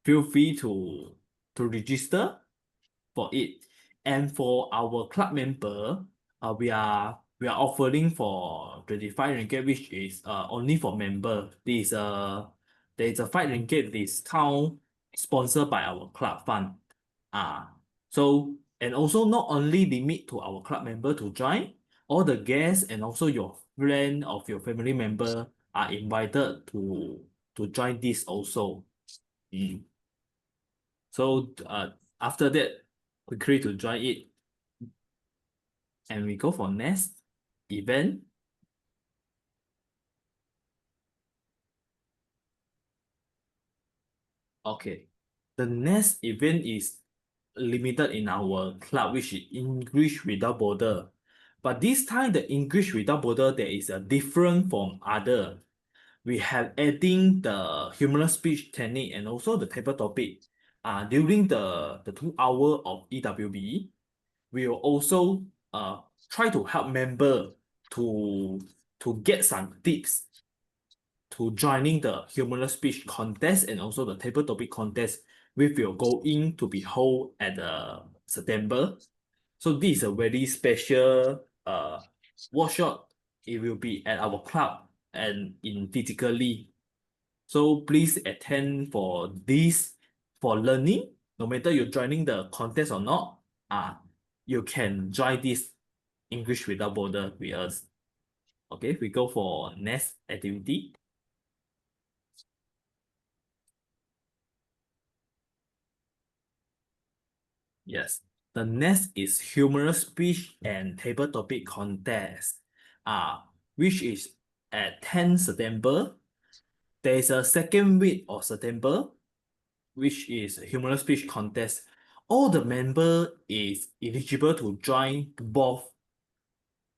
feel free to register for it. And for our club member, we are offering for 25 ringgit, which is only for member. There is a 5 ringgit discount sponsored by our club fund. So, and also not only limit to our club member to join, all the guests and also your friend of your family member are invited to join this also. So after that, quickly to join it, and we go for next event. Okay, the next event is limited in our club, which is English Without Border. But this time, the English Without Border, there is a different from other. We have adding the humorous speech technique and also the table topic. During the 2 hour of EWB, we will also try to help member to get some tips to joining the humorous speech contest and also the table topic contest, which will go in to be held at September. So this is a very special workshop. It will be at our club and in physically. So please attend for this for learning. No matter you're joining the contest or not, you can join this English Without Border with us. Okay, we go for next activity. Yes, the next is humorous speech and table topic contest, which is at 10 September. There is a second week of September, which is humorous speech contest. All the member is eligible to join both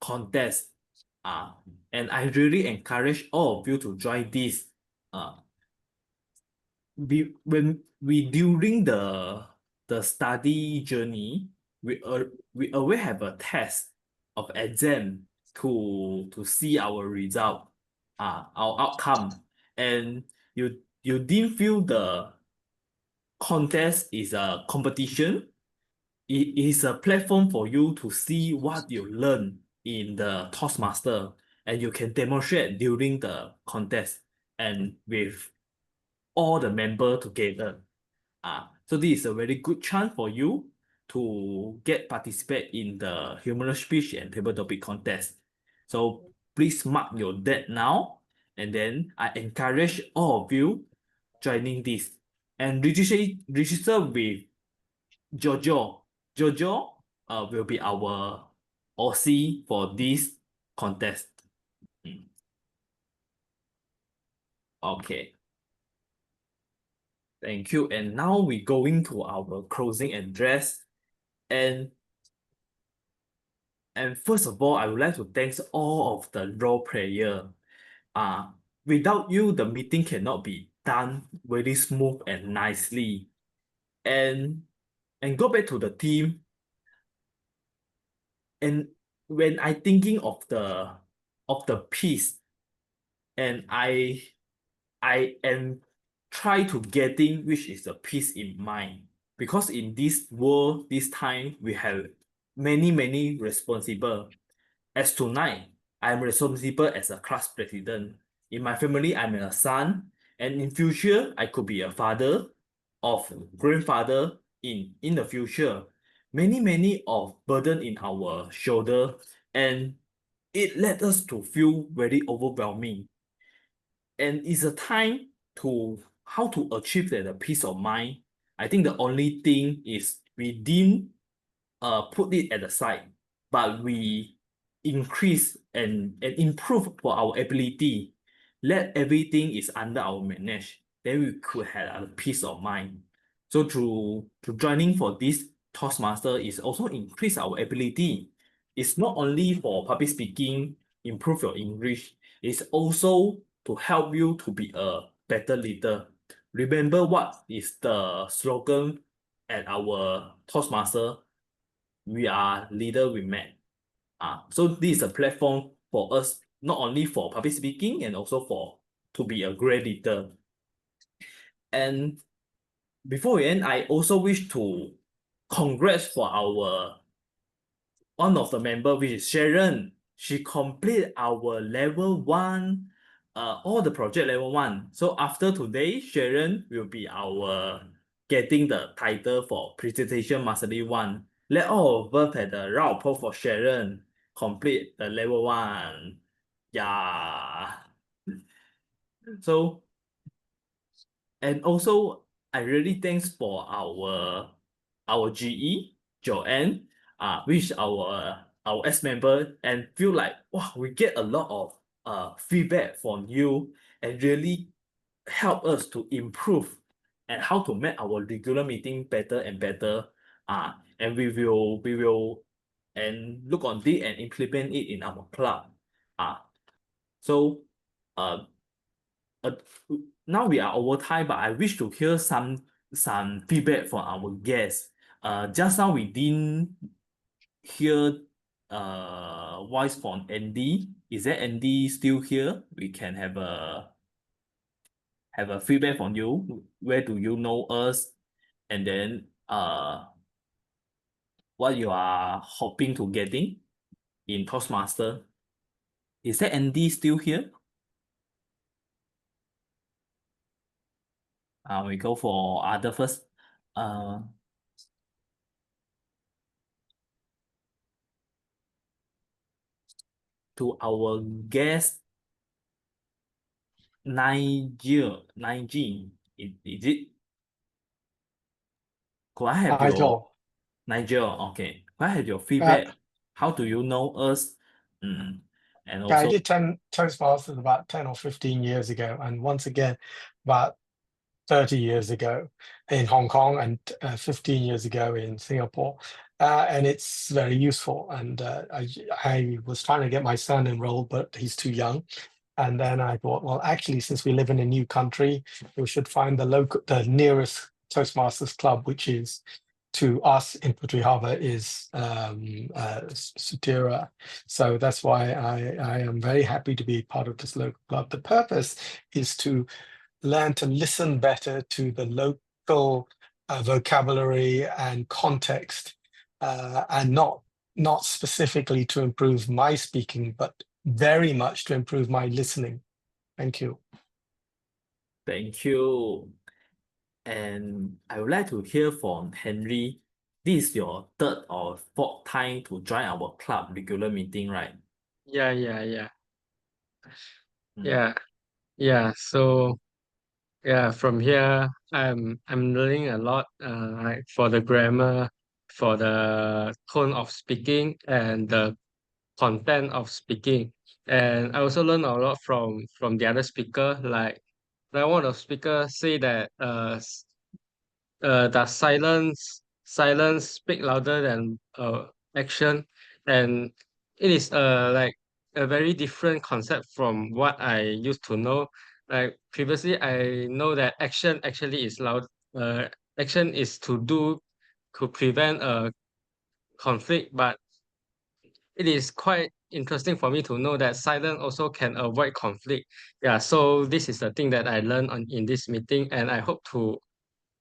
contests. And I really encourage all of you to join this. When we during the study journey, we always have a test of exam to see our result, our outcome, and you didn't feel the contest is a competition. It is a platform for you to see what you learn in the Toastmaster, and you can demonstrate during the contest and with all the member together. So this is a very good chance for you to participate in the humorous speech and table topic contest. So please mark your date now, and then I encourage all of you joining this and register with Jojo. Jojo will be our Aussie for this contest. Okay. Thank you. And now we're going to our closing address. And first of all, I would like to thank all of the role player. Without you, the meeting cannot be done very smooth and nicely. And go back to the team. And when I thinking of the piece, and I am try to getting which is the piece in mind. Because in this world, this time, we have many responsible. As tonight, I'm responsible as a class president. In my family, I'm a son, and in future, I could be a father of grandfather in the future. Many of burden in our shoulder, and it led us to feel very overwhelming. And it's a time to how to achieve that peace of mind. I think the only thing is we didn't put it at the side, but we increase and improve for our ability. Let everything is under our manage. Then we could have a peace of mind. So to joining for this Toastmaster is also increase our ability. It's not only for public speaking, improve your English. It's also to help you to be a better leader. Remember what is the slogan at our Toastmaster? We are leader we met. So this is a platform for us, not only for public speaking and also for to be a great leader. And before we end, I also wish to congrats for our one of the member, which is Sharon. She complete our level 1, all the project level 1. So after today, Sharon will be our getting the title for presentation mastery 1. Let all of us have the round of applause for Sharon complete the level 1. Yeah. So, and also I really thanks for our GE Joanne, which our ex-member, and feel like wow, we get a lot of feedback from you and really help us to improve and how to make our regular meeting better and better. And we will and look on it and implement it in our club. So now we are over time, but I wish to hear some feedback from our guests. Just now we didn't hear voice from Andy. Is that Andy still here? We can have a feedback from you. Where do you know us? And then what you are hoping to getting in Toastmaster. Is that Andy still here? We go for other first. To our guest, Nigel, is it? Could I have your Nigel? Okay. Could I have your feedback? How do you know us? And I also, did Toastmasters about 10 or 15 years ago, and once again, about 30 years ago in Hong Kong and 15 years ago in Singapore. And it's very useful. And I was trying to get my son enrolled, but he's too young. And then I thought, well, actually, since we live in a new country, we should find the nearest Toastmasters club, which is to us in Putri Harbour is Sutera. So that's why I am very happy to be part of this local club. The purpose is to learn to listen better to the local vocabulary and context, and not specifically to improve my speaking, but very much to improve my listening. Thank you. Thank you. And I would like to hear from Henry. This is your 3rd or 4th time to join our club regular meeting, right? Yeah. So from here I'm learning a lot, like for the grammar, for the tone of speaking, and the content of speaking. And I also learned a lot from the other speaker. Like one of the speakers say that does silence speak louder than action, and it is like a very different concept from what I used to know. Like previously, I know that action actually is loud. Action is to prevent a conflict, but it is quite interesting for me to know that silence also can avoid conflict. Yeah, so this is the thing that I learned in this meeting, and I hope to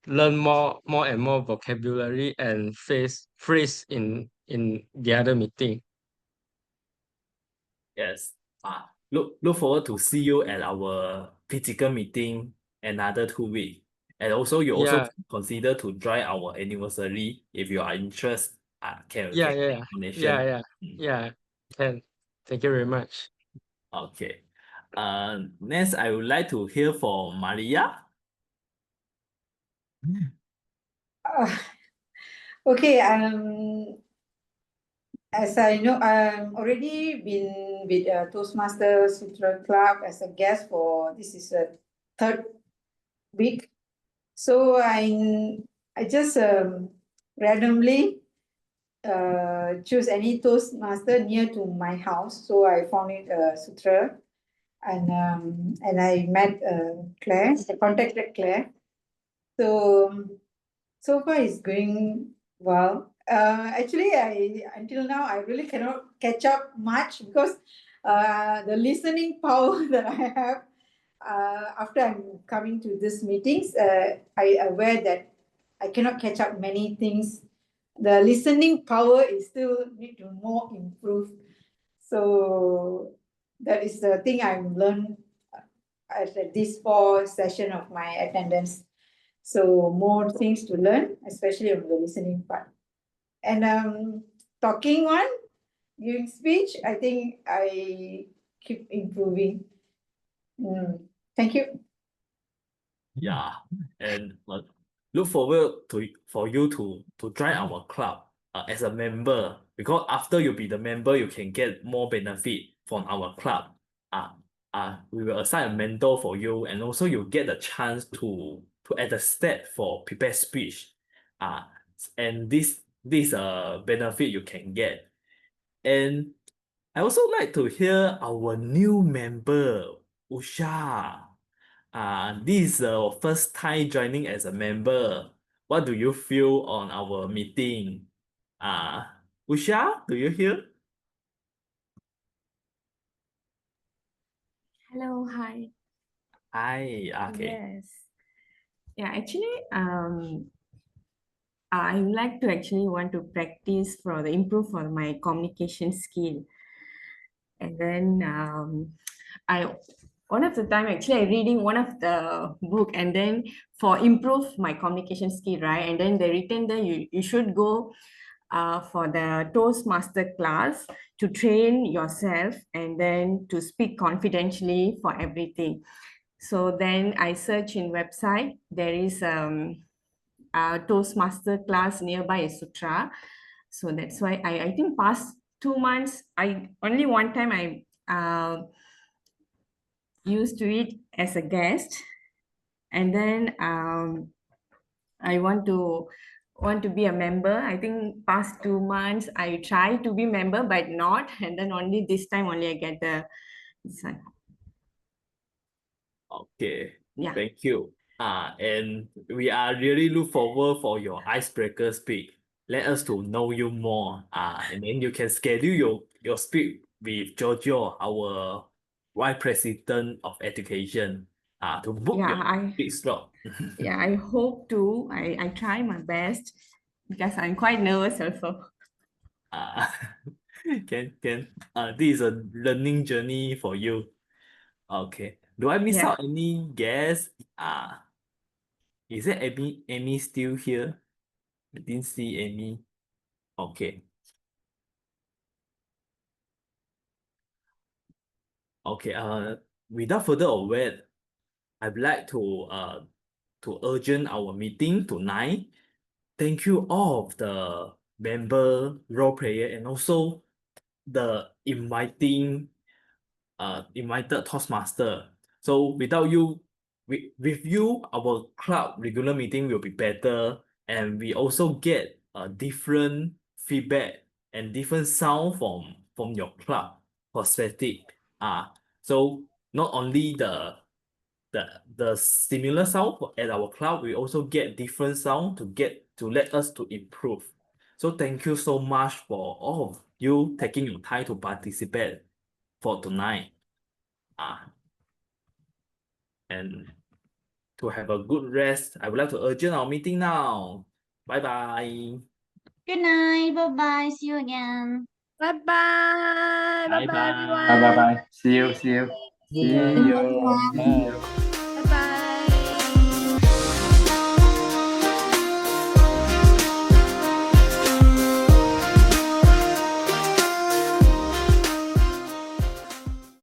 learn more and more vocabulary and phrase in the other meeting. Yes. Look forward to see you at our physical meeting another 2 weeks. And also you also Yeah. consider to join our anniversary if you are interested. Can Yeah, get yeah, yeah, information. yeah. Can. Thank you very much. Okay. Next I would like to hear from Maria. Okay, as I know, I'm already been with Toastmasters Sutera Club as a guest for this is a third week. So I just randomly choose any Toastmaster near to my house. So I found it Sutera, and I met Claire. I contacted Claire. So far it's going well. Actually, until now I really cannot catch up much because the listening power that I have after I'm coming to these meetings, I aware that I cannot catch up many things. The listening power is still need to more improve. So that is the thing I've learned at this 4 session of my attendance. So more things to learn, especially on the listening part. And talking one, giving speech, I think I keep improving. Thank you. Yeah, and look forward for you to join our club as a member, because after you be the member, you can get more benefit from our club. We will assign a mentor for you, and also you get a chance to add a step for prepare speech. And this benefit you can get. And I also like to hear our new member, Usha. This is our first time joining as a member. What do you feel on our meeting? Usha, do you hear? Hello, hi. Hi, okay. Yes. Yeah, actually, I like to actually want to practice for the improve for my communication skill. And then I one of the time actually I reading one of the book, and then for improve my communication skill, right? And then they written that you should go for the Toastmaster class to train yourself and then to speak confidentially for everything. So then I search in website, there is a Toastmaster class nearby Sutera. So that's why I think past 2 months, I only one time I used to it as a guest, and then I want to be a member. I think past 2 months I try to be member but not, and then only this time only I get the this one. Okay, Yeah. thank you. And we are really look forward for your icebreaker speak. Let us to know you more. And then you can schedule your speak with Giorgio, our Vice President of Education, to book your speak slot. Yeah, I hope to. I try my best because I'm quite nervous also. Can this is a learning journey for you. Okay. Do I miss out any guests? Is there Amy still here? I didn't see Amy. Okay. Okay. Without further ado, I'd like to urgent our meeting tonight. Thank you all of the member, role player, and also the invited Toastmaster. So without you, with you, our club regular meeting will be better, and we also get a different feedback and different sound from your club perspective. So not only the similar sound at our club, we also get different sound to let us to improve. So thank you so much for all of you taking your time to participate for tonight. And to have a good rest, I would like to adjourn our meeting now. Bye bye. Good night. Bye bye. See you again. Bye bye. Bye bye, Bye everyone. bye. Bye bye. See you. See you. See Good night, you. everyone. See you.